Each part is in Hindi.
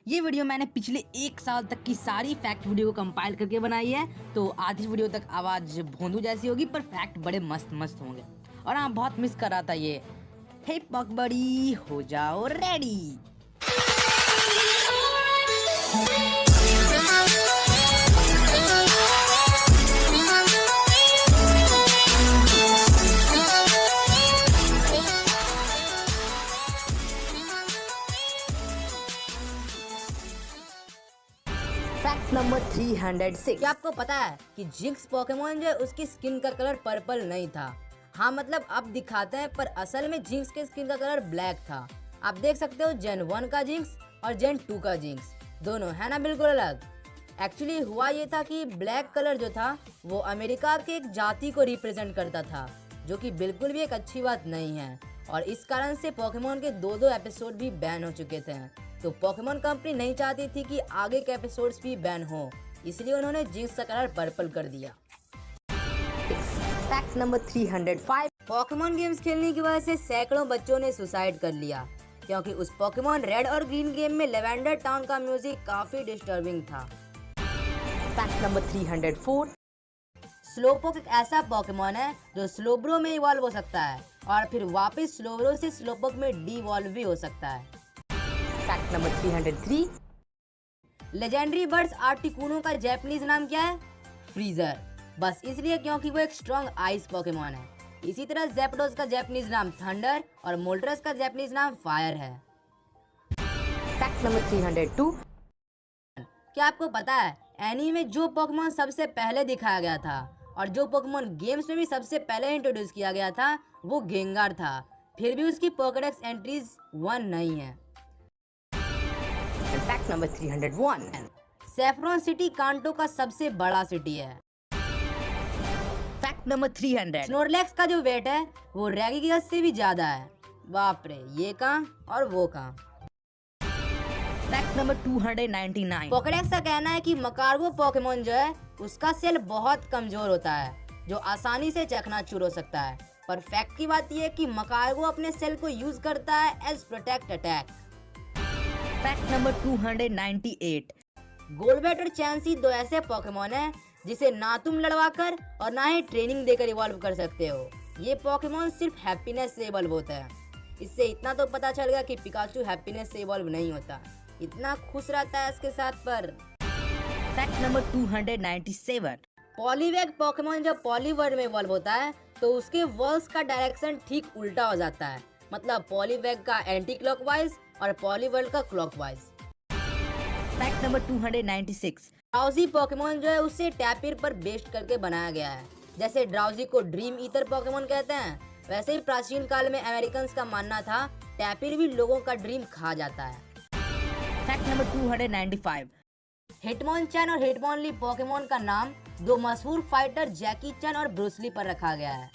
ये वीडियो मैंने पिछले 1 साल तक की सारी फैक्ट वीडियो को कंपाइल करके बनाई है, तो आधी वीडियो तक आवाज भोंदू जैसी होगी पर फैक्ट बड़े मस्त मस्त होंगे। और हाँ, बहुत मिस कर रहा था ये। हे पगबड़ी, हो जाओ रेडी। Fact number 306। क्या आपको पता है कि जिंक्स पोकेमोन जो है उसकी स्किन का कलर पर्पल नहीं था। हाँ, मतलब अब दिखाते हैं पर असल में जिंक्स के स्किन का कलर ब्लैक था। आप देख सकते हो जेन 1 का जिंक्स और जेन 2 का जिंक्स दोनों है ना बिल्कुल अलग। एक्चुअली हुआ ये था कि ब्लैक कलर जो था वो अमेरिका के एक जाति को रिप्रेजेंट करता था, जो कि बिल्कुल भी एक अच्छी बात नहीं है। और इस कारण से पोकेमोन के दो एपिसोड भी बैन हो चुके थे। तो पोकेमोन कंपनी नहीं चाहती थी कि आगे के एपिसोड्स भी बैन हो, इसलिए उन्होंने जिंक्स का कलर पर्पल कर दिया। Fact number 305। पोकेमोन गेम्स खेलने की वजह से सैकड़ों बच्चों ने सुसाइड कर लिया, क्योंकि उस पोकेमोन रेड और ग्रीन गेम में लेवेंडर टाउन का म्यूजिक काफी डिस्टर्बिंग था। Fact number 304। स्लोपोक एक ऐसा पोकेमोन है जो स्लोब्रो में इवॉल्व हो सकता है और फिर वापस स्लोब्रो से स्लोपोक में डिवॉल्व भी हो सकता है। Fact number 303। Legendary birds Articuno का जापानीज नाम क्या है? फ्रीजर। बस इसलिए क्योंकि वो एक स्ट्रॉन्ग आइस पोकेमोन है। इसी तरह ज़ैप्डोज का जापानीज नाम थंडर और मोल्ट्रस का जापानीज नाम फायर है। Fact number 302। क्या आपको पता है एनीमे में जो पोकेमोन सबसे पहले दिखाया गया था और जो पोकेमोन गेम्स में भी सबसे पहले इंट्रोड्यूस किया गया था वो गेंगार था, फिर भी उसकी पोकेडेक्स एंट्रीज 1 नहीं है। Fact number 301। सैफरॉन सिटी कांटो का सबसे बड़ा सिटी है। Fact number 300। स्नोरलैक्स का जो वेट है वो रेगिगियस से भी ज्यादा है। बाप रे, ये कहाँ और वो कहाँ। Fact number 299। पोकेडेक्स का कहना है कि मकार्गो पोकेमोन जो है उसका सेल बहुत कमजोर होता है, जो आसानी से चकनाचूर हो सकता है। पर फैक्ट की बात यह है कि मकार्गो अपने सेल को यूज करता है as protect attack. Fact number 298। Golbat और चैंसी दो ऐसे पोकेमोन हैं जिसे ना तुम लड़वा कर और ना ही ट्रेनिंग देकर इवॉल्व कर सकते हो। ये पोकेमोन सिर्फ हैप्पीनेस से इवॉल्व होता है। इससे इतना तो पता चल गया कि पिकाचू हैप्पीनेस से इवॉल्व नहीं होता, इतना खुश रहता है इसके साथ। पर फैक्ट नंबर 297। पॉलीवैग पोकेमोन जब पॉलीवर्ड में इवॉल्व होता है तो उसके वर्ड्स का डायरेक्शन ठीक उल्टा हो जाता है, मतलब पॉलीवैग का एंटी क्लॉकवाइज और पॉलीवर्ल्ड का clockwise. Fact number 296। Drowsy Pokemon जो है उसे टैपिर पर बेस्ड करके बनाया गया है। जैसे ड्राउजी को ड्रीम ईथर पोकेमोन कहते हैं, वैसे ही प्राचीन काल में अमेरिकन्स का मानना था टैपिर भी लोगों का ड्रीम खा जाता है। Fact number 295। हिटमोनचैन और हिटमोनली पोकेमोन का नाम दो मशहूर फाइटर जैकी चैन और ब्रूस ली पर रखा गया है।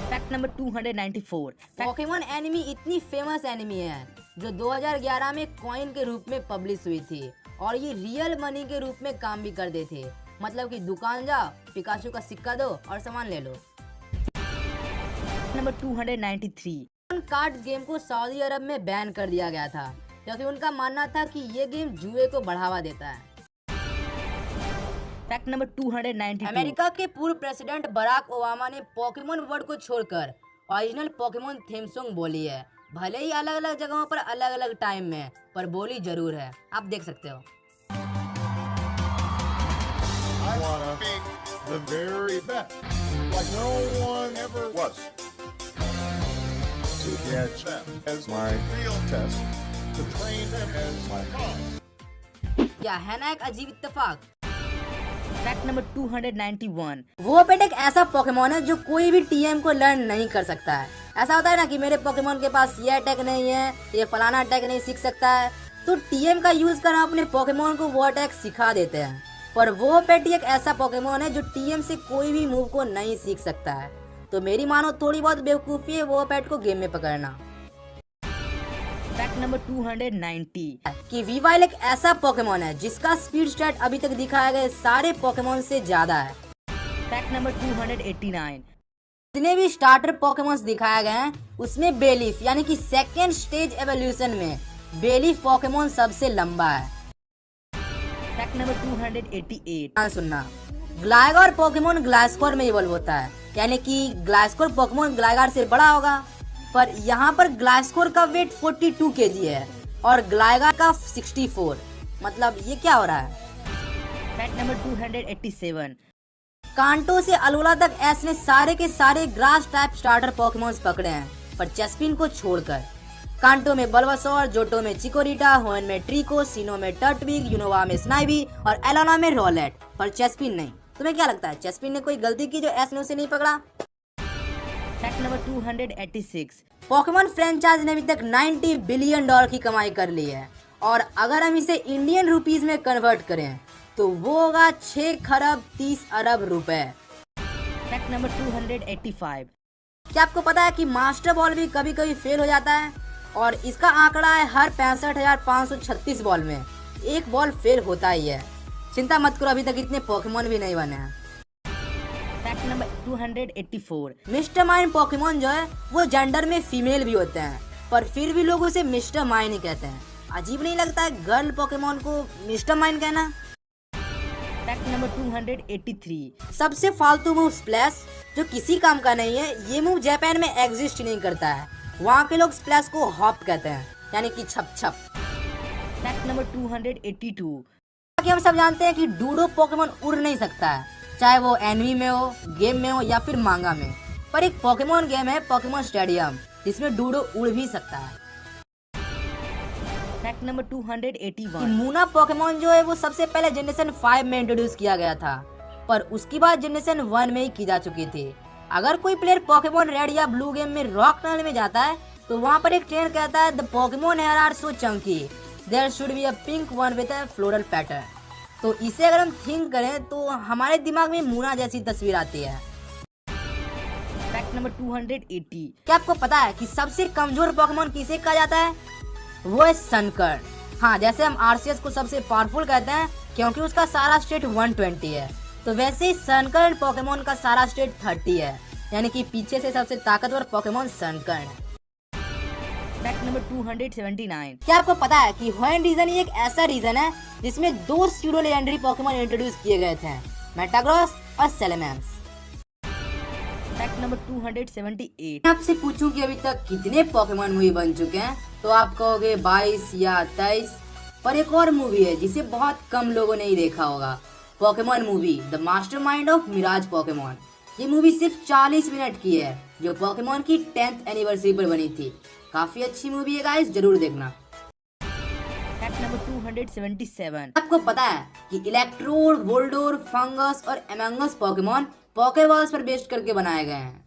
Fact number 294। पोकेमोन एनिमी इतनी फेमस एनिमी है जो 2011 में कॉइन के रूप में पब्लिश हुई थी और ये रियल मनी के रूप में काम भी करते थे, मतलब कि दुकान जाओ, पिकाचू का सिक्का दो और सामान ले लो। नंबर 293। कार्ड गेम को सऊदी अरब में बैन कर दिया गया था क्योंकि उनका मानना था कि ये गेम जुए को बढ़ावा देता है। Fact number 292। अमेरिका के पूर्व प्रेसिडेंट बराक ओबामा ने पोकेमोन वर्ड को छोड़कर ओरिजिनल पोकेमोन थीम सॉन्ग बोली है, भले ही अलग अलग जगहों पर अलग अलग टाइम में, पर बोली जरूर है। आप देख सकते हो। I wanna be the very best, like no one ever was. To get them as my real test, to train them as my boss. क्या है ना एक अजीब इत्तेफाक। Fact number 291। वो पेट एक ऐसा पोकेमोन है जो कोई भी टीएम को लर्न नहीं कर सकता है। ऐसा होता है ना कि मेरे पोकेमोन के पास ये अटैक नहीं है, ये फलाना अटैक नहीं सीख सकता है, तो टीएम का यूज कर अपने पोकेमोन को वो अटैक सिखा देते हैं। पर वो पेट एक ऐसा पोकेमोन है जो टीएम से कोई भी मूव को नहीं सीख सकता है। तो मेरी मानो थोड़ी बहुत बेवकूफी है वो पेट को गेम में पकड़ना। Fact number 290। कि वीवाइल एक ऐसा पोकेमोन है जिसका स्पीड स्टैट अभी तक दिखाए गए सारे पोकेमोन से ज्यादा है। Fact number 289। जितने भी स्टार्टर पोकेमोन्स दिखाए गए हैं उसमें बेलीफ यानी कि सेकेंड स्टेज एवोल्यूशन में बेलीफ पोकेमोन सबसे लंबा है। Fact number 288। ध्यान सुनना, ग्लाइगार पोकेमोन ग्लास्कोर में इवॉल्व होता है, यानी कि ग्लास्कोर पोकेमोन ग्लाइगार से बड़ा होगा। पर यहाँ पर ग्लास्कोर का वेट 42 kg है और ग्लाइगार का 64। मतलब ये क्या हो रहा है? Fact number 287। कांटो से अलोला तक एस ने सारे के सारे ग्रास टाइप स्टार्टर पोकेमोन्स पकड़े हैं, पर चेस्पिन को छोड़कर। कांटो में बल्बासोर, जोटो में चिकोरिटा, होएन में ट्रिको, सीनो में टर्टविग, यूनोवा में स्नाइवी और एलोना में रोलेट, पर चेस्पिन नहीं। तुम्हें क्या लगता है, चेस्पिन ने कोई गलती की जो एस ने उसे नहीं पकड़ा? Fact number 286। पोकेमोन फ्रेंचाइज ने अभी तक $90 बिलियन की कमाई कर ली है, और अगर हम इसे इंडियन रुपीस में कन्वर्ट करें तो वो होगा 6 खरब 30 अरब रुपए। Fact number 285। क्या आपको पता है कि मास्टर बॉल भी कभी कभी फेल हो जाता है, और इसका आंकड़ा है हर 65,536 बॉल में एक बॉल फेल होता ही है। चिंता मत करो, अभी तक इतने पोकेमोन भी नहीं बने हैं। Fact number 284। Mister mine Pokemon जो है वो जेंडर में फीमेल भी होते हैं, पर फिर भी लोग उसे मिस्टर माइन ही कहते हैं। अजीब नहीं लगता है गर्ल पोकेमोन को मिस्टर माइन कहना? Fact number 283। सबसे फालतू मूव स्प्लैश, जो किसी काम का नहीं है। ये मूव जापान में एग्जिस्ट नहीं करता है, वहाँ के लोग स्प्लैश को हॉप कहते हैं, यानी कि छप छप। Fact number 282। कि हम सब जानते हैं कि डूडो पोकेमोन उड़ नहीं सकता है, चाहे वो एनिमे में हो, गेम में हो या फिर मांगा में। पर एक पोकेमोन गेम है पोकेमोन स्टेडियम, जिसमें डूडो उड़ भी सकता है। Fact number 281। मूना पोकेमोन जो है वो सबसे पहले जनरेशन 5 में इंट्रोड्यूस किया गया था, पर उसकी बात जनरेशन 1 में ही की जा चुकी थी। अगर कोई प्लेयर पोकेमोन रेड या ब्लू गेम में रॉक टनल में जाता है तो वहाँ पर एक ट्रेनर कहता है the Pokemon here are so chunky, there should be a pink one with a floral pattern. तो इसे अगर हम थिंक करें तो हमारे दिमाग में मूना जैसी तस्वीर आती है। Fact number 280। क्या आपको पता है कि सबसे कमजोर पोकेमोन किसे कहा जाता है? वो है सनकर्ण। हाँ, जैसे हम आरसीएस को सबसे पावरफुल कहते हैं क्योंकि उसका सारा स्टेट 120 है, तो वैसे ही सनकर्ण पोकेमोन का सारा स्टेट 30 है, यानी कि पीछे से सबसे ताकतवर पोकेमोन सनकर्ण है। Fact number 279। क्या आपको पता है कि होएन रीजन ही एक ऐसा रीजन है जिसमें 2 स्यूडो लेजेंडरी पोकेमोन इंट्रोड्यूस किए गए थे, मेटाग्रॉस और सेलेमेंस। Fact number 278। आपसे पूछूं कि अभी तक कितने पोकेमोन मूवी बन चुके हैं तो आप कहोगे 22 या 23। पर एक और मूवी है जिसे बहुत कम लोगों ने ही देखा होगा, Pokemon movie the mastermind of mirage Pokemon. ये मूवी सिर्फ 40 मिनट की है, जो पोकेमोन की 10th एनिवर्सरी पर बनी थी। काफी अच्छी मूवी है गाइस, जरूर देखना। Fact number 277। आपको पता है कि इलेक्ट्रोड, वोल्डोर, फंगस और एमंगस पोकेमोन पोकेबॉल्स पर बेस्ड करके बनाए गए हैं।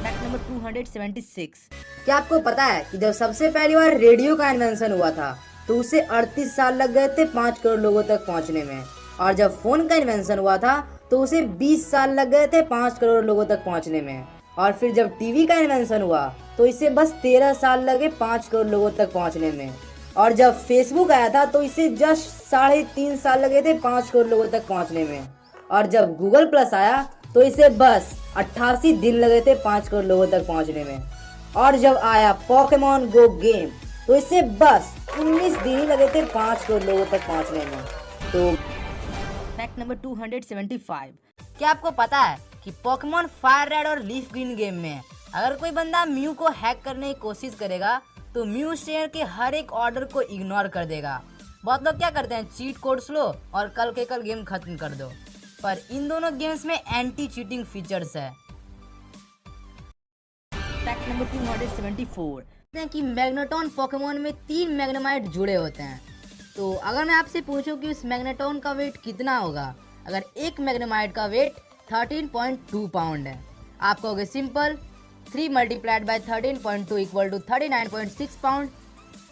Fact number 276। क्या आपको पता है कि जब सबसे पहली बार रेडियो का इन्वेंशन हुआ था तो उसे 38 साल लग गए थे 5 करोड़ लोगों तक पहुंचने में, और जब फोन का इन्वेंशन हुआ था तो उसे 20 साल लग गए थे 5 करोड़ लोगों तक पहुंचने में, और फिर जब टीवी का इन्वेंशन हुआ तो इसे बस 13 साल लगे 5 करोड़ लोगों तक पहुंचने में, और जब फेसबुक आया था तो इसे जस्ट 3.5 साल लगे थे 5 करोड़ लोगों तक पहुंचने में, और जब गूगल प्लस आया तो इसे बस 88 दिन लगे थे 5 करोड़ लोगों तक पहुंचने में, और जब आया पोकेमोन गो गेम तो इसे बस 19 दिन ही लगे थे 5 करोड़ लोगों तक पहुंचने में। तो फैक्ट नंबर 275। क्या आपको पता है कि पोकेमोन फायर रेड और लीफ ग्रीन गेम में अगर कोई बंदा म्यू को हैक करने की कोशिश करेगा तो म्यू शेयर के हर एक ऑर्डर को इग्नोर कर देगा। बहुत लोग क्या करते हैं, चीट कोड्स लो और कल के कल गेम खत्म कर दो, पर इन दोनों गेम्स में एंटी चीटिंग फीचर्स है। फैक्ट नंबर 274 कि मैग्नेटॉन पोकेमोन में 3 मैग्नेमाइट जुड़े होते हैं। तो अगर मैं आपसे पूछूं कि उस मैग्नेटॉन का वेट कितना होगा, अगर एक मैग्नेमाइट का वेट 13.2 पाउंड है, आप कहोगे simple 3 multiplied by 13.2 equal to 39.6 pound.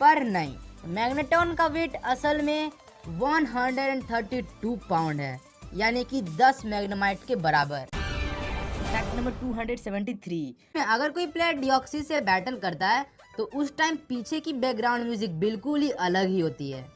पर नहीं, मैग्नेटॉन का वेट असल में 132 पाउंड है, यानी कि 10 मैग्नेमाइट के बराबर। Fact number 273। अगर कोई प्लेयर डिऑक्सी से बैटल करता है तो उस टाइम पीछे की बैकग्राउंड म्यूजिक बिल्कुल ही अलग ही होती है।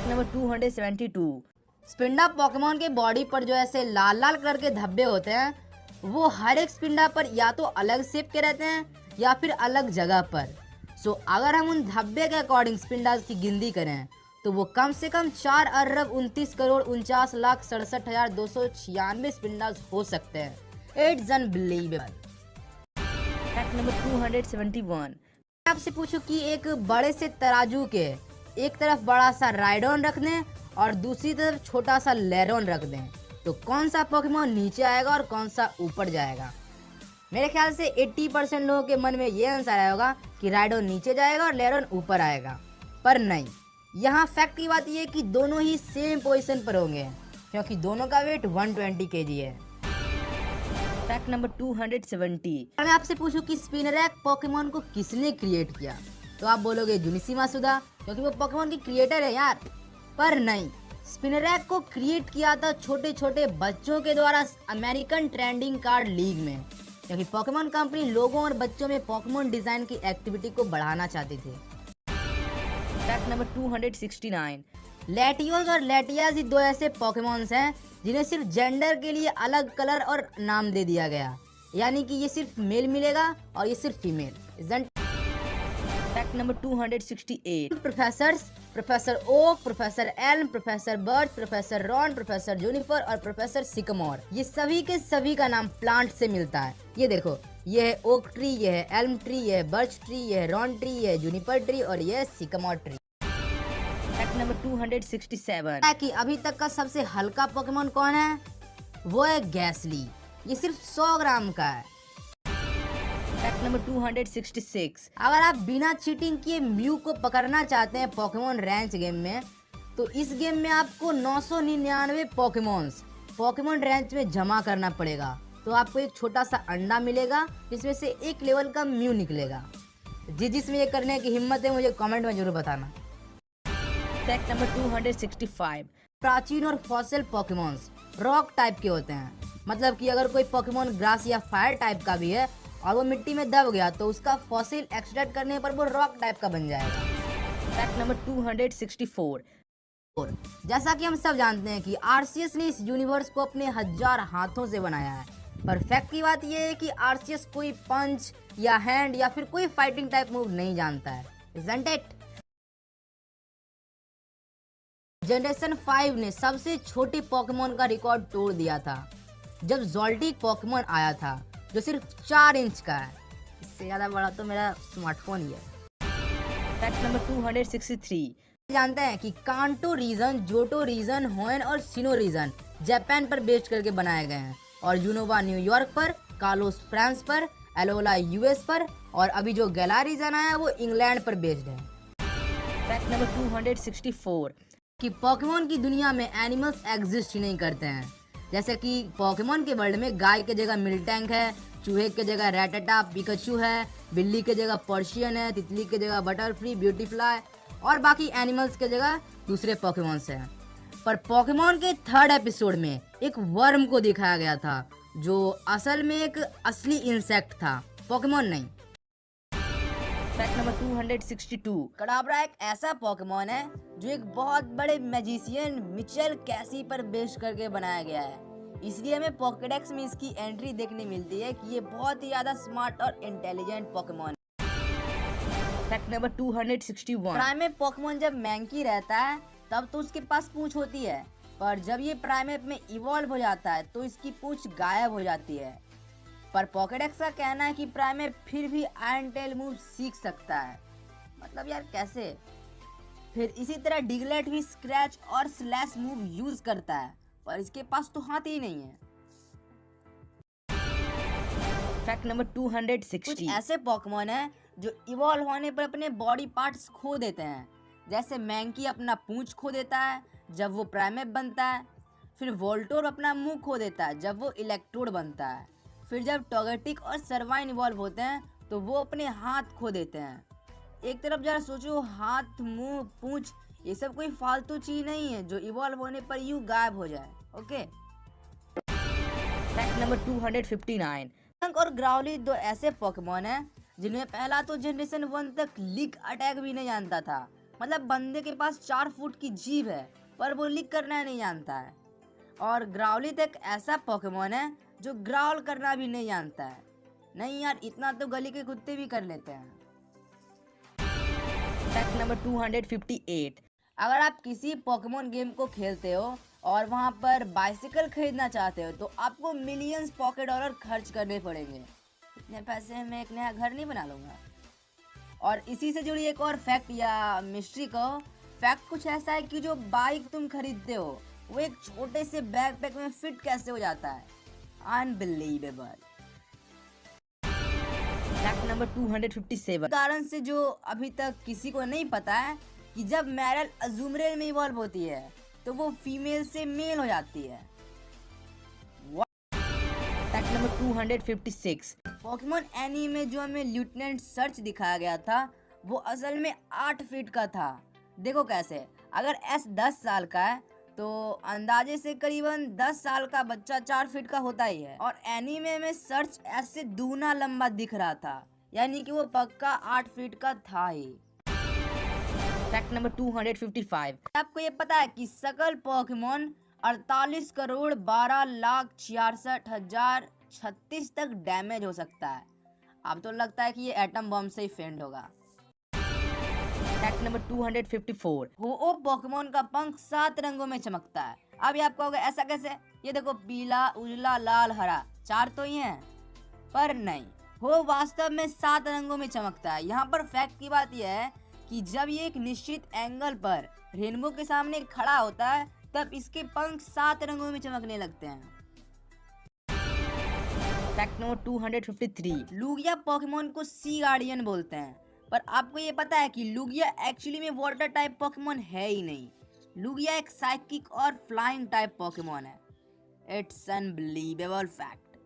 नंबर 272। स्पिंडा पोकेमोन के बॉडी पर जो ऐसे लाल लाल कलर के धब्बे होते हैं, वो हर एक स्पिंडा पर या तो अलग शेप के रहते हैं या फिर अलग जगह पर। सो अगर हम उन धब्बे के अकॉर्डिंग स्पिंडास की गिनती करें तो वो कम से कम 4,29,49,67,296 स्पिंडास हो सकते हैं। It's unbelievable. Fact number 271। आपसे पूछो कि एक बड़े से तराजू के एक तरफ बड़ा सा राइडोन रख दें और दूसरी तरफ छोटा सा लेरोन रख दें, तो कौन सा पोकेमोन नीचे आएगा और कौन सा ऊपर जाएगा? मेरे ख्याल से 80% लोगों के मन में ये आंसर आया होगा कि राइडोन नीचे जाएगा और लेरोन ऊपर आएगा, पर नहीं। यहाँ फैक्ट की बात ये है कि दोनों ही सेम पोजीशन पर होंगे, क्योंकि दोनों का वेट 120 kg है। Fact number 270। अगर मैं आपसे पूछूं कि स्पिनरैक पोकेमोन को किसने क्रिएट किया, तो आप बोलोगे जुनिसी मासुदा, क्योंकि वो पोकेमोन की क्रिएटर है यार। पर नहीं, स्पिनरैक को क्रिएट किया था छोटे छोटे बच्चों के द्वारा अमेरिकन ट्रेंडिंग कार्ड लीग में, क्योंकि पोकेमोन कंपनी लोगों और बच्चों में पोकेमोन डिजाइन की एक्टिविटी को बढ़ाना चाहती थी। Fact number 269। लैटियोस और लैटियास ही दो ऐसे पोकेमोन्स हैं जिन्हें सिर्फ जेंडर के लिए अलग कलर और नाम दे दिया गया, यानी कि ये सिर्फ मेल मिलेगा और ये सिर्फ female. Fact number 268। Professors, professor Oak, professor Elm, professor Birch, professor Rowan, professor Juniper और प्रोफेसर सिकमोर, ये सभी के सभी का नाम प्लांट से मिलता है। ये देखो, ये है ओक ट्री, ये है एल्म ट्री, ये है बर्च ट्री, ये है रॉन ट्री, ये है जूनिपर ट्री और ये है सिकमोर ट्री। Fact number 267। कि अभी तक का सबसे हल्का पोकेमोन कौन है? वो है गैसली, ये सिर्फ 100 ग्राम का है। Fact number 266। अगर आप बिना चीटिंग किए म्यू को पकड़ना चाहते हैं पोकेमोन रेंज गेम में, तो इस गेम में आपको 999 पोकेमोन रेंज में जमा करना पड़ेगा। तो आपको एक छोटा सा अंडा मिलेगा जिसमें से एक लेवल का म्यू निकलेगा। जिसमें ये करने की हिम्मत है मुझे कमेंट में जरूर बताना। Fact number 265। प्राचीन और फॉसिल पोकेमोन्स रॉक टाइप के होते हैं, मतलब कि अगर कोई पोकेमोन ग्रास या फायर टाइप का भी है और वो मिट्टी में दब गया तो उसका फॉसिल एक्सट्रैक्ट करने पर वो रॉक टाइप का बन जाएगा। Fact number 264। जैसा कि हम सब जानते हैं कि आरसीएस ने इस यूनिवर्स को अपने 1000 हाथों से बनाया है, पर फैक्ट की बात यह है कि आरसीएस कोई पंच या हैंड या फिर कोई फाइटिंग टाइप मूव नहीं जानता है। Isn't it? जनरेशन 5 ने सबसे छोटे पोकेमोन का रिकॉर्ड तोड़ दिया था जब ज़ोल्टिक पोकेमोन आया था, जो सिर्फ 4 इंच का है। इससे ज़्यादा बड़ा तो मेरा स्मार्टफोन ही है। Fact number 263। जानते हैं कि कांटो रीजन, जोटो रीजन, होएन और सिनो रीजन जापान पर बेस्ड करके बनाए गए हैं, और यूनोवा न्यूयॉर्क पर, कालोस फ्रांस पर, एलोला यूएस पर, और अभी जो गैला रीजन आया वो इंग्लैंड पर बेस्ड है। Fact number 264। कि पोकेमोन की दुनिया में एनिमल्स एग्जिस्ट ही नहीं करते हैं। जैसे कि पोकेमोन के वर्ल्ड में गाय के जगह मिलटैंक है, चूहे के जगह रैटाटा पिकाचू है, बिल्ली के जगह पर्शियन है, तितली के जगह बटरफ्री ब्यूटीफ्लाई और बाकी एनिमल्स के जगह दूसरे पोकेमोन्स हैं। पर पोकेमोन के 3rd एपिसोड में एक वर्म को दिखाया गया था जो असल में एक असली इंसेक्ट था, पोकेमोन नहीं। Fact number 262। कडाब्रा एक ऐसा पोकेमोन है जो एक बहुत बड़े मैजिशियन मिचेल कैसी पर बेस करके बनाया गया है, इसलिए हमें पोकेडेक्स में इसकी एंट्री देखने मिलती है कि ये बहुत ही ज्यादा स्मार्ट और इंटेलिजेंट पोकेमोन है। Fact number 261। प्राइमेट पोकेमोन जब मैंकी रहता है तब तो उसके पास पूंछ होती है, पर जब ये प्राइमेट में इवॉल्व हो जाता है तो इसकी पूंछ गायब हो जाती है। पर पोकेडेक्स का कहना है कि प्राइमेट फिर भी आयरन टेल मूव सीख सकता है। मतलब यार कैसे? फिर इसी तरह डिगलेट भी स्क्रैच और स्लैश मूव यूज करता है, पर इसके पास तो हाथ ही नहीं है। Fact number 260। कुछ ऐसे पोकेमोन हैं जो इवॉल्व होने पर अपने बॉडी पार्ट्स खो देते हैं, जैसे मैंकी अपना पूंछ खो देता है जब वो प्राइमेट बनता है, फिर वोल्टोर अपना मुंह खो देता है जब वो इलेक्ट्रोड बनता है, फिर जब टोगेटिक और सर्वाइन इवॉल्व होते हैं तो वो अपने हाथ खो देते हैं। एक तरफ जरा सोचो, हाथ, मुंह, पूंछ ये सब कोई फालतू चीज नहीं है जो इवॉल्व होने पर यूं गायब हो जाए। ओके। Fact number 259। टंक और ग्राउली दो ऐसे पोकेमोन हैं जिनमें पहला तो जनरेशन 1 तक लीक अटैक भी नहीं जानता था, मतलब बंदे के पास 4 फुट की जीभ है पर वो लिक करना नहीं जानता है। और ग्राउलिथ एक ऐसा पोकेमोन है जो ग्राउल करना भी नहीं जानता है। नहीं यार, इतना तो गली के कुत्ते भी कर लेते हैं। फैक्ट नंबर 258, अगर आप किसी पोकेमोन गेम को खेलते हो और वहां पर बाइसिकल खरीदना चाहते हो तो आपको मिलियंस पॉकेट डॉलर खर्च करने पड़ेंगे। इतने पैसे में एक नया घर नहीं बना लूंगा। और इसी से जुड़ी एक और फैक्ट या मिस्ट्री कहो, फैक्ट कुछ ऐसा है कि जो बाइक तुम खरीदते हो वो एक छोटे से बैकपैक में फिट कैसे हो जाता है। अनबिलीवेबल। फैक्ट नंबर 257, कारण से जो अभी तक किसी को नहीं पता है कि जब मैरल अजूमरेल में इवॉल्व होती है तो वो फीमेल से मेल हो जाती है। फैक्ट नंबर 256, पोकेमोन एनीमे में जो हमें लेफ्टिनेंट सर्च दिखाया गया था वो असल में 8 फीट का था। देखो कैसे, अगर एस 10 साल का है तो अंदाजे से करीबन 10 साल का बच्चा 4 फीट का होता ही है। और एनीमे में सर्च एस से दूना लंबा दिख रहा था, यानी कि वो पक्का 8 फीट का था ही। फैक्ट नंबर 255, आपको ये पता है कि सकल पोकेमोन 48,12,66,036 तक डैमेज हो सकता है। अब तो लगता है कि ये एटम बम से ही फेंड होगा। फैक्ट नंबर 254, हो पोकेमोन का पंख 7 रंगों में चमकता है। अब आप कहोगे ऐसा कैसे? ये देखो, पीला, उजला, लाल, हरा, 4 तो ही हैं। पर नहीं, हो वास्तव में 7 रंगों में चमकता है। यहाँ पर फैक्ट की बात यह है कि जब ये एक निश्चित एंगल पर रेनबो के सामने खड़ा होता है तब इसके पंख 7 रंगों में चमकने लगते हैं। फैक्ट नंबर 253, लुगिया पोकेमोन को सी गार्डियन बोलते हैं। पर आपको ये पता है कि लुगिया एक्चुअली में वाटर टाइप पोकेमोन है ही नहीं। लुगिया एक साइकिक और फ्लाइंग टाइप पोकेमोन है। It's unbelievable fact.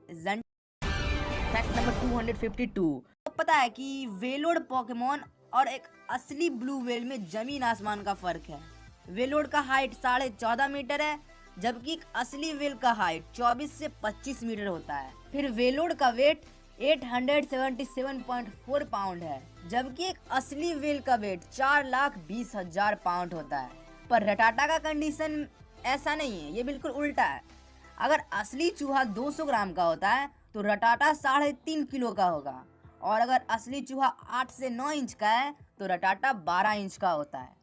Fact number 252, तो पता है कि वेलोड पोकेमोन और एक असली ब्लू वेल में जमीन आसमान का फर्क है। वेलोड का हाइट 14.5 मीटर है, जबकि एक असली वेल का हाइट 24 से 25 मीटर होता है। फिर वेलोड का वेट 877.4 पाउंड है, जबकि एक असली वेल का वेट 4,20,000 पाउंड होता है। पर रटाटा का कंडीशन ऐसा नहीं है, ये बिल्कुल उल्टा है। अगर असली चूहा 200 ग्राम का होता है तो रटाटा 3.5 किलो का होगा। और अगर असली चूहा 8 से 9 इंच का है तो रटाटा 12 इंच का होता है।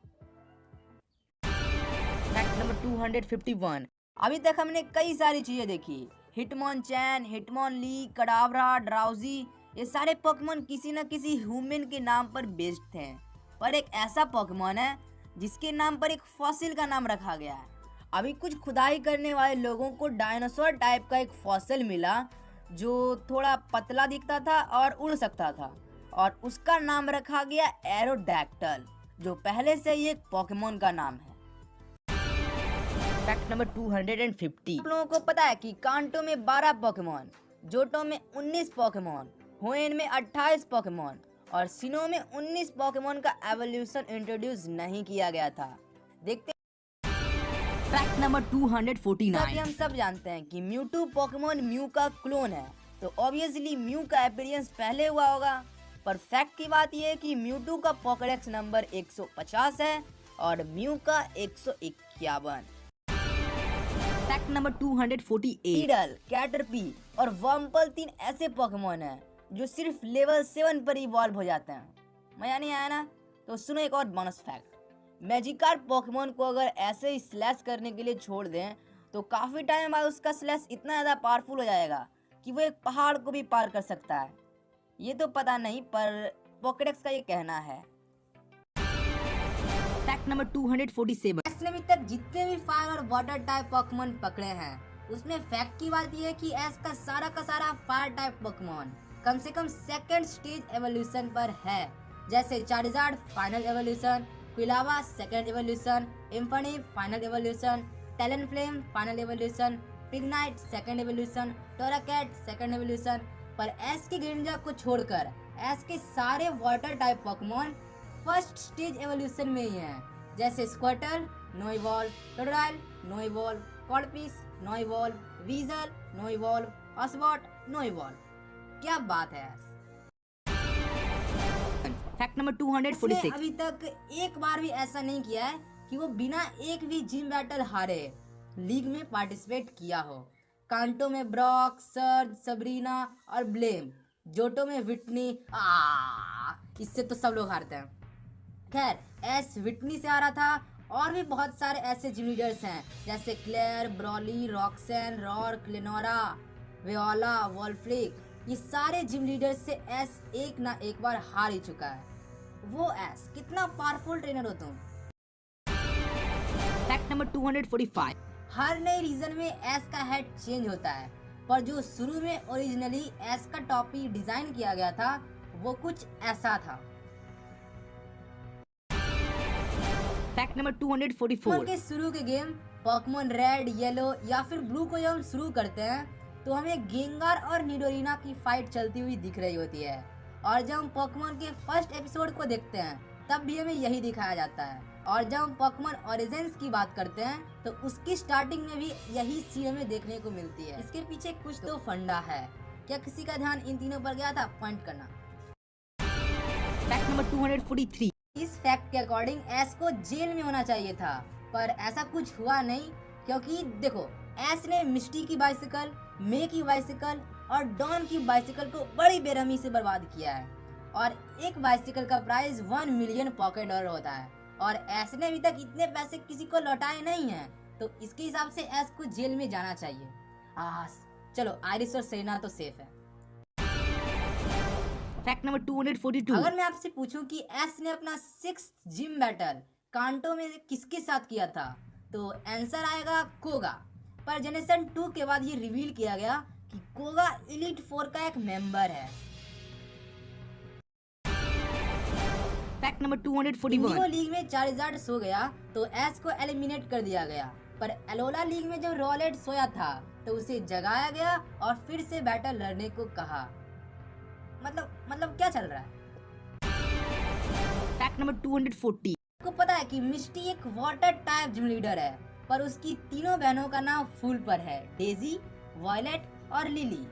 फैक्ट नंबर 251, अभी तक हमने कई सारी चीजें देखी। हिटमोनचैन, हिटमोनली, कडावरा, ड्राउजी, ये सारे पोकेमोन किसी न किसी ह्यूमन के नाम पर बेस्ड थे। पर एक ऐसा पोकेमोन है जिसके नाम पर एक फॉसिल का नाम रखा गया है। अभी कुछ खुदाई करने वाले लोगों को डायनासोर टाइप का एक फॉसिल मिला जो थोड़ा पतला दिखता था और उड़ सकता था, और उसका नाम रखा गया एरोडैक्टल, जो पहले से ही एक पोकेमोन का नाम है। फैक्ट नंबर 250, आप लोगों को पता है कि कांटो में 12 पोकेमोन, जोटो में 19 पोकेमोन, होएन में 28 पोकेमोन और सिनो में 19 पोकेमोन का एवोल्यूशन इंट्रोड्यूस नहीं किया गया था। देखते फैक्ट नंबर 249, हम सब जानते हैं कि म्यूटू पोकेमोन म्यू का क्लोन है, तो ऑब्वियसली म्यू का अपीयरेंस पहले हुआ होगा। पर फैक्ट की बात यह है कि म्यूटू का पॉकेडेक्स नंबर 150 है और म्यू का 151। फैक्ट नंबर 248, ईडल, कैटरपी और वर्मपल 3 ऐसे पोकेमोन हैं जो सिर्फ लेवल 7 पर इवॉल्व हो जाते हैं। मजा नहीं आया ना? तो सुनो एक और बोनस फैक्ट। मैजिकार्प पोकेमोन को अगर ऐसे ही स्लैश करने के लिए छोड़ दें तो काफी टाइम बाद उसका स्लैश इतना ज्यादा पावरफुल हो जाएगा कि वो एक पहाड़ को भी पार कर सकता है। ये तो पता नहीं, पर पोकेडेक्स का ये कहना है। फैक्ट नंबर 247, इसने अभी तक जितने भी फायर और वाटर टाइप पोकेमोन पकड़े हैं उसमें फैक्ट की बात यह है कि एस का सारा फायर टाइप पोकेमोन कम से कम सेकंड स्टेज एवोल्यूशन पर है। जैसे Charizard final evolution, Quilava second evolution, Infernape final evolution, Talonflame final evolution, Pignite second evolution, Torracat second evolution. पर एस के ग्रेंजा को छोड़कर एस के सारे water type Pokemon first stage evolution में ही हैं। जैसे Squirtle no evolve, Totodile no evolve, Corphish no evolve, Buizel no evolve, Oshawott no evolve. क्या बात है। फैक्ट नंबर 246 अभी तक एक बार भी ऐसा नहीं किया है कि वो बिना एक भी जिम बैटल हारे लीग में पार्टिसिपेट किया हो। कांटो में ब्रॉक, सर्ज, सबरीना और ब्लेम, जोटो में विटनी, इससे तो सब लोग हारते हैं। खैर, एस विटनी से आ रहा था, और भी बहुत सारे ऐसे जिम लीडर्स हैं जैसे क्लेयर, ब्रॉली, रॉक्सन, रॉर, क्लेनोरा, वियोला, वॉल्फ्लिक। ये सारे जिम लीडर्स से एस एक ना एक बार हार ही चुका है। वो एस कितना पावरफुल ट्रेनर हो तुम। फैक्ट नंबर 245 हर नए रीजन में एस का हेड चेंज होता है, पर जो शुरू में ओरिजिनली एस का टॉपी डिजाइन किया गया था वो कुछ ऐसा था। फैक्ट नंबर 244 के शुरू के गेम पोकेमॉन रेड, येलो या फिर ब्लू को जब हम शुरू करते हैं तो हमें गेंगार और निडोरिना की फाइट चलती हुई दिख रही होती है, और जब हम पोकेमॉन के फर्स्ट एपिसोड को देखते हैं तब भी हमें यही दिखाया जाता है, और जब हम पोकेमॉन ओरिजिन्स की बात करते हैं तो उसकी स्टार्टिंग में भी यही सीन हमें देखने को मिलती है। इसके पीछे कुछ तो फंडा है। क्या किसी का ध्यान इन तीनों पर गया था? पॉइंट करना। फैक्ट नंबर 243 इस फैक्ट के अकॉर्डिंग एस को जेल में होना चाहिए था, पर ऐसा कुछ हुआ नहीं, क्योंकि देखो एस ने मिस्टी की बाइसिकल, मे की बाइसिकल और डॉन की बाइसिकल को बड़ी बेरहमी से बर्बाद किया है, और एक बाइसिकल का प्राइस 1 मिलियन पॉकेट डॉलर होता है, और एस ने अभी तक इतने पैसे किसी को लौटाए नहीं हैं, तो इसके हिसाब से एस को जेल में जाना चाहिए। चलो आयरिस और सेना तो सेफ है। फैक्ट नंबर 242 अगर मैं आपसे पूछूं कि एस ने अपना 6th जिम बैटल कांटो में किसके साथ किया था, तो आंसर आएगा कोगा। पर जनरेशन 2 के बाद ये रिवील किया गया कि कोगा एलीट 4 का एक मेंबर है। फैक्ट नंबर 241 लीग में चार्जर्ड सो गया तो एस को एलिमिनेट कर दिया गया, पर एलोला लीग में जब रॉलेट सोया था तो उसे जगाया गया और फिर से बैटल लड़ने को कहा। मतलब क्या चल रहा है? फैक्ट नंबर 240 आपको पता है कि मिस्टी एक वाटर टाइप जिम लीडर है, पर उसकी तीनों बहनों का नाम फुल पर है, डेजी, वायलेट और लिली।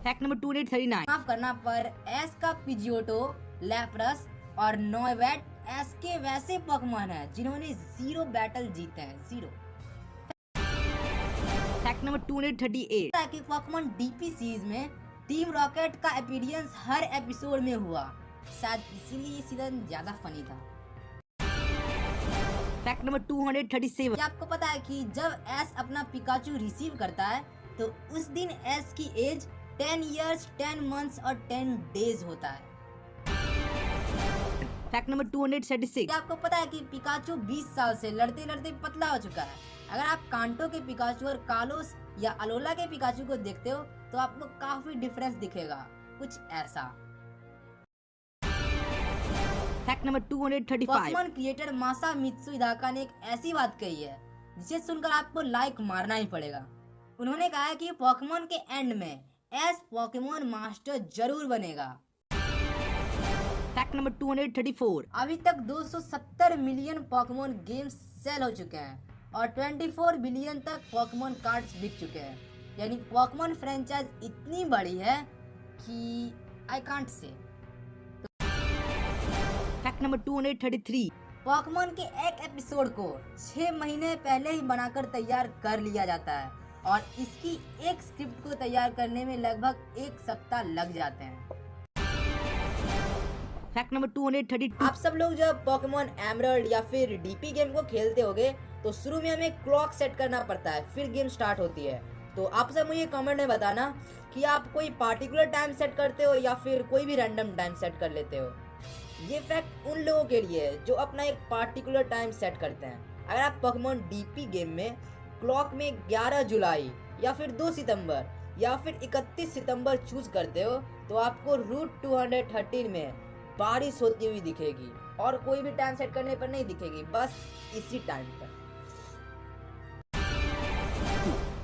फैक्ट नंबर 239 माफ करना, पर एस का पिजियोटो, लैप्रस और नोवेट एस के वैसे पोकेमॉन हैं जिन्होंने 0 बैटल जीते हैं, 0। फैक्ट नंबर 238 कि पोकेमॉन डीपी सीरीज में टीम रॉकेट का अपीयरेंस हर एपिसोड में हुआ, शायद इसीलिए ये सीजन ज्यादा फनी था। फैक्ट नंबर 237 क्या आपको पता है कि जब एस अपना पिकाचू रिसीव करता है तो उस दिन एस की एज 10 इयर्स 10 मंथ्स और 10 डेज होता है। फैक्ट नंबर 236 क्या आपको पता है कि पिकाचू 20 साल से लड़ते लड़ते पतला हो चुका है। अगर आप कांटो के पिकाचू और कालोस या अलोला के पिकाचू को देखते हो तो आपको काफी डिफरेंस दिखेगा, कुछ ऐसा। फैक्ट नंबर 235 पोकेमॉन क्रिएटर मासामित्सु हिदाका ने एक ऐसी बात कही है जिसे सुनकर आपको लाइक मारना ही पड़ेगा। उन्होंने कहा है कि पोकेमॉन के एंड में एस पोकेमॉन मास्टर जरूर बनेगा। फैक्ट नंबर 234 अभी तक 270 मिलियन पोकेमॉन गेम्स सेल हो चुके हैं और 24 बिलियन तक पोकेमॉन कार्ड्स बिक चुके हैं, यानी पोकेमॉन फ्रेंचाइज इतनी बड़ी है कि I can't say. Fact number 233 Pokemon के एक एपिसोड को 6 महीने पहले ही बनाकर तैयार कर लिया जाता है और इसकी एक स्क्रिप्ट को तैयार करने में लगभग 1 सप्ताह लग जाते हैं। फैक्ट नंबर 232 आप सब लोग जब पोकेमॉन एमरल्ड या फिर डीपी गेम को खेलते होगे तो शुरू में हमें क्लॉक सेट करना पड़ता है, फिर गेम स्टार्ट होती है। तो आप सब मुझे कमेंट में बताना कि आप कोई पार्टिकुलर टाइम सेट करते हो या फिर कोई भी रैंडम टाइम सेट कर लेते हो। ये फैक्ट उन लोगों के लिए है जो अपना एक पार्टिकुलर टाइम सेट करते हैं। अगर आप पोकेमॉन डीपी गेम में क्लॉक में 11 जुलाई या फिर 2 सितंबर या फिर 31 सितंबर चूज करते हो तो आपको रूट 213 में बारिश होती हुई दिखेगी और कोई भी टाइम सेट करने पर नहीं दिखेगी, बस इसी टाइम पर।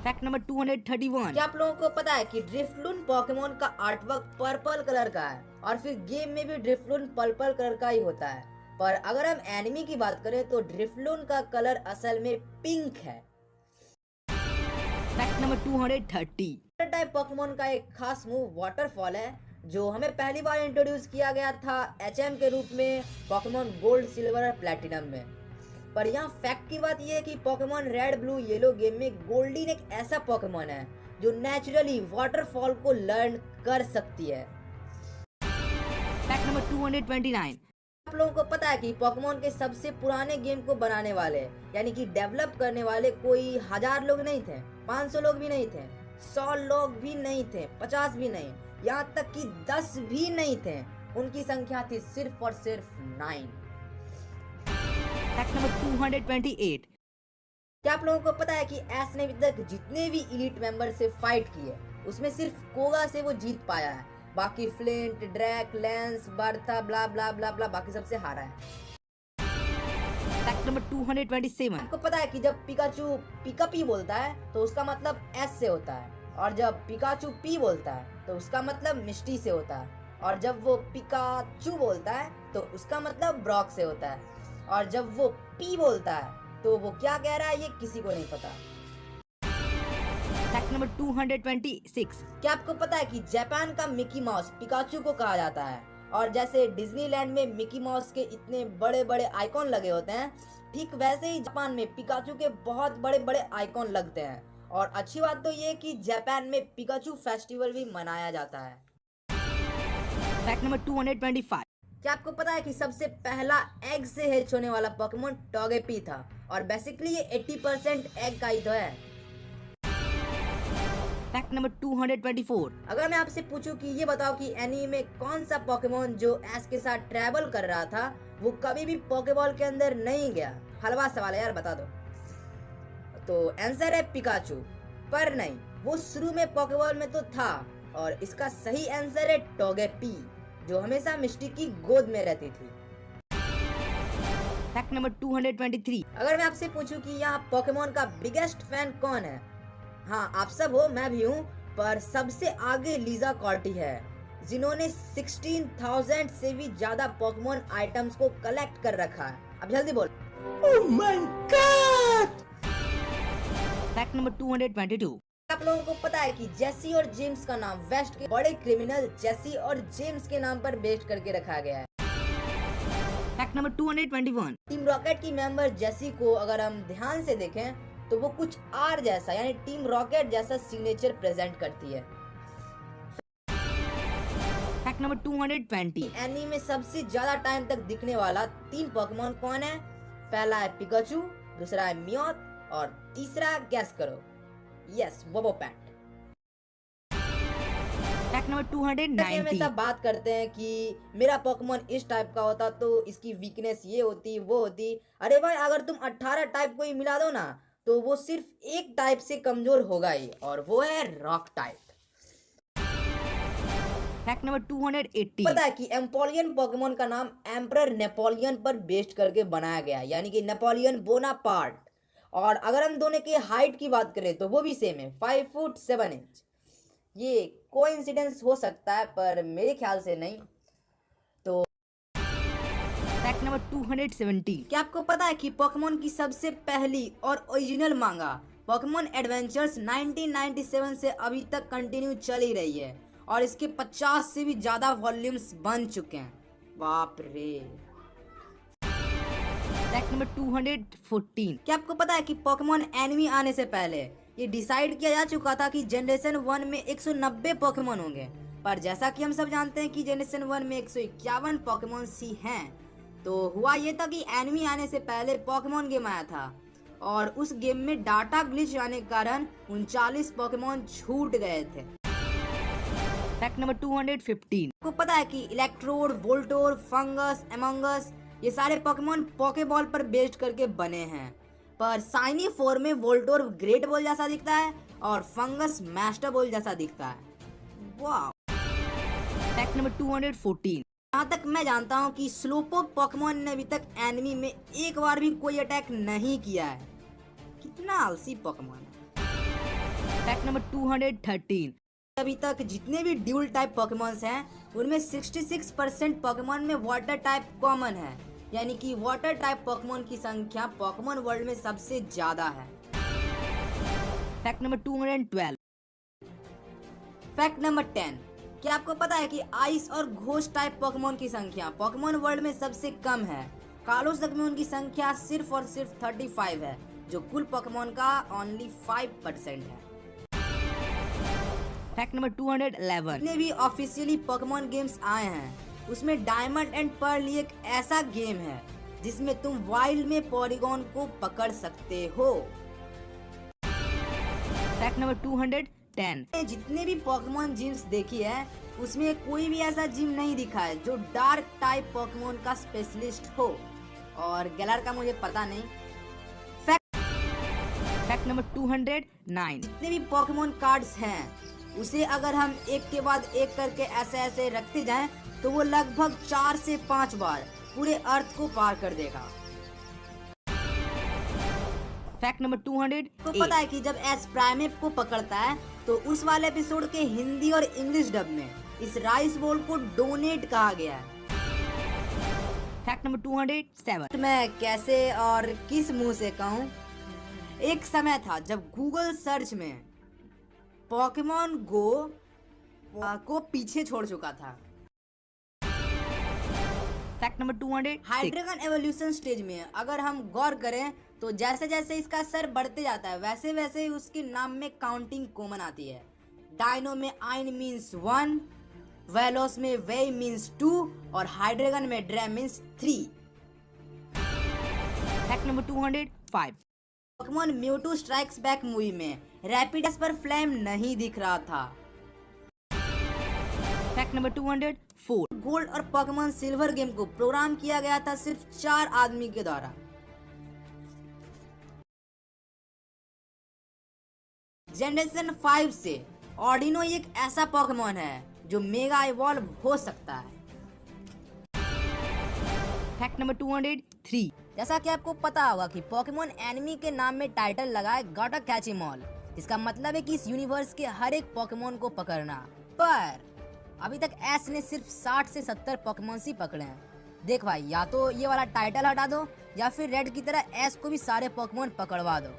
फैक्ट नंबर 231 क्या आप लोगों को पता है कि ड्रिफ्टलून पोकेमॉन का आर्टवर्क पर्पल कलर का है और फिर गेम में भी ड्रिफ्टलून पर्पल कलर का ही होता है, पर अगर हम एनिमी की बात करें तो ड्रिफ्टलून का कलर असल में पिंक है। फैक्ट नंबर 230 टाइप पोकेमॉन का एक खास मूव वाटरफॉल है जो हमें पहली बार इंट्रोड्यूस किया गया था HM के रूप में पोकेमॉन गोल्ड, सिल्वर और प्लैटिनम में। पर यहाँ फैक्ट की बात यह है कि Pokemon red, blue, yellow game में गोल्डीन एक ऐसा पोकेमॉन है जो नेचुरली वाटरफॉल को लर्न कर सकती है। Fact number 229। आप लोगों को पता है कि पोकेमॉन के सबसे पुराने गेम को बनाने वाले यानी कि डेवलप करने वाले कोई 1000 लोग नहीं थे, 500 लोग भी नहीं थे, 100 लोग भी नहीं थे, 50 भी नहीं, यहाँ तक कि 10 भी नहीं थे। उनकी संख्या थी सिर्फ और सिर्फ 9। Fact number 228। क्या आप लोगों को पता है कि एस ने अभी तक जितने भी इलीट मेंबर से फाइट किए उसमें सिर्फ कोगा से वो जीत पाया है, बाकी फ्लिंट, ड्रैक, लेंस, बर्था, ब्ला ब्ला ब्ला ब्ला बाकी सबसे हारा है। Fact number 227। आपको पता है कि जब पिकाचू पिकापी बोलता है तो उसका मतलब एस से होता है, और जब पिकाचू पी बोलता है तो उसका मतलब मिस्टी से होता है, और जब वो पिकाचू बोलता है तो उसका मतलब ब्रॉक से होता है, और जब वो पी बोलता है तो वो क्या कह रहा है ये किसी को नहीं पता। Fact number 226। क्या आपको पता है कि जापान का मिकी माउस पिकाचू को कहा जाता है, और जैसे डिज्नीलैंड में मिकी माउस के इतने बड़े बड़े आइकॉन लगे होते हैं, ठीक वैसे ही जापान में पिकाचू के बहुत बड़े बड़े आइकॉन लगते हैं। और अच्छी बात तो ये है कि जापान में पिकाचू फेस्टिवल भी मनाया जाता है। Fact number 225। क्या आपको पता है कि सबसे पहला एग से हैच होने वाला पोकेमॉन टोगेपी था, और बेसिकली ये 80% एग का ही तो है। Fact number 224। अगर मैं आपसे पूछूं कि ये बताओ कि एनीमे में कौन सा पोकेमॉन जो एस के साथ ट्रैवल कर रहा था वो कभी भी पोकेबॉल के अंदर नहीं गया, हलवा सवाल है यार, बता दो। तो आंसर है पिकाचू, पर नहीं, वो शुरू में पोकेबॉल में तो था, और इसका सही आंसर है टोगेपी जो हमेशा मिस्टी की गोद में रहती थी। Fact number 223। अगर मैं आपसे पूछूं कि यहाँ पोकेमॉन का बिगेस्ट फैन कौन है, हाँ आप सब हो, मैं भी हूँ, पर सबसे आगे लीजा कॉर्टी है जिन्होंने 16,000 से भी ज्यादा पोकेमॉन आइटम्स को कलेक्ट कर रखा है। अब जल्दी बोल। Oh my God! Fact number 222। आप लोगों को पता है कि जेसी और जेम्स का नाम वेस्ट के बड़े क्रिमिनल जेसी और जेम्स के नाम पर बेस्ड करके रखा गया है। Fact number 221। टीम रॉकेट की मेंबर जेसी को अगर हम ध्यान से देखें तो वो कुछ आर जैसा यानी टीम रॉकेट जैसा सिग्नेचर प्रेजेंट करती है। Fact number 220। एनी में सबसे ज्यादा टाइम तक दिखने वाला 3 पोकेमॉन कौन है? पहला है पिकाचू, दूसरा है मियोथ और तीसरा गैस करो, यस वोबोपैट। Fact number 290। में सब बात करते हैं कि मेरा पोकेमॉन इस टाइप का होता तो इसकी वीकनेस ये होती वो होती। अरे भाई अगर तुम 18 टाइप को ही मिला दो ना तो वो सिर्फ एक टाइप से कमजोर होगा ही, और वो है रॉक टाइप। Fact number 280। पता है कि एम्पोलियन पोकेमॉन का नाम एम्परर नेपोलियन पर बेस्ड करके बनाया गया, यानी कि नेपोलियन बोनापार्ट। और अगर हम दोनों की हाइट की बात करें तो वो भी सेम है, 5 फुट 7 इंच। ये कोइंसिडेंस हो सकता है पर मेरे ख्याल से नहीं। तो फैक्ट नंबर 270। क्या आपको पता है कि पोकेमॉन की सबसे पहली और ओरिजिनल मांगा पोकेमॉन एडवेंचर्स 1997 से अभी तक कंटिन्यू चल ही रही है, और इसके 50 से भी ज्यादा वॉल्यूम्स बन चुके हैं। बाप रे। Fact number 214। क्या आपको पता है कि पोकेमॉन एनिमी आने से पहले ये डिसाइड किया जा चुका था कि जनरेशन 1 में 190 पोकेमॉन होंगे, पर जैसा कि हम सब जानते हैं कि जनरेशन 1 में 151 पोकेमॉन सी हैं। तो हुआ ये था कि एनिमी आने से पहले पोकेमॉन गेम आया था, और उस गेम में डाटा ग्लिच आने के कारण 39 पोकेमॉन छूट गए थे। Fact number 215। आपको पता है कि इलेक्ट्रोड, वोल्टोर, फंगस, एमंगस ये सारे पोकेमॉन पोकेबॉल पर बेस्ड करके बने हैं, पर शाइनी फॉर्म में वोल्टोर ग्रेट बॉल जैसा दिखता है और फंगस मास्टर बॉल जैसा दिखता है। वाह। Fact number 214। जहाँ तक मैं जानता हूँ कि स्लोपोक पोकेमॉन ने अभी तक एनिमी में एक बार भी कोई अटैक नहीं किया है। कितना आलसी पोकेमॉन है। Fact number 213। अभी तक जितने भी ड्यूल टाइप पोकेमॉन्स हैं उनमें 66% पोकेमॉन में वाटर टाइप कॉमन है, यानी कि वाटर टाइप पोकेमॉन की संख्या पोकेमॉन वर्ल्ड में सबसे ज्यादा है। Fact number 212। Fact number 10। क्या आपको पता है कि आइस और घोस्ट टाइप पोकेमोन की संख्या पोकेमोन वर्ल्ड में सबसे कम है? कालोस तक में उनकी संख्या सिर्फ और सिर्फ 35 है, जो कुल पोकेमोन का ओनली 5% है। फैक्ट नंबर 211, जितने भी ऑफिशियली पोकेमोन गेम्स आए हैं उसमें डायमंड एंड पर्ल एक ऐसा गेम है जिसमें तुम वाइल्ड में पॉलीगॉन को पकड़ सकते हो। फैक्ट नंबर 210, जितने भी पोकेमोन जिम्स देखी है उसमें कोई भी ऐसा जिम नहीं दिखा है जो डार्क टाइप पोकेमोन का स्पेशलिस्ट हो, और गैलर का मुझे पता नहीं। फैक्ट नंबर 209, जितने भी पोकेमोन कार्ड्स हैं उसे अगर हम एक के बाद एक करके ऐसे ऐसे रखते जाएं तो वो लगभग 4 से 5 बार पूरे अर्थ को पार कर देगा। फैक्ट नंबर 208, को पता है कि जब एस प्राइमेप को पकड़ता है तो उस वाले एपिसोड के हिंदी और इंग्लिश डब में इस राइस बॉल को डोनेट कहा गया है। फैक्ट नंबर 207, मैं कैसे और किस मुंह से कहूँ, एक समय था जब गूगल सर्च में पोकेमोन गो को पीछे छोड़ चुका था। Fact number 206, Hydreigon evolution stage में अगर हम गौर करें तो जैसे जैसे इसका सर बढ़ते जाता है वैसे वैसे उसके नाम में काउंटिंग कॉमन आती है। डायनो में आइन मीन्स 1, वेलोस में वे मीन्स 2 और हाइड्रेगन में dre means 3। Fact number 205, Pokemon Mewtwo strikes back movie में रैपिडस पर फ्लेम नहीं दिख रहा था। फैक्ट नंबर 204, गोल्ड और पोकेमोन सिल्वर गेम को प्रोग्राम किया गया था सिर्फ 4 आदमी के द्वारा। जनरेशन 5 से ऑर्डिनो एक ऐसा पोकेमोन है जो मेगा इवॉल्व हो सकता है। फैक्ट नंबर 203, जैसा कि आपको पता होगा कि पोकेमोन एनिमी के नाम में टाइटल लगा है got a catch 'am all, इसका मतलब है कि इस यूनिवर्स के हर एक पोकेमोन को पकड़ना। पर अभी तक एस ने सिर्फ 60 से 70 पोकेमोन ही पकड़े हैं। देख भाई, या तो ये वाला टाइटल हटा दो या फिर रेड की तरह एस को भी सारे पोकेमोन पकड़वा दो।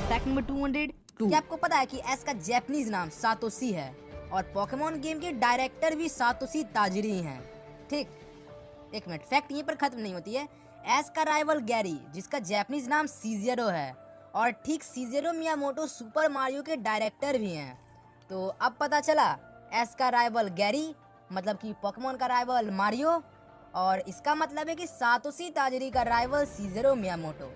फैक्ट नंबर 202, क्या आपको पता है कि एस का जापानीज नाम सातोशी है और पोकेमोन गेम के डायरेक्टर भी सातोशी ताजिरी हैं। ठीक, एक मिनट, फैक्ट यहीं पर खत्म नहीं होती है। एस का राइवल गैरी जिसका जापानीज नाम सीजेरो है, और ठीक सीजेरो मियामोटो सुपर मारियो के डायरेक्टर भी हैं। तो अब पता चला एस का राइवल गैरी मतलब कि पोकेमोन का राइवल मारियो, और इसका मतलब है कि सातोशी ताजिरी का राइवल सीजेरो मियामोटो।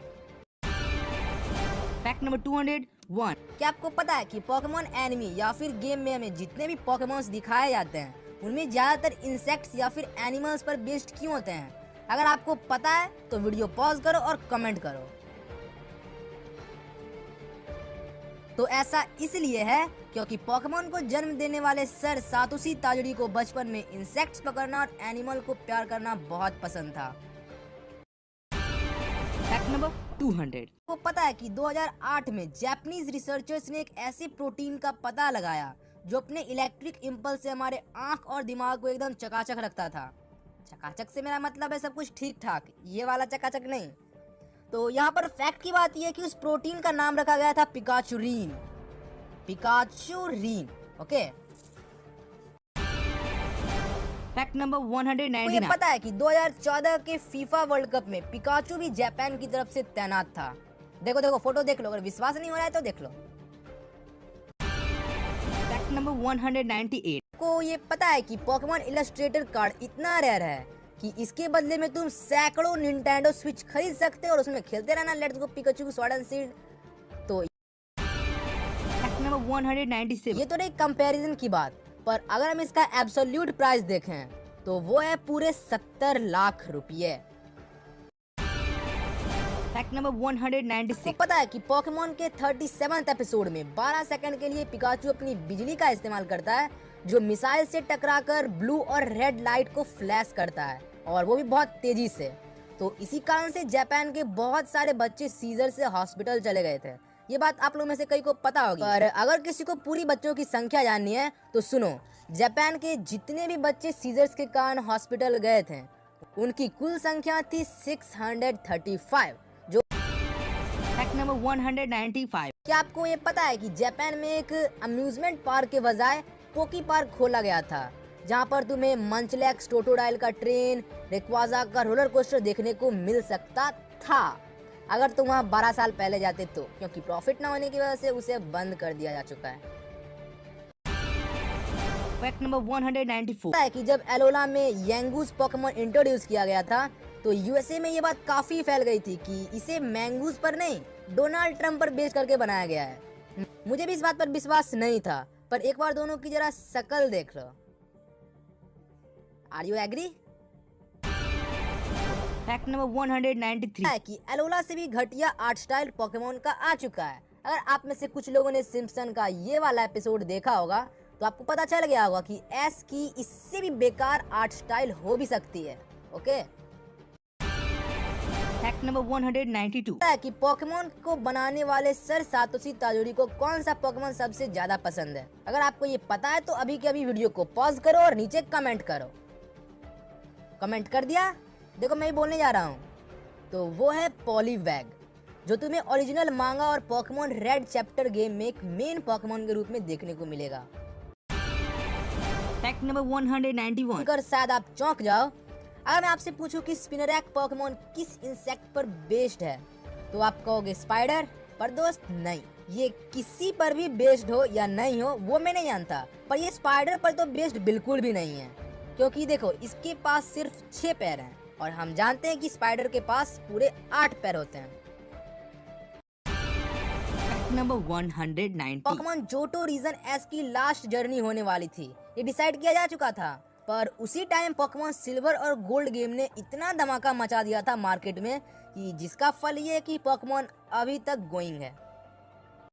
फैक्ट नंबर 201, क्या आपको पता है कि पोकेमोन एनिमी या फिर गेम में हमें जितने भी पोकेमोन्स दिखाए जाते हैं उनमें ज्यादातर इंसेक्ट्स या फिर एनिमल्स पर बेस्ड क्यों होते हैं? अगर आपको पता है तो वीडियो पॉज करो और कमेंट करो। तो ऐसा इसलिए है क्योंकि पोकेमोन को जन्म देने वाले सर सातोशी ताजिरी को बचपन में इंसेक्ट्स पकड़ना और एनिमल को प्यार करना बहुत पसंद था। फैक्ट नंबर 200, को पता है कि 2008 में जापानीज रिसर्चर्स ने एक ऐसे प्रोटीन का पता लगाया जो अपने इलेक्ट्रिक इम्पल्स से हमारे आंख और दिमाग को एकदम चकाचक रखता था। चकाचक से मेरा मतलब है सब कुछ ठीक ठाक, ये वाला चकाचक नहीं। तो यहाँ पर फैक्ट की बात यह है कि उस प्रोटीन का नाम रखा गया था पिकाचुरीन। पिकाचुरीन, ओके। फैक्ट नंबर 199, ये पता है कि 2014 के फीफा वर्ल्ड कप में पिकाचू भी जापान की तरफ से तैनात था। देखो देखो फोटो देख लो, अगर विश्वास नहीं हो रहा है तो देख लो। फैक्ट नंबर 198, को ये पता है कि पोकेमोन इलस्ट्रेटर कार्ड इतना रेयर है कि इसके बदले में तुम सैकड़ों निंटेंडो स्विच खरीद सकते हो और उसमें खेलते रहना let's go Pikachu sword and shield. तो फैक्ट नंबर 197, ये तो रही कंपैरिजन की बात, पर अगर हम इसका एब्सोल्यूट प्राइस देखें तो वो है पूरे 70 लाख रुपये। फैक्ट नंबर 196, तो पता है कि पोकेमोन के 37वें एपिसोड में 12 सेकंड के लिए पिकाचू अपनी बिजली का इस्तेमाल करता है जो मिसाइल से टकराकर ब्लू और रेड लाइट को फ्लैश करता है, और वो भी बहुत तेजी से। तो इसी कारण से जापान के बहुत सारे बच्चे सीजर से हॉस्पिटल चले गए थे। ये बात आप लोगों में से कई को पता होगी, पर अगर किसी को पूरी बच्चों की संख्या जाननी है तो सुनो, जापान के जितने भी बच्चे सीजर्स के कारण हॉस्पिटल गए थे उनकी कुल संख्या थी 635। जो फैक्ट नंबर 195, क्या आपको ये पता है कि जापान में एक अम्यूजमेंट पार्क के बजाय पोकी पार्क खोला गया था, जहां पर तुम्हें मंचलेक्स टोटोडाइल का ट्रेन, रेक्वाजा का रोलर कोस्टर देखने को मिल सकता था, अगर तुम वहाँ 12 साल पहले जाते तो, क्योंकि प्रॉफिट ना होने की वजह से उसे बंद कर दिया जा चुका है। फैक्ट नंबर 194 है कि जब एलोला में यंगूस पोकेमॉन इंट्रोड्यूस किया गया था तो यूएसए में ये बात काफी फैल गई थी कि इसे मैंगूस पर नहीं, डोनाल्ड ट्रंप पर बेस करके बनाया गया है। मुझे भी इस बात पर विश्वास नहीं था, पर एक बार दोनों की जरा शक्ल देख लो। Are you agree? Fact number 193 है कि एलोला से भी घटिया आर्ट स्टाइल पोकेमॉन का आ चुका है। अगर आप में से कुछ लोगों ने सिम्पसन का ये वाला एपिसोड देखा होगा तो आपको पता चल गया होगा कि एस की इससे भी बेकार आर्ट स्टाइल हो भी सकती है। ओके। फैक्ट नंबर 192 है कि पोकेमॉन को बनाने वाले सर सातोशी ताजुरी को कौन सा पोकेमॉन सबसे ज्यादा पसंद है। अगर आपको ये पता है तो अभी के अभी वीडियो को पॉज करो और नीचे कमेंट करो। कमेंट कर दिया? देखो मैं बोलने जा रहा हूँ, तो वो है पॉलीवैग, जो तुम्हें ओरिजिनल मांगा और पोकेमॉन रेड चैप्टर गेम में एक मेन पोकेमॉन के रूप में देखने को मिलेगा। फैक्ट नंबर 191 कर शायद आप चौंक जाओ। अगर मैं आपसे पूछूं कि स्पिनरैक पोकेमॉन किस इंसेक्ट पर बेस्ड है तो आप कहोगे स्पाइडर, पर दोस्त नहीं, ये किसी पर भी बेस्ड हो या नहीं हो वो मैं नहीं जानता, पर ये स्पाइडर पर तो बेस्ड बिल्कुल भी नहीं है, क्योंकि देखो इसके पास सिर्फ 6 पैर हैं और हम जानते हैं कि स्पाइडर के पास पूरे 8 पैर होते हैं। Number 190 Pokemon Johto region S की लास्ट जर्नी होने वाली थी, ये डिसाइड किया जा चुका था, पर उसी टाइम पोकेमॉन सिल्वर और गोल्ड गेम ने इतना धमाका मचा दिया था मार्केट में कि जिसका फल ये है कि पोकेमॉन अभी तक गोइंग है।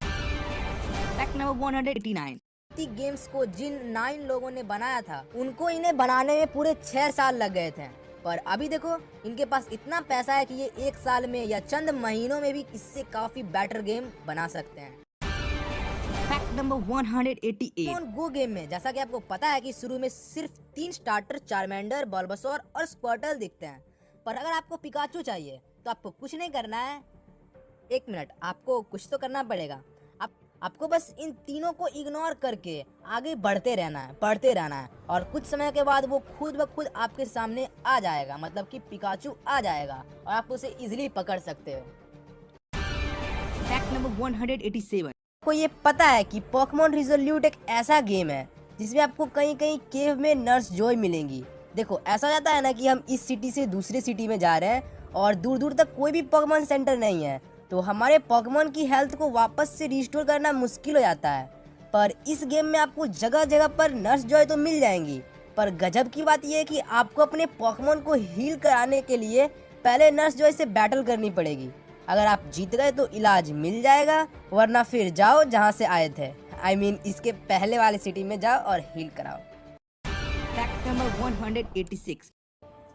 फैक्ट नंबर 189 गेम्स को जिन 9 लोगों ने बनाया था उनको इन्हें बनाने में पूरे 6 साल लग गए थे, पर अभी देखो इनके पास इतना पैसा है कि ये 1 साल में या चंद महीनों में भी इससे काफी बेटर गेम बना सकते हैं। फैक्ट नंबर 188 पोकेमॉन गो गेम में जैसा कि आपको पता है कि शुरू में सिर्फ 3 स्टार्टर चार्मेंडर, बल्बासोर और स्क्वार्टल दिखते हैं, पर अगर आपको पिकाचू चाहिए तो आपको कुछ नहीं करना है, 1 मिनट, आपको कुछ तो करना पड़ेगा। आपको बस इन तीनों को इग्नोर करके आगे बढ़ते रहना है और कुछ समय के बाद वो खुद ब खुद आपके सामने आ जाएगा, मतलब कि पिकाचू आ जाएगा और आप उसे इजीली पकड़ सकते हो। फैक्ट नंबर 187 आपको ये पता है कि पोकेमॉन रिजोल्यूट एक ऐसा गेम है जिसमें आपको कहीं कहीं केव में नर्स जॉय मिलेंगी। देखो ऐसा जाता है ना कि हम इस सिटी से दूसरे सिटी में जा रहे हैं और दूर दूर तक कोई भी पोकेमॉन सेंटर नहीं है, तो हमारे पोकेमॉन की हेल्थ को वापस से रिस्टोर करना मुश्किल हो जाता है, पर इस गेम में आपको जगह जगह पर नर्स जॉय तो मिल जाएंगी, पर गजब की बात यह है कि आपको अपने पोकेमॉन को हील कराने के लिए पहले नर्स जॉय से बैटल करनी पड़ेगी। अगर आप जीत गए तो इलाज मिल जाएगा, वरना फिर जाओ जहां से आए थे, I mean, इसके पहले वाले सिटी में जाओ और हील कराओ। फैक्ट नंबर 186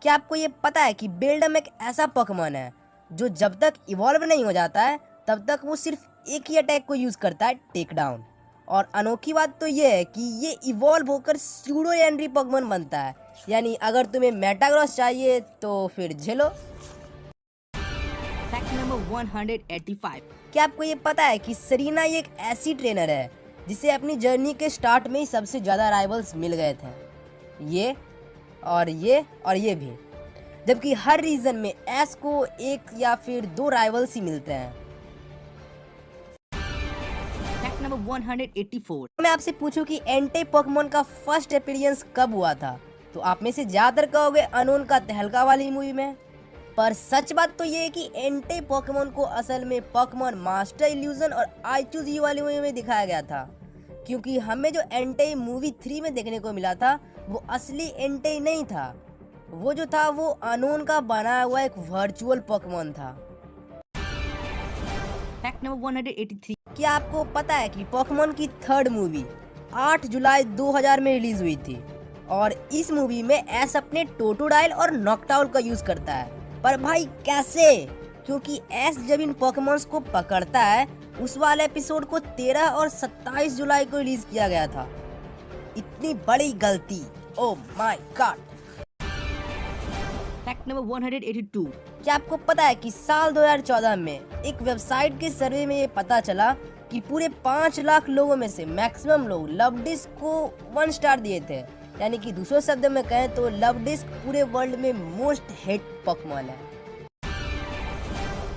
क्या आपको ये पता है कि बेल्डम एक ऐसा पोकेमॉन है जो जब तक इवॉल्व नहीं हो जाता है तब तक वो सिर्फ एक ही अटैक को यूज करता है, टेक डाउन। और अनोखी बात तो ये है कि ये इवॉल्व होकर स्यूडो एंड्री पोकेमॉन बनता है, यानी अगर तुम्हें मेटाग्रॉस चाहिए तो फिर झेलो। फैक्ट नंबर 185 क्या आपको ये पता है कि सरीना एक ऐसी ट्रेनर है जिसे अपनी जर्नी के स्टार्ट में ही सबसे ज्यादा राइवल्स मिल गए थे, ये और ये भी, जबकि हर रीजन में एस को 1 या फिर 2 राइवल्स ही मिलते हैं। फैक्ट नंबर 184 मैं आपसे पूछूं कि एंटे पोकेमॉन का फर्स्ट अपीयरेंस कब हुआ था, तो आप में से ज्यादातर कहोगे अनोन का तहलका वाली मूवी में, पर सच बात तो ये है कि एंटे पोकेमॉन को असल में पोकेमॉन मास्टर इल्यूजन और आई चूज यू वाली मूवी में दिखाया गया था, क्योंकि हमें जो एंटे मूवी 3 में देखने को मिला था वो असली एंटे नहीं था, वो जो था वो अनोन का बनाया हुआ एक वर्चुअल पोकेमॉन था। फैक्ट नंबर 183 क्या आपको पता है कि पोकेमॉन की 3rd मूवी 8 जुलाई 2000 में रिलीज हुई थी और इस मूवी में एस अपने टोटोडाइल और नॉकटाउल का यूज करता है, पर भाई कैसे? क्योंकि एस जब इन पोकेमॉन्स को पकड़ता है उस वाले एपिसोड को 13 और 27 जुलाई को रिलीज किया गया था। इतनी बड़ी गलती, oh my God. Fact number 182 क्या आपको पता है कि साल 2014 में एक वेबसाइट के सर्वे में ये पता चला कि पूरे 5 लाख लोगों में से मैक्सिमम लोग लव डिस्क को 1 स्टार दिए थे। यानी कि दूसरे शब्द में कहें तो लव डिस्क पूरे वर्ल्ड में मोस्ट हेट पोकेमॉन है।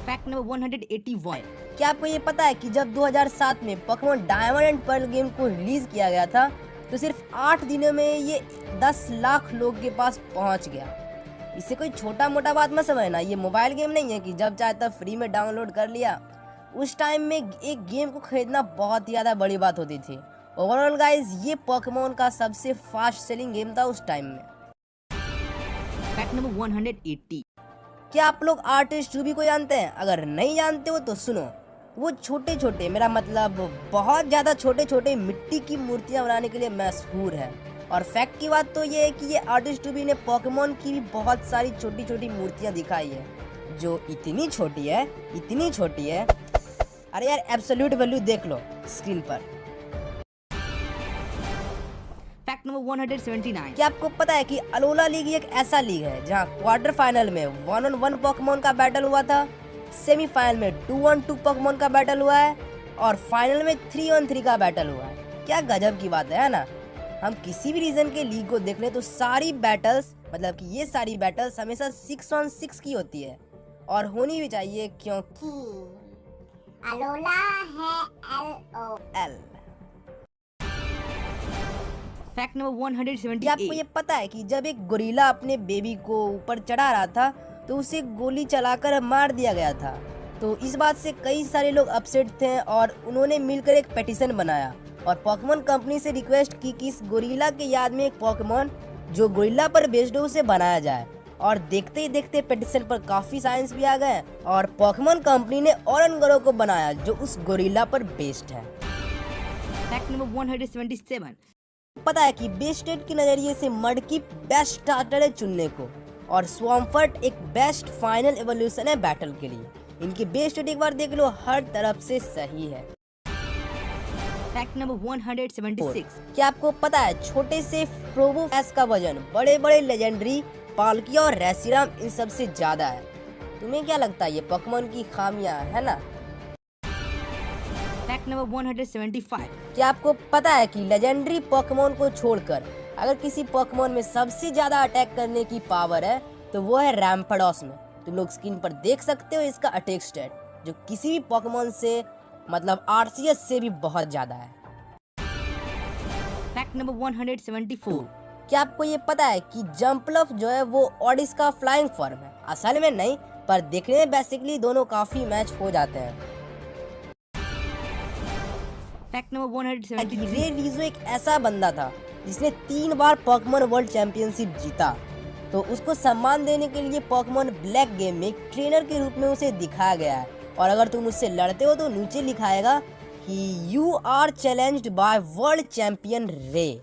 Fact number 181। क्या आपको ये पता है कि जब 2007 में Pokemon diamond and pearl game को रिलीज किया गया था तो सिर्फ 8 दिनों में ये 10 लाख लोग के पास पहुंच गया। इसे कोई छोटा मोटा बात मत समझना, ये मोबाइल गेम नहीं है कि जब चाहे तब फ्री में डाउनलोड कर लिया। उस टाइम में एक गेम को खरीदना बहुत ही ज़्यादा बड़ी बात होती थी। ओवरऑल गाइस ये पोकेमॉन का सबसे फास्ट सेलिंग गेम था उस टाइम में। Fact number 180। क्या आप लोग आर्टिस्ट रूबी को जानते हैं? अगर नहीं जानते हो तो सुनो, वो छोटे छोटे, मेरा मतलब बहुत ज़्यादा छोटे छोटे मिट्टी की मूर्तियाँ बनाने के लिए मशहूर है। और फैक्ट की बात तो ये है कि ये आर्टिस्ट रूबी ने पोकेमॉन की भी बहुत सारी छोटी छोटी मूर्तियाँ दिखाई है जो इतनी छोटी है। अरे यार एब्सोल्यूट वैल्यू देख लो स्क्रीन पर। Fact number 179। क्या आपको पता है कि अलोला लीग एक ऐसा लीग है जहां क्वार्टर फाइनल में 1-on-1 पोकेमॉन का बैटल हुआ था, सेमीफाइनल में 2-on-2 पोकेमॉन का बैटल हुआ है और फाइनल में 3-on-3 का बैटल हुआ है। क्या गजब की बात है ना। हम किसी भी रीजन के लीग को देख ले तो सारी बैटल्स, मतलब कि ये सारी बैटल्स हमेशा 6-on-6 की होती है और होनी भी चाहिए क्योंकि अलोला है LOL। Fact number 178। आपको ये पता है कि जब एक गोरिल्ला अपने बेबी को ऊपर चढ़ा रहा था तो उसे गोली चलाकर मार दिया गया था। तो इस बात से कई सारे लोग अपसेट थे और उन्होंने मिलकर एक पिटीशन बनाया और पोकेमॉन कंपनी से रिक्वेस्ट की कि इस गोरिल्ला के याद में एक पोकेमॉन जो गोरिल्ला पर बेस्ड हो उसे बनाया जाए। और देखते ही देखते पिटीशन पर काफी साइंस भी आ गए और पोकेमॉन कंपनी ने ओरंगरो को बनाया जो उस गोरिल्ला पर बेस्ड है। Fact number 177। पता है कि बेस्टेड के नजरिए से मडकी बेस्ट स्टार्टर है चुनने को और स्वम्फर्ट एक बेस्ट फाइनल एवोल्यूशन है बैटल के लिए। इनकी बेस्टेड एक बार देख लो, हर तरफ से सही है। Fact number 176। क्या आपको पता है छोटे से प्रोबोफेस का वजन बड़े बड़े लेजेंडरी पाल्किया और रेसिराम इन सबसे ज्यादा है। तुम्हें क्या लगता है ये पोकेमॉन की खामियां है ना। Fact number 175। क्या आपको पता है कि लेजेंडरी पोकेमॉन को छोड़कर अगर किसी पोकेमॉन में सबसे ज्यादा अटैक करने की पावर है तो वो है रैम्पडॉस में। तुम लोग स्क्रीन पर देख सकते हो इसका अटैक स्टैट जो किसी भी पोकेमॉन से, मतलब आर्सियस से भी बहुत ज्यादा है। Fact number 174। क्या आपको ये पता है कि जंपलफ जो है वो ऑडिस का फ्लाइंग फॉर्म है? असल में नहीं, पर देखने में बेसिकली दोनों काफी मैच हो जाते हैं। Fact number 173। रे रीजो एक ऐसा बंदा था जिसने 3 बार पोकेमॉन वर्ल्ड चैंपियनशिप जीता। तो उसको सम्मान देने के लिए पोकेमॉन ब्लैक गेम में एक ट्रेनर के रूप में उसे दिखाया गया है और अगर तुम उससे लड़ते हो तो नीचे लिखाएगा कि you are challenged by world champion Ray.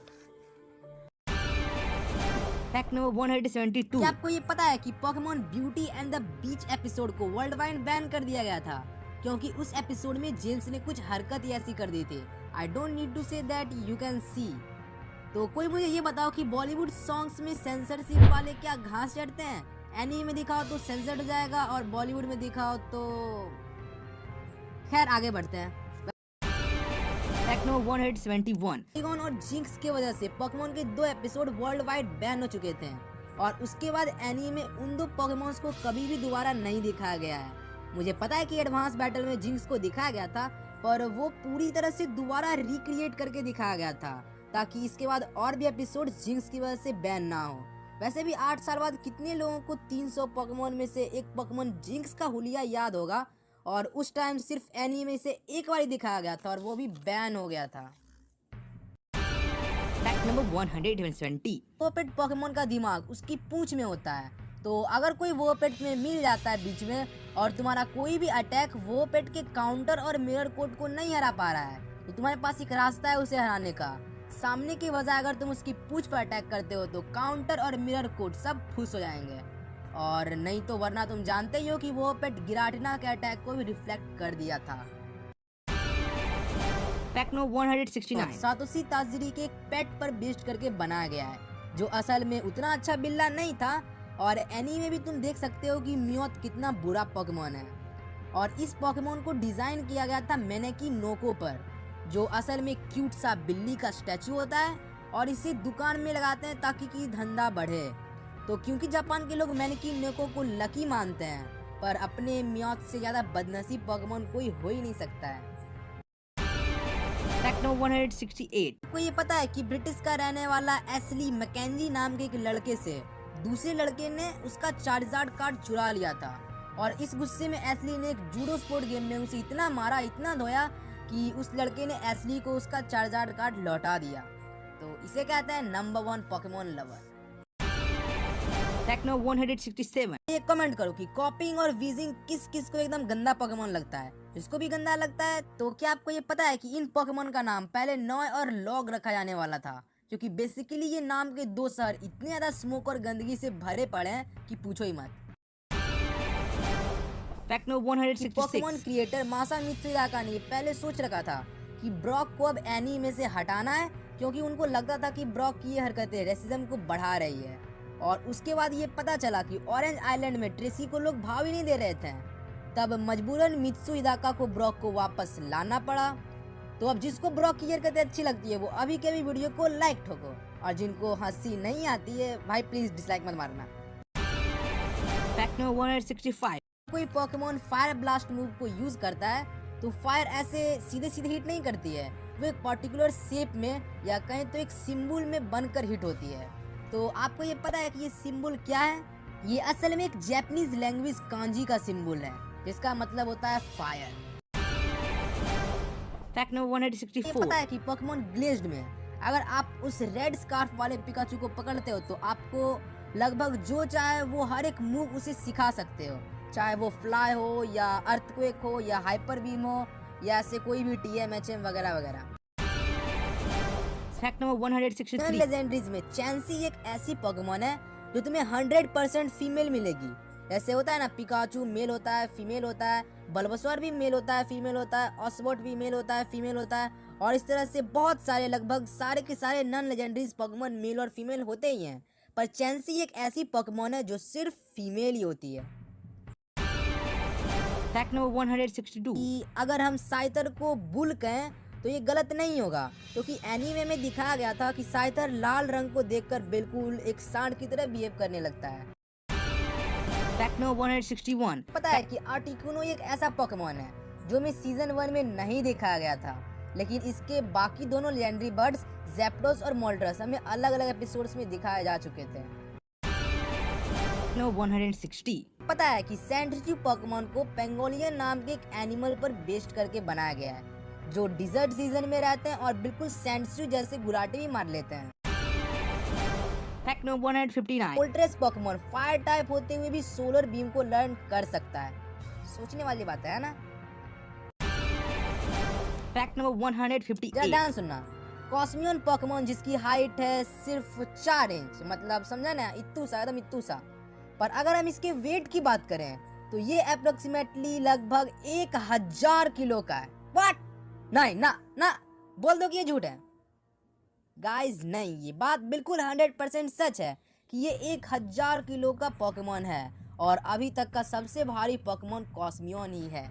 Fact number 172। क्या आपको ये पता है कि Pokemon beauty and the beach episode को वर्ल्ड वाइड बैन कर दिया गया था क्योंकि उस एपिसोड में जेम्स ने कुछ हरकत ऐसी कर दी थी। I don't need to say that, you can see. तो कोई मुझे ये बताओ कि बॉलीवुड सॉन्ग्स में सेंसरशिप वाले क्या घास चढ़ते हैं? एनीमे में दिखाओ तो सेंसर्ड हो जाएगा और बॉलीवुड में दिखाओ तो खैर आगे बढ़ते हैं। Fact number 171। पोकेमॉन और जिंक्स की वजह से पोकेमॉन के 2 एपिसोड वर्ल्ड वाइड बैन हो चुके थे और उसके बाद एनीमे में उन 2 पोकेमॉन्स को कभी भी दोबारा नहीं दिखाया गया है। मुझे पता है कि एडवांस बैटल में जिंक्स को दिखाया गया था पर वो पूरी तरह से दोबारा रिक्रिएट करके दिखाया गया था ताकि इसके बाद और भी एपिसोड जिंक्स की वजह से बैन ना हो। वैसे भी 8 साल बाद कितने लोगों को 300 पोकेमॉन में से एक पोकेमॉन जिंक्स का हुलिया याद होगा और उस टाइम सिर्फ एनीमे से एक बार ही दिखाया गया था और वो भी बैन हो गया था। Fact number 120। वोपेट पोकेमॉन का दिमाग उसकी पूंछ में होता है, तो अगर कोई वोपेट में मिल जाता है बीच में और तुम्हारा कोई भी अटैक वोपेट के काउंटर और मिरर कोड को नहीं हरा पा रहा है तो तुम्हारे पास एक रास्ता है उसे हराने का। सामने की बजाय अगर तुम उसकी पूंछ पर अटैक करते हो तो काउंटर और मिरर कोड सब फुस हो जाएंगे और नहीं तो वरना तुम जानते ही हो कि वो पेट गिराटिना के अटैक को भी रिफ्लेक्ट कर दिया था। Fact number 169। सातोशी ताजिरी के एक पेट पर बेस्ड करके बनाया गया है जो असल में उतना अच्छा बिल्ला नहीं था और एनीमे में भी तुम देख सकते हो कि मियोथ कितना बुरा पोकेमोन है। और इस पोकेमोन को डिजाइन किया गया था मैनेकी नोको पर, जो असल में क्यूट सा बिल्ली का स्टैचू होता है और इसे दुकान में लगाते हैं ताकि कि धंधा बढ़े। तो क्योंकि जापान के लोग मैनेकी नोको को लकी मानते हैं, पर अपने मियोथ से ज्यादा बदनसीब पोकेमोन कोई हो ही नहीं सकता है। Fact number 168। आपको ये पता है कि ब्रिटिश का रहने वाला एशली मैकेंजी नाम के एक लड़के से दूसरे लड़के ने उसका चार्जार्ड कार्ड चुरा लिया था, और इस गुस्से में एशली ने एक जूडो स्पोर्ट गेम में उसे इतना मारा, इतना धोया कि उस लड़के ने एशली को उसका चार्जार्ड कार्ड लौटा दिया। तो इसे कहते हैं number 1 Pokemon lover. Fact number 167। ये कमेंट करो कि कॉपिंग और वीजिंग किस किस को एकदम गंदा पोकेमोन लगता है। जिसको भी गंदा लगता है, तो क्या आपको ये पता है कि इन पोकेमोन का नाम पहले नॉय और लॉग रखा जाने वाला था, क्योंकि बेसिकली ये नाम के दो शहर इतने ज्यादा स्मोक और गंदगी से भरे पड़े हैं कि पूछो ही मत। Fact number 166। पोकेमोन क्रिएटर मासामित्सु इदाका ने पहले सोच रखा था कि ब्रॉक को अब एनीमे से हटाना है, क्योंकि उनको लगता था कि ब्रॉक की ये हरकतें रेसिज्म को बढ़ा रही है। और उसके बाद ये पता चला कि ऑरेंज आइलैंड में ट्रेसी को लोग भाव ही नहीं दे रहे थे, तब मजबूरन मित्सु इदाका को ब्रॉक को वापस लाना पड़ा। तो अब जिसको ब्रॉक की हरकतें अच्छी लगती है वो अभी के भी वीडियो को लाइक ठोको, और जिनको हंसी नहीं आती है भाई प्लीज डिसलाइक मत मारना। Fact number 165। कोई पोकेमोन फायर ब्लास्ट मूव को यूज करता है तो फायर ऐसे सीधे सीधे हिट नहीं करती है, वो एक पर्टिकुलर शेप में या कहें तो एक सिंबल में बनकर हिट होती है। तो आपको ये पता है कि ये सिंबल क्या है? ये असल में एक जापानीज लैंग्वेज कांजी का सिंबल है, जिसका मतलब होता है फायर। फैक्ट नंबर ये 164। पता है कि पोकेमोन ग्लेज्ड में अगर आप उस रेड स्कार्फ वाले पिकाचू को पकड़ते हो तो आपको लगभग जो चाहे वो हर एक मूव उसे सिखा सकते हो, चाहे वो फ्लाई हो या अर्थक्वेक हो या हाइपर बीम हो या ऐसे कोई भी TMHM वगैरह वगैरह। Fact number 163। लेजेंडरीज में चैंसी एक ऐसी पोकेमोन है जो तुम्हें 100% फीमेल मिलेगी। ऐसे होता है ना, पिकाचू मेल होता है, फीमेल होता है, बल्बसवर भी मेल होता है, फीमेल होता है, ऑसबॉट भी मेल होता है, फीमेल होता है, और इस तरह से बहुत सारे लगभग सारे के सारे नॉन लेजेंडरीज पोकेमोन मेल और फीमेल होते ही हैं। पर चैंसी एक ऐसी पोकेमोन है जो सिर्फ फीमेल ही होती है। Fact number 162। कि अगर हम साइतर को बुल कहें तो ये गलत नहीं होगा, क्योंकि एनीमे में दिखाया गया था कि साइतर लाल रंग को देखकर बिल्कुल एक सांड की तरह बिहेव करने लगता है। Fact number 161। पता है कि आर्टिकुनो एक ऐसा पोकेमोन है जो हमें सीजन 1 में नहीं दिखाया गया था, लेकिन इसके बाकी दोनों लेजेंडरी बर्ड्स ज़ैप्डोस और मोल्ड्रस हमें अलग अलग एपिसोड्स में दिखाए जा चुके थे। नंबर 160। पता है कि सैंड्रिचू पोकेमोन को पेंगोलियन नाम के एक एनिमल पर बेस्ड करके बनाया गया है, जो डिजर्ट सीजन में रहते हैं और बिल्कुल सैंड्रिचू जैसे गुलाटी भी मार लेते हैं। Fact number 159। Moltres Pokemon fire type होते हुए भी सोलर बीम को लर्न कर सकता है। सोचने वाली बात है ना। Fact number 158। जरा ध्यान सुनना, कॉस्मियन पोकेमोन जिसकी हाइट है सिर्फ 4 इंच, मतलब समझा ना, इत्तू सा, एकदम इत्तू सा। पर अगर हम इसके वेट की बात करें तो ये अप्रोक्सीमेटली लगभग 1000 किलो का है। व्हाट? नहीं ना ना, बोल दो कि ये झूठ है। गाइस नहीं, ये बात बिल्कुल 100% सच है कि ये 1000 किलो का पोकेमोन है, और अभी तक का सबसे भारी पोकेमोन कॉस्मियन ही है।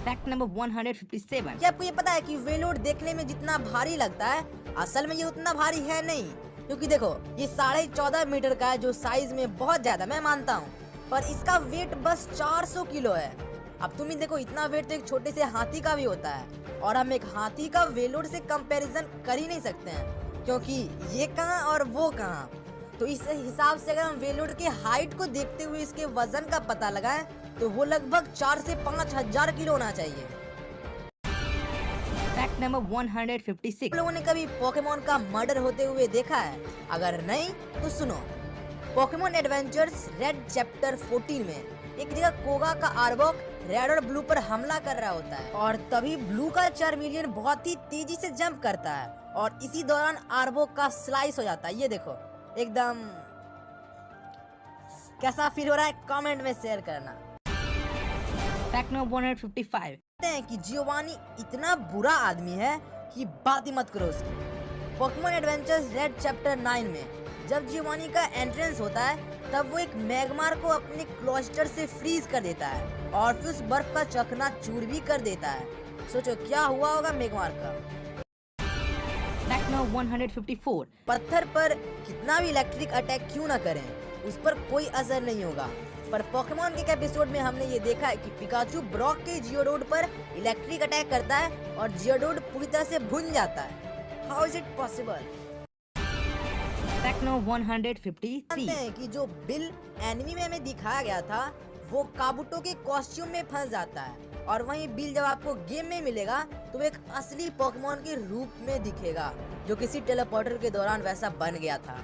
Fact number 157। क्या आपको ये पता है कि वेलोड देखने में जितना भारी लगता है, असल में ये उतना भारी है नहीं, क्योंकि देखो ये 14.5 मीटर का है, जो साइज में बहुत ज्यादा मैं मानता हूँ, पर इसका वेट बस 400 किलो है। अब तुम ही देखो, इतना वेट तो एक छोटे से हाथी का भी होता है, और हम एक हाथी का वेलोड से कंपैरिजन कर ही नहीं सकते हैं, क्योंकि ये कहाँ और वो कहाँ। तो इस हिसाब से अगर हम वेलोड के हाइट को देखते हुए इसके वजन का पता लगाएं तो वो लगभग 4 से 5000 किलो होना चाहिए। Fact number 156। लोगों ने कभी पोकेमोन का मर्डर होते हुए देखा है? अगर नहीं तो सुनो, पोकेमोन एडवेंचर्स रेड चैप्टर 14 में एक जगह कोगा का आर्बोक रेड और ब्लू पर हमला कर रहा होता है, और तभी ब्लू का चार्मिलियन बहुत ही तेजी से जंप करता है, और इसी दौरान आर्बोक का स्लाइस हो जाता है। ये देखो, एकदम कैसा फील हो रहा है कमेंट में शेयर करना। Fact number 155। कहते हैं कि जियोवानी इतना बुरा आदमी है कि बात ही मत करो उसकी। पोकेमोन एडवेंचर्स रेड चैप्टर 9 में जब जियोवानी का एंट्रेंस होता है तब वो एक मैग्मार को अपने क्लोस्टर से फ्रीज कर देता है और फिर उस बर्फ का चकना चूर भी कर देता है। सोचो क्या हुआ होगा मैग्मार का। Fact number 154. पत्थर पर कितना भी इलेक्ट्रिक अटैक क्यों ना करें, उस पर कोई असर नहीं होगा। पर पोकेमॉन के एक एपिसोड में हमने ये देखा है कि पिकाचू ब्रॉक के जियोडोड पर इलेक्ट्रिक अटैक करता है और जियोडोड पूरी तरह से भुन जाता है। How is it possible? Fact number 153. जानते हैं कि जो बिल एनिमी में हमें दिखाया गया था वो काबुटो के कॉस्ट्यूम में फंस जाता है और वहीं बिल जब आपको गेम में मिलेगा तो वो एक असली पोकेमॉन के रूप में दिखेगा जो किसी टेलीपोर्टर के दौरान वैसा बन गया था।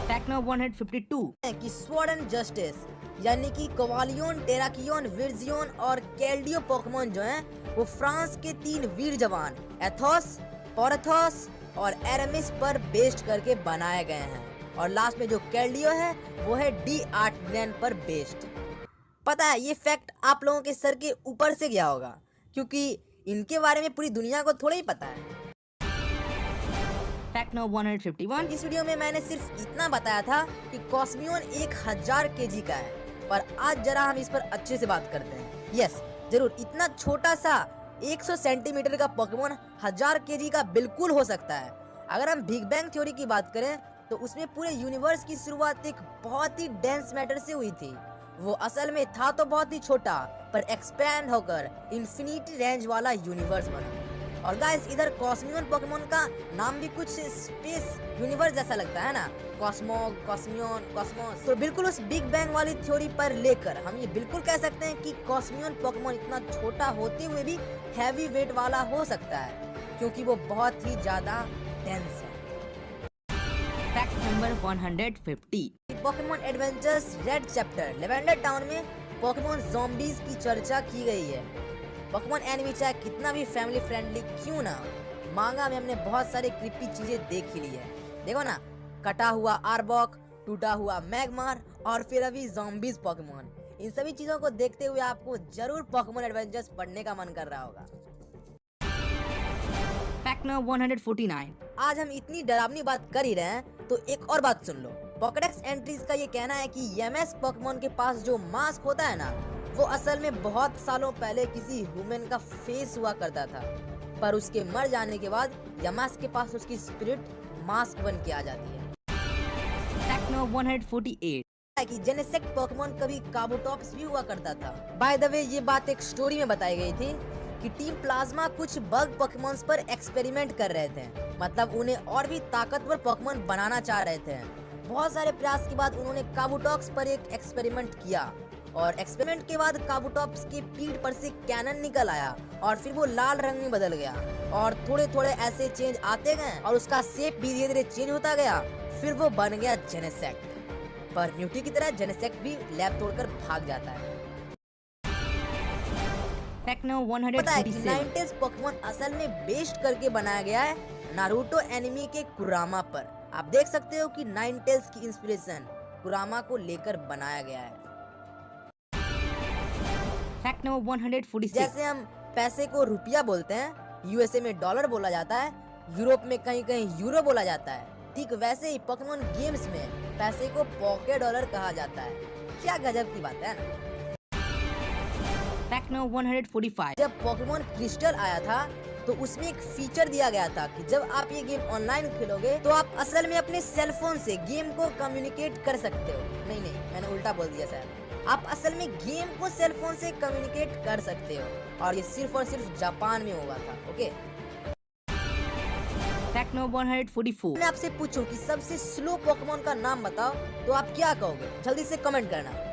Fact number 152. कि स्वॉर्ड एंड जस्टिस यानी कि कोवालियोन, टेराकियोन, विर्जियोन और केल्डियो पोकेमॉन जो हैं वो फ्रांस के 3 वीर जवान एथोस, पोरथोस और एरामिस पर बेस्ड करके बनाए गए हैं और लास्ट में जो केल्डियो है वो है D8 पर बेस्ड। पता है ये फैक्ट आप लोगों के सर के ऊपर से गया होगा क्योंकि इनके बारे में पूरी दुनिया को थोड़ा ही पता है। Fact number 151. इस वीडियो में मैंने सिर्फ इतना बताया था कि कॉस्मियन 1000 केजी का है, पर आज जरा हम इस पर अच्छे से बात करते हैं। यस जरूर, इतना छोटा सा 100 सेंटीमीटर का पोकेमॉन 1000 केजी का बिल्कुल हो सकता है। अगर हम बिग बैंग थ्योरी की बात करें तो उसमें पूरे यूनिवर्स की शुरुआत एक बहुत ही डेंस मैटर से हुई थी। वो असल में था तो बहुत ही छोटा पर एक्सपैंड होकर इन्फिनिटी रेंज वाला यूनिवर्स बना। और गाइस इधर कॉस्मियन पोकेमॉन का नाम भी कुछ स्पेस यूनिवर्स जैसा लगता है ना, कॉस्मोग, कॉस्मियन, कॉस्मोस। तो बिल्कुल उस बिग बैंग वाली थ्योरी पर लेकर हम ये बिल्कुल कह सकते हैं कि कॉस्मियन पोकेमॉन इतना छोटा होते हुए भी हैवी वेट वाला हो सकता है क्योंकि वो बहुत ही ज्यादा डेंस है। Fact number 150. Pokemon Adventures red chapter lavender town में पोकेमॉन ज़ॉम्बीज की चर्चा की गई है। पोकेमॉन एनिमी चाहे कितना भी फैमिली फ्रेंडली क्यों ना, मांगा में हमने बहुत सारे क्रिपी चीजें देख ही ली है। देखो ना, कटा हुआ आर्बॉक, टूटा हुआ मैग्मार और फिर अभी ज़ॉम्बीज पोकेमॉन। इन सभी चीजों को देखते हुए आपको जरूर पोकेमॉन एडवेंचर्स पढ़ने का मन कर रहा होगा। Fact number 149. आज हम इतनी डरावनी बात कर ही रहे हैं तो एक और बात सुन लो। पोकेडेक्स एंट्रीज का ये कहना है कि यमएस पोकेमॉन के पास जो मास्क होता है ना वो असल में बहुत सालों पहले किसी ह्यूमन का फेस हुआ करता था, पर उसके मर जाने के बाद यमएस के पास उसकी स्पिरिट मास्क बन के आ जाती है। Fact number 148. कि जेनेसेक्ट पोकेमॉन कभी काबुटॉप्स भी हुआ करता था। बाय द वे ये बात एक स्टोरी में बताई गई थी कि टीम प्लाज्मा कुछ बग पोकेमॉन्स पर एक्सपेरिमेंट कर रहे थे, मतलब उन्हें और भी ताकतवर पोकेमॉन बनाना चाह रहे थे। बहुत सारे प्रयास के बाद उन्होंने काबुटॉक्स पर एक एक्सपेरिमेंट किया और एक्सपेरिमेंट के बाद काबुटॉप्स के पीठ पर से कैनन निकल आया और फिर वो लाल रंग में बदल गया और थोड़े थोड़े ऐसे चेंज आते गए और उसका शेप भी धीरे धीरे चेंज होता गया, फिर वो बन गया जेनेसेक्ट। पर म्यूटी की तरह जेनेसेक्ट भी लैब तोड़कर भाग जाता है। Fact number पता है कि 147. नाइनटेल्स पोकेमॉन असल में बेस्ड करके बनाया गया है नारुतो एनिमी के कुरामा पर। आप देख सकते हो कि नाइनटेल्स की इंस्पिरेशन कुरामा को लेकर बनाया गया है। Fact number 146. जैसे हम पैसे को रुपया बोलते हैं, यूएसए में डॉलर बोला जाता है, यूरोप में कहीं कहीं यूरो बोला जाता है, ठीक वैसे ही पोकेमॉन गेम्स में पैसे को पॉकेट डॉलर कहा जाता है। क्या गजब की बात है ना। Fact number 145. जब पोकेमॉन क्रिस्टल आया था तो उसमें एक फीचर दिया गया था कि जब आप ये गेम ऑनलाइन खेलोगे तो आप असल में अपने सेल फोन से गेम को कम्युनिकेट कर सकते हो। नहीं, मैंने उल्टा बोल दिया शायद। आप असल में गेम को सेल फोन से कम्युनिकेट कर सकते हो और ये सिर्फ और सिर्फ जापान में हुआ था। Okay, Fact number 144. मैं आपसे पूछूं कि सबसे स्लो पोकेमॉन का नाम बताओ तो आप क्या कहोगे? जल्दी से कमेंट करना।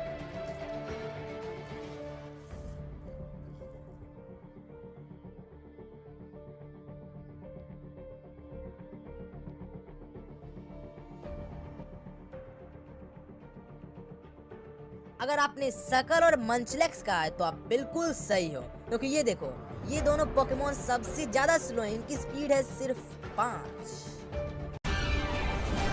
अगर आपने सकल और मंचलेक्स कहा है तो आप बिल्कुल सही हो, क्योंकि ये देखो ये दोनों पोकेमॉन सबसे ज्यादा स्लो हैं। इनकी स्पीड है सिर्फ 5।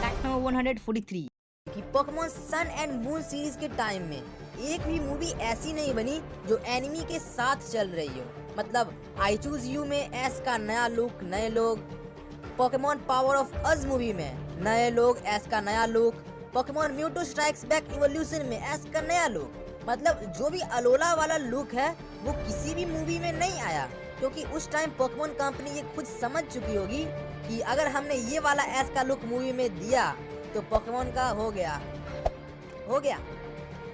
Fact number 143. कि Pokemon sun and moon series के टाइम में एक भी मूवी ऐसी नहीं बनी जो एनिमी के साथ चल रही हो। मतलब आई चूज यू में एस का नया लुक, नए लोग, Pokemon power of us movie में नए लोग, एस का नया look, Pokemon Mewtwo strikes back evolution में एस का नया लुक। मतलब जो भी अलोला वाला लुक है वो किसी भी मूवी में नहीं आया, क्योंकि उस टाइम पोकेमोन कंपनी ये खुद समझ चुकी होगी कि अगर हमने ये वाला एस का लुक मूवी में दिया तो पोकेमोन का हो गया।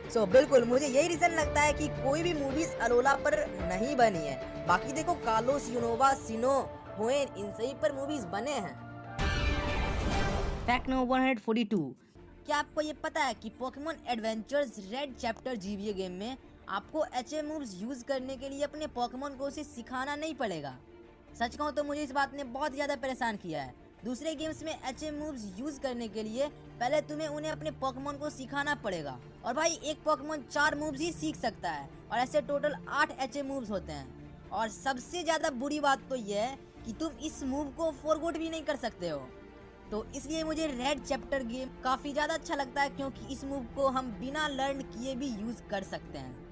सो बिल्कुल मुझे यही रीजन लगता है कि कोई भी मूवीज अलोला पर नहीं बनी है। बाकी देखो कालोस, यूनोवा, सिनो, होएन, इन सही पर मूवीज बने हैं। Fact number 142। क्या आपको ये पता है कि Pokemon adventures red chapter GVA game में आपको एचए मूव्स यूज करने के लिए अपने पोकेमोन को उसे सिखाना नहीं पड़ेगा। सच कहूँ तो मुझे इस बात ने बहुत ज़्यादा परेशान किया है। दूसरे गेम्स में एचए मूव्स यूज करने के लिए पहले तुम्हें उन्हें अपने पोकेमोन को सिखाना पड़ेगा, और भाई एक पोकेमोन 4 मूव्स ही सीख सकता है, और ऐसे टोटल 8 एचए मूव्स होते हैं। और सबसे ज़्यादा बुरी बात तो यह है कि तुम इस मूव को फॉरगॉट भी नहीं कर सकते हो। तो इसलिए मुझे रेड चैप्टर गेम काफ़ी ज़्यादा अच्छा लगता है, क्योंकि इस मूव को हम बिना लर्न किए भी यूज कर सकते हैं।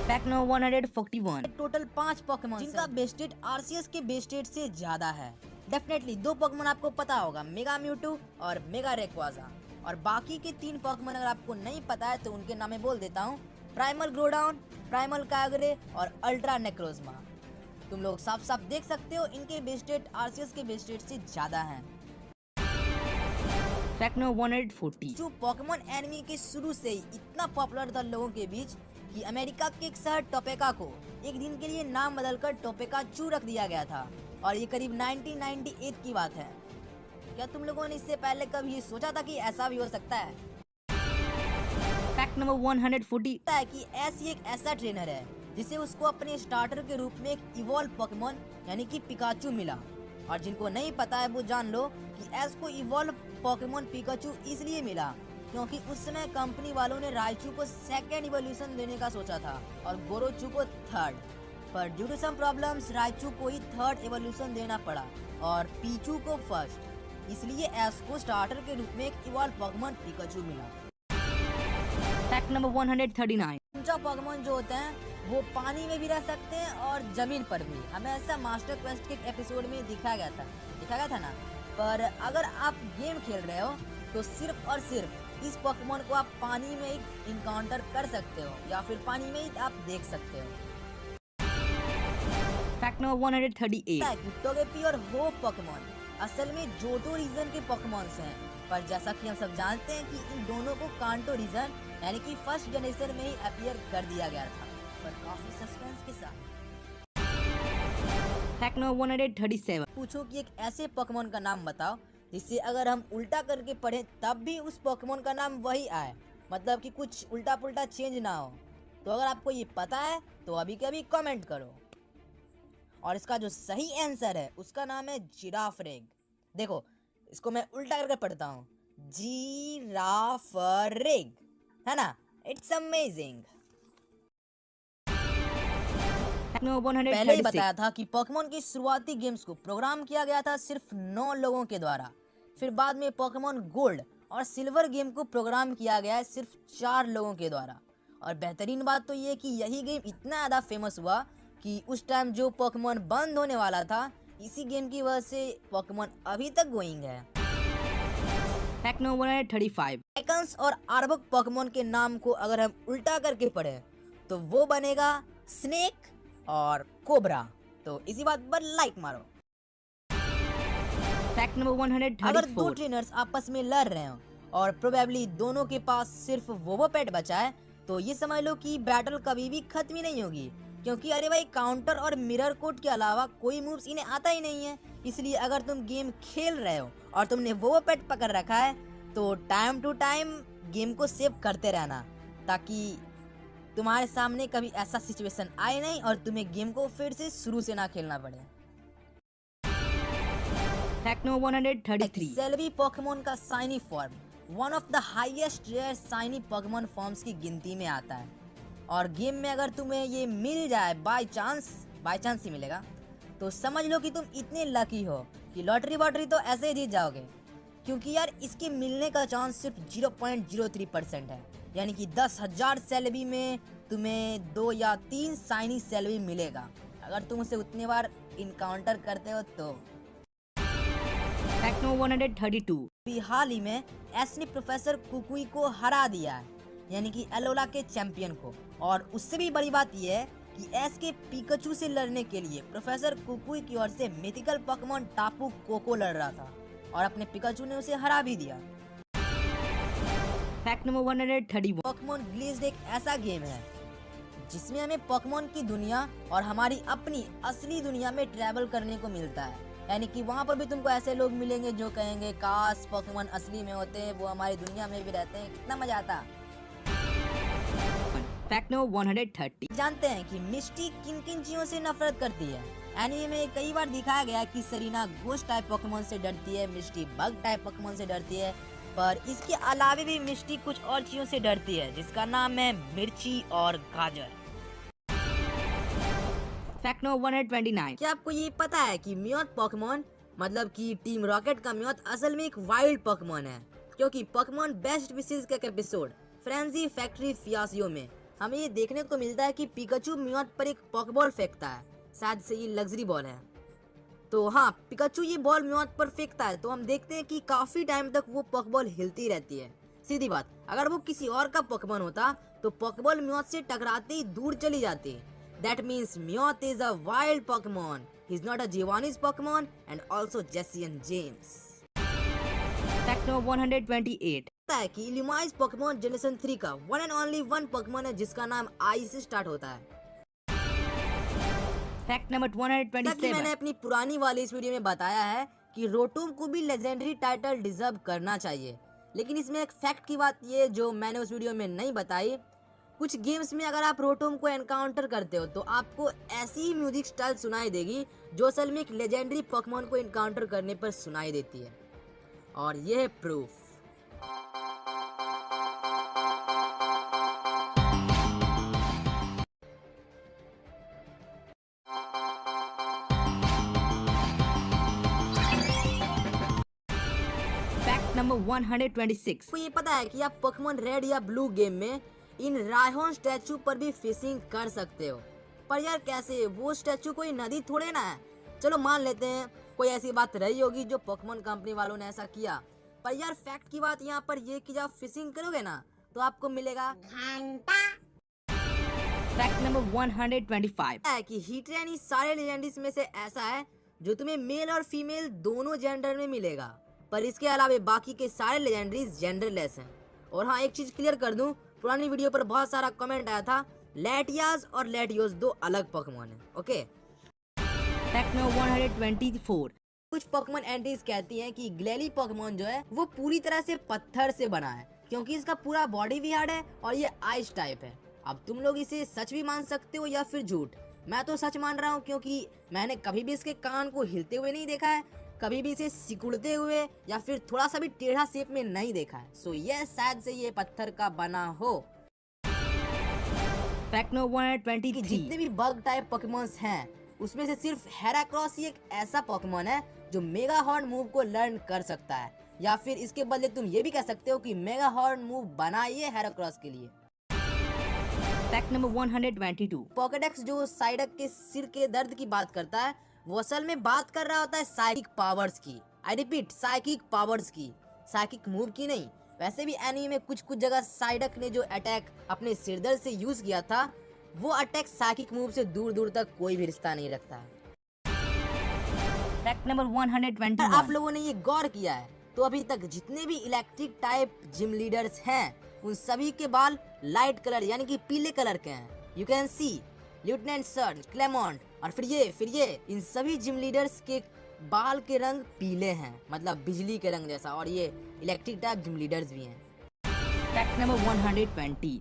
Fact number 141। टोटल 5 पोकेमोन जिनका बेस रेट आरसीएस के बेस रेट से ज्यादा है। डेफिनेटली 2 पोकेमोन आपको पता होगा, मेगा म्यूटू और मेगा रेक्वाजा। और बाकी के 3 पोकेमोन अगर आपको नहीं पता है तो उनके नाम मैं बोल देता हूँ, प्राइमल ग्रोडाउन, प्राइमल कागरे और अल्ट्रा नेक्रोजमा। तुम लोग साफ साफ देख सकते हो इनके बेस रेट आरसीएस के बेस रेट से ज्यादा है। Fact number 140। जो पोकेमोन एनिमी के शुरू से ही इतना पॉपुलर था लोगों के बीच कि अमेरिका के एक शहर टोपेका को एक दिन के लिए नाम बदलकर टोपेका चू रख दिया गया था, और ये करीब 1998 की बात है। क्या तुम लोगों ने इससे पहले कभी ये सोचा था कि ऐसा भी हो सकता है? Fact number 140। पता है कि ऐसी एक ऐसा ट्रेनर है जिसे उसको अपने स्टार्टर के रूप में एक इवॉल्व पोकेमोन यानी कि पिकाचू मिला। और जिनको नहीं पता है वो जान लो कि एस को इवॉल्व पोकेमोन पिकाचू इसलिए मिला क्योंकि उस समय कंपनी वालों ने राइचू को सेकेंड इवोल्यूशन देने का सोचा था और गोरोचू को थर्ड, पर due to some problems Raichu को ही थर्ड इवोल्यूशन देना पड़ा और पीचू को फर्स्ट। इसलिए एस को स्टार्टर के रूप में एक इवॉल्व पोकेमोन पिकाचू मिला। Fact number 139। ऊंचा पोकेमोन जो होते हैं वो पानी में भी रह सकते हैं और जमीन पर भी। हमें ऐसा मास्टर क्वेस्ट के एपिसोड में दिखाया गया था ना। पर अगर आप गेम खेल रहे हो तो सिर्फ और सिर्फ इस पोकेमोन को आप पानी में ही इनकाउंटर कर सकते हो या फिर पानी में ही आप देख सकते हो। Fact number 138। टोगेपी और हो पोकेमोन असल में जोटो रीजन के पोकेमोन्स हैं, पर जैसा कि हम सब जानते हैं कि इन दोनों को कांटो रीजन यानी कि फर्स्ट जनरेशन में ही अपीयर कर दिया गया था, पर काफी सस्पेंस के साथ। Fact number 137। पूछो कि एक ऐसे पोकेमोन का नाम बताओ जिससे अगर हम उल्टा करके पढ़ें तब भी उस पोकेमोन का नाम वही आए, मतलब कि कुछ उल्टा पुल्टा चेंज ना हो। तो अगर आपको ये पता है तो अभी के अभी कमेंट करो। और इसका जो सही आंसर है उसका नाम है जिराफरेग। देखो इसको मैं उल्टा करके पढ़ता हूँ, जिराफरेग, है ना? It's amazing. पहले ही बताया था कि पोकेमोन की शुरुआती गेम्स को प्रोग्राम किया गया था सिर्फ 9 लोगों के द्वारा। फिर बाद में पोकेमोन गोल्ड और सिल्वर गेम को प्रोग्राम किया गया है सिर्फ 4 लोगों के द्वारा। और बेहतरीन बात तो ये कि यही गेम इतना ज़्यादा फेमस हुआ कि उस टाइम जो पोकेमोन बंद होने वाला था, इसी गेम की वजह से पोकेमोन अभी तक गोइंग है। Fact number 135। एकन्स और आर्बक पोकेमोन के नाम को अगर हम उल्टा करके पढ़े तो वो बनेगा स्नेक और कोबरा। तो इसी बात पर लाइक मारो। Fact number 134। अगर 2 ट्रेनर्स आपस में लड़ रहे हो और प्रोबेबली दोनों के पास सिर्फ वोवोपेट बचा है तो ये समझ लो कि बैटल कभी भी खत्म ही नहीं होगी, क्योंकि अरे भाई काउंटर और मिरर कोड के अलावा कोई मूव्स इन्हें आता ही नहीं है। इसलिए अगर तुम गेम खेल रहे हो और तुमने वोवोपेट पकड़ रखा है तो टाइम टू टाइम गेम को सेव करते रहना, ताकि तुम्हारे सामने कभी ऐसा सिचुएशन आए नहीं और तुम्हें गेम को फिर से शुरू से ना खेलना पड़े। Fact number 133। सेल्वी पोकेमोन का shiny form one of the highest rare shiny Pokemon forms की गिनती में आता है। और गेम में अगर तुम्हें ये मिल जाए बाय चांस ही मिलेगा, तो समझ लो कि तुम इतने लकी हो कि लॉटरी तो ऐसे ही जीत जाओगे, क्योंकि यार इसके मिलने का चांस सिर्फ 0.03% है। यानी कि 10,000 सेल्वी में तुम्हें 2 या 3 साइनी सेल्वी मिलेगा अगर तुम उसे उतने बार इनकाउंटर करते हो तो। Fact Techno 132. अभी हाल ही में एस ने प्रोफेसर कुकुई को हरा दिया है, यानी कि एलोला के चैंपियन को। और उससे भी बड़ी बात यह है कि एस के पिकाचू से लड़ने के लिए प्रोफेसर कुकुई की ओर से मिथिकल पोकेमॉन टापू कोको लड़ रहा था और अपने पिकाचू ने उसे हरा भी दिया। Fact number 131. पोकेमॉन ग्लिच्ड एक ऐसा गेम है जिसमें हमें पोकेमॉन की दुनिया और हमारी अपनी असली दुनिया में ट्रैवल करने को मिलता है। यानी कि वहाँ पर भी तुमको ऐसे लोग मिलेंगे जो कहेंगे काश पोकेमॉन असली में होते हैं, वो हमारी दुनिया में भी रहते हैं, कितना मजा आता। Fact number 130. जानते हैं कि मिस्टी किन किन चीजों से नफरत करती है। एनीमे में कई बार दिखाया गया कि सरीना घोस्ट टाइप पोकेमॉन से डरती है, मिस्टी बग टाइप पोकेमॉन से डरती है, पर इसके अलावे भी मिस्टी कुछ और चीजों से डरती है जिसका नाम है मिर्ची और गाजर। Fact number 129. क्या आपको ये पता है कि म्योथ पोकेमॉन मतलब कि टीम रॉकेट का म्योथ असल में एक वाइल्ड पोकेमॉन है, क्योंकि पोकेमॉन बेस्ट विशेष का एपिसोड फ्रेंजी फैक्ट्री फियासियो में हमें ये देखने को मिलता है कि पिकाचू म्योथ पर एक पॉकबॉल फेंकता है, शायद से ये लग्जरी बॉल है। तो हाँ, पिकाचू ये बॉल म्योथ पर फेंकता है तो हम देखते हैं कि काफी टाइम तक वो पॉकबॉल हिलती रहती है। सीधी बात, अगर वो किसी और का पोकेमॉन होता तो पॉकबॉल म्योथ से टकराते ही दूर चली जाती। That means Meowth is a wild Pokemon. He's not a Giovanni's Pokemon and also Jesse and James. Fact number 128. पता है कि Illumise Pokemon Generation 3 का one and only one Pokemon है जिसका नाम I से स्टार्ट होता है। Fact number ताकि मैंने 127. अपनी पुरानी वाली इस वीडियो में बताया है कि रोटोम को भी लेजेंडरी टाइटल डिजर्व करना चाहिए, लेकिन इसमें एक फैक्ट की बात ये जो मैंने उस वीडियो में नहीं बताई। कुछ गेम्स में अगर आप रोटोम को एनकाउंटर करते हो तो आपको ऐसी ही म्यूजिक स्टाइल सुनाई देगी जो असल में एक लेजेंडरी पोकेमॉन को एनकाउंटर करने पर सुनाई देती है, और यह है प्रूफ। Fact number 126. आपको ये पता है कि आप पोकेमॉन रेड या ब्लू गेम में इन रायहोन स्टैचू पर भी फिशिंग कर सकते हो, पर यार कैसे? वो स्टैचू कोई नदी थोड़े ना है। चलो मान लेते हैं कोई ऐसी बात रही होगी जो पोकेमॉन कंपनी वालों ने ऐसा किया, पर यार फैक्ट की बात यहाँ पर ये कि जब आप फिशिंग करोगे ना तो आपको मिलेगा घंटा। Fact number 125. है कि हीटरैन इस सारे लेजेंडरीज में से ऐसा है जो तुम्हें मेल और फीमेल दोनों जेंडर में मिलेगा, पर इसके अलावा बाकी के सारे लेजेंडरीज जेंडरलेस हैं। और हाँ, एक चीज क्लियर कर दूं, पुरानी वीडियो पर बहुत सारा कमेंट आया था लैटियाज और लैटियोस दो अलग पोकेमॉन है। Okay, Fact number 124. कुछ पोकेमॉन एंट्रीज कहती हैं कि ग्लेली पोकेमॉन जो है वो पूरी तरह से पत्थर से बना है क्योंकि इसका पूरा बॉडी भी हार्ड है और ये आइस टाइप है। अब तुम लोग इसे सच भी मान सकते हो या फिर झूठ। मैं तो सच मान रहा हूँ क्योंकि मैंने कभी भी इसके कान को हिलते हुए नहीं देखा है, कभी भी इसे सिकुड़ते हुए या फिर थोड़ा सा भी टेढ़ा शेप में नहीं देखा है। सो ये शायद से ये पत्थर का बना हो। Fact number कि 123. जितने भी बग टाइप पोकेमॉन्स हैं उसमें से सिर्फ हेराक्रॉस ही एक ऐसा पोकेमॉन है जो मेगा हॉर्न मूव को लर्न कर सकता है, या फिर इसके बदले तुम ये भी कह सकते हो कि मेगा हॉर्न मूव बनाइए हेराक्रॉस के लिए। Fact number 122. पॉकेडेक्स जो साइडक के सिर के दर्द की बात करता है वो असल में बात कर रहा होता है साइकिक पावर्स की। आई रिपीट, साइकिक पावर्स की, साइकिक मूव की नहीं। वैसे भी एनीमे में कुछ जगह साइडक ने जो अटैक अपने सिरदर्द से यूज किया था वो अटैक साइकिक मूव से दूर दूर तक कोई भी रिश्ता नहीं रखता है। Fact number अगर आप 121. लोगों ने ये गौर किया है तो अभी तक जितने भी इलेक्ट्रिक टाइप जिम लीडर्स हैं उन सभी के बाल लाइट कलर यानी कि पीले कलर के हैं। You can see Lieutenant Surge, Clemont और फिर ये इन सभी जिम लीडर्स के बाल के रंग पीले हैं, मतलब बिजली के रंग जैसा, और ये इलेक्ट्रिक टाइप जिम लीडर्स भी हैं। Fact number 120.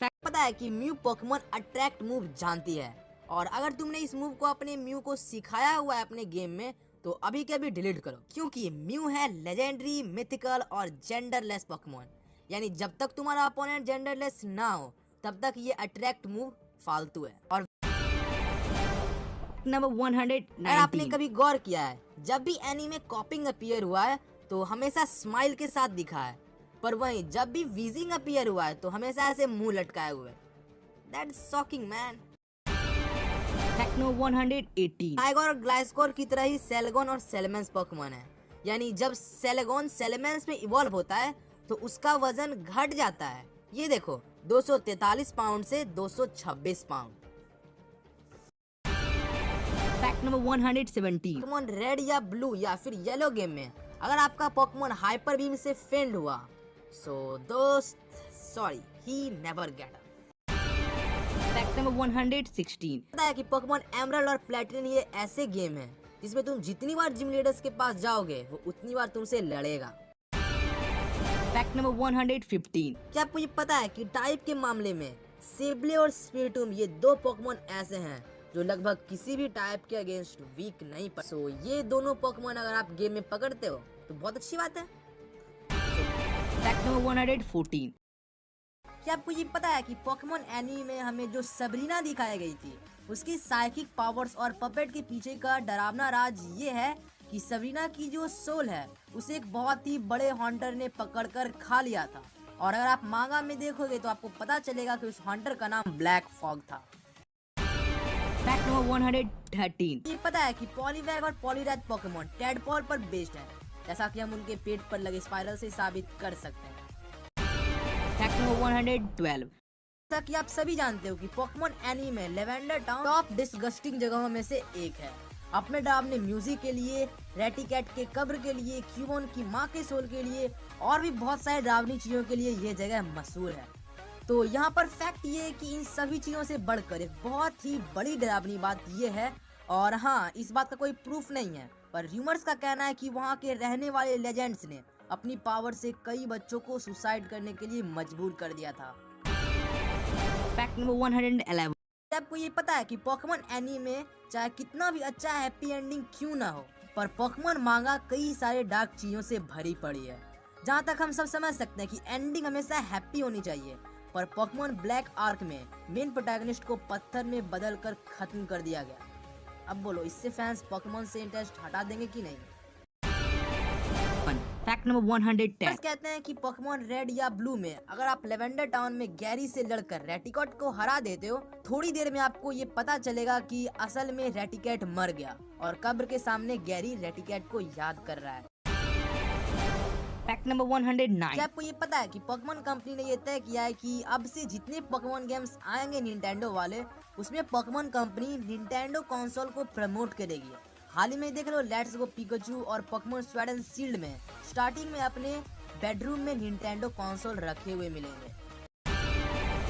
पता है कि म्यू पोकेमॉन अट्रैक्ट मूव जानती है, और अगर तुमने इस मूव को अपने म्यू को सिखाया हुआ है अपने गेम में तो अभी के अभी डिलीट करो, क्योंकि म्यू है लेजेंडरी, मिथिकल और जेंडरलेस पोकेमॉन। यानी जब तक तुम्हारा अपोनेंट जेंडरलेस ना हो तब तक ये अट्रैक्ट मूव फालतू है। और Number अगर आपने 119. कभी गौर किया है जब भी एनीमे कॉपिंग अपीयर हुआ है तो हमेशा स्माइल के साथ दिखा है, पर वहीं जब भी वीजिंग अपीयर हुआ है तो हमेशा ऐसे मुंह लटकाए हुए। That's shocking man. Fact number 118. Tiger और ग्लाइस्कोर की तरह ही सेलगोन और सेलमेंस पोकेमॉन है यानी जब सेलेगोन सेलेमेंस में इवॉल्व होता है तो उसका वजन घट जाता है। ये देखो 243 पाउंड से 226 pound. Fact number 117। Pokemon red या ब्लू या फिर येलो गेम में अगर आपका पोकेमोन हाइपर बीम से फेंड हुआ सो दोस्त sorry he never get up. Fact number 116। पता है कि पोकेमोन एमरल्ड और प्लैटिनम ये ऐसे गेम हैं जिसमें तुम जितनी बार जिम लीडर्स के पास जाओगे वो उतनी बार तुमसे लड़ेगा। Fact number 115। क्या आपको ये पता है कि टाइप के मामले में सेबले और स्पिरिटूम ये दो पोकेमोन ऐसे हैं जो लगभग किसी भी टाइप के अगेंस्ट वीक नहीं पड़ते। सो ये दोनों पोकेमोन अगर आप गेम में पकड़ते हो तो बहुत अच्छी बात है। Fact number 114। क्या आपको ये पता है कि पोकेमोन एनिमे में हमें जो सबरीना दिखाई गई थी उसकी साइकिक पावर्स और पपेट के पीछे का डरावना राज ये है कि सबरीना की जो सोल है उसे एक बहुत ही बड़े हंटर ने पकड़कर खा लिया था। और अगर आप मांगा में देखोगे तो आपको पता चलेगा कि उस हंटर का नाम ब्लैक फॉग था। Fact number 113। ये पता है कि पॉलीवैग और पॉलीरैथ पोकेमोन टेडपॉल पर बेस्ड है, जैसा कि हम उनके पेट पर लगे स्पाइरल से साबित कर सकते हैं। Fact number 112। जैसा कि आप सभी जानते हो कि पोकेमोन एनीमे में लेवेंडर टाउन टॉप डिस्गस्टिंग जगहों में से एक है। अपने डरावने म्यूजिक के लिए, रेटिकेट के कब्र के लिए, क्यूबोन की माँ के सोल के लिए और भी बहुत सारे डरावनी चीजों के लिए ये जगह मशहूर है। तो यहाँ पर फैक्ट ये है कि इन सभी चीजों से बढ़कर एक बहुत ही बड़ी डरावनी बात ये है, और हाँ इस बात का कोई प्रूफ नहीं है पर र्यूमर्स का कहना है कि वहाँ के रहने वाले लेजेंड्स ने अपनी पावर से कई बच्चों को सुसाइड करने के लिए मजबूर कर दिया था। Fact number 111। आपको ये पता है कि पोकेमोन एनीमे में चाहे कितना भी अच्छा हैप्पी एंडिंग क्यों ना हो पर पोकेमोन मांगा कई सारे डार्क चीजों से भरी पड़ी है। जहाँ तक हम सब समझ सकते हैं कि एंडिंग हमेशा हैप्पी होनी चाहिए पर पोकेमोन ब्लैक आर्क में मेन प्रोटैगनिस्ट को पत्थर में बदल कर खत्म कर दिया गया। अब बोलो इससे फैंस पोकेमोन से इंटरेस्ट हटा देंगे कि नहीं? Fact number 110। बस कहते हैं कि पोकेमोन रेड या ब्लू में अगर आप लेवेंडर टाउन में गैरी से लड़कर रेटिकॉट को हरा देते हो थोड़ी देर में आपको ये पता चलेगा कि असल में रेटिकेट मर गया और कब्र के सामने गैरी रेटिकेट को याद कर रहा है। Fact number 109। क्या आपको ये पता है कि पोकेमोन कंपनी ने ये तय किया है कि अब से जितने पोकेमोन गेम्स आएंगे निंटेंडो वाले उसमें पोकेमोन कंपनी निंटेंडो कंसोल को प्रमोट करेगी। हाल ही में देख लो लेट्स गो पिकाचू और पोकेमोन स्वॉर्ड एंड शील्ड में स्टार्टिंग में अपने बेडरूम में निंटेंडो कंसोल रखे हुए मिलेंगे।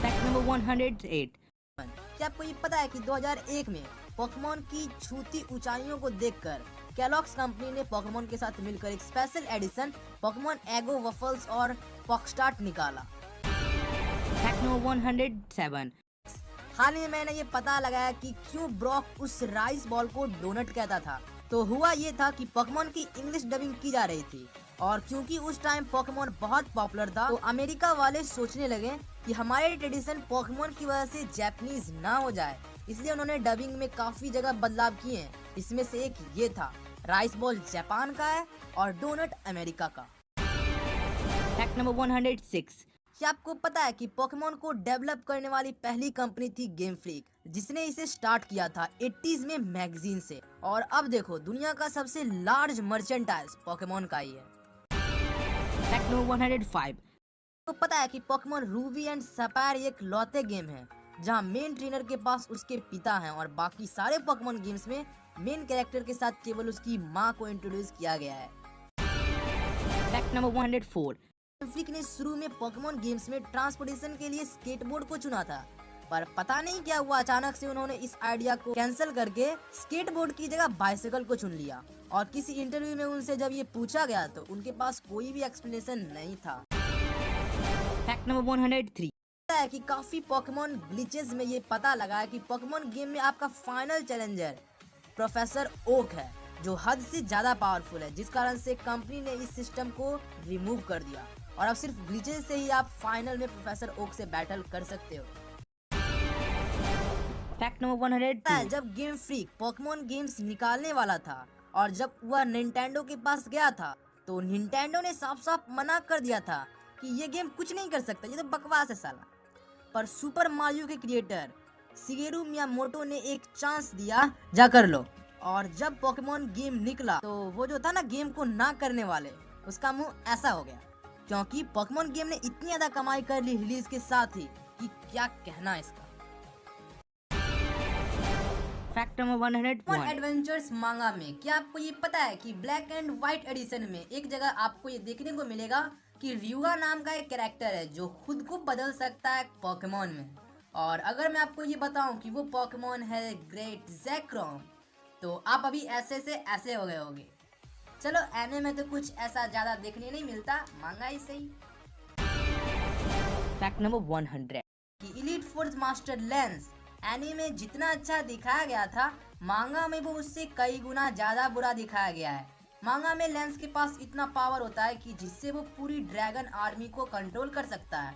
Fact number 108। क्या आपको ये पता है कि 2001 में पोकेमोन की छूती ऊंचाइयों को देखकर कैलॉग्स कंपनी ने पोकेमोन के साथ मिलकर एक स्पेशल एडिशन पोकेमोन एगो वफल्स और पॉकस्टार्ट निकाला। Fact number 107। हाल ही मैंने ये पता लगाया कि क्यों ब्रॉक उस राइस बॉल को डोनट कहता था। तो हुआ ये था कि पोकेमोन की इंग्लिश डबिंग की जा रही थी और क्योंकि उस टाइम पोकेमोन बहुत पॉपुलर था तो अमेरिका वाले सोचने लगे कि हमारे ट्रेडिशन पोकेमोन की वजह से जापानीज ना हो जाए, इसलिए उन्होंने डबिंग में काफी जगह बदलाव किए हैं। इसमें से एक ये था राइस बॉल जापान का है और डोनट अमेरिका का। Fact number 106। क्या आपको पता है कि पोकेमोन को डेवलप करने वाली पहली कंपनी थी गेम फ्रीक जिसने इसे स्टार्ट किया था 80s में मैगजीन से और अब देखो दुनिया का सबसे लार्ज मर्चेंटाइज पोकेमोन का ही है। Fact number 105। तो पता है कि पोकेमोन रूबी एंड सफायर एक लौते गेम है जहां मेन ट्रेनर के पास उसके पिता हैं और बाकी सारे पोकेमोन गेम्स में मेन कैरेक्टर के साथ केवल उसकी माँ को इंट्रोड्यूस किया गया है। Fact number 104। फ्रीक ने शुरू में पोकेमोन गेम्स में ट्रांसपोर्टेशन के लिए स्केटबोर्ड को चुना था पर पता नहीं क्या हुआ अचानक से उन्होंने इस आइडिया को कैंसिल करके स्केटबोर्ड की जगह बाइसिकल को चुन लिया और किसी इंटरव्यू में उनसे जब ये पूछा गया तो उनके पास कोई भी एक्सप्लेनेशन नहीं था। Fact number 103। पता है कि काफी पोकेमोन ग्लिचेस में ये पता लगा है कि पोकेमोन गेम में आपका फाइनल चैलेंजर प्रोफेसर ओक है जो हद से ज्यादा पावरफुल है, जिस कारण से कंपनी ने इस सिस्टम को रिमूव कर दिया और अब सिर्फ ग्लिचेस से ही आप फाइनल में प्रोफेसर ओक से बैटल कर सकते हो। Fact number 102। जब गेम फ्रीक पोकेमोन गेम्स निकालने वाला था और जब वह निंटेंडो के पास गया था तो निंटेंडो ने साफ साफ मना कर दिया था कि ये गेम कुछ नहीं कर सकता, ये तो बकवास है साला। पर सुपर मारियो के क्रिएटर शिगेरू मियामोटो ने एक चांस दिया, जा कर लो, और जब पोकेमोन गेम निकला तो वो जो था ना गेम को ना करने वाले, उसका मुंह ऐसा हो गया, क्योंकि पोकेमोन गेम ने इतनी ज्यादा कमाई कर ली रिलीज के साथ ही कि क्या कहना इसका। Fact number 101। एडवेंचर्स मांगा में क्या आपको ये पता है कि ब्लैक एंड व्हाइट एडिशन में एक जगह आपको ये देखने को मिलेगा कि रियुगा नाम का एक कैरेक्टर है जो खुद को बदल सकता है पोकेमोन में। और अगर मैं आपको ये बताऊं कि वो पोकेमोन है ग्रेट ज़ेक्रोम, तो आप अभी ऐसे से ऐसे हो गए होगे। चलो एने में तो कुछ ऐसा ज्यादा देखने नहीं मिलता, मांगा ही सही। फैक्ट नंबर 100 कि elite force master lens any में जितना अच्छा दिखाया गया था, मांगा में वो उससे कई गुना ज्यादा बुरा दिखाया गया है। मांगा में लेंस के पास इतना पावर होता है कि जिससे वो पूरी ड्रैगन आर्मी को कंट्रोल कर सकता है।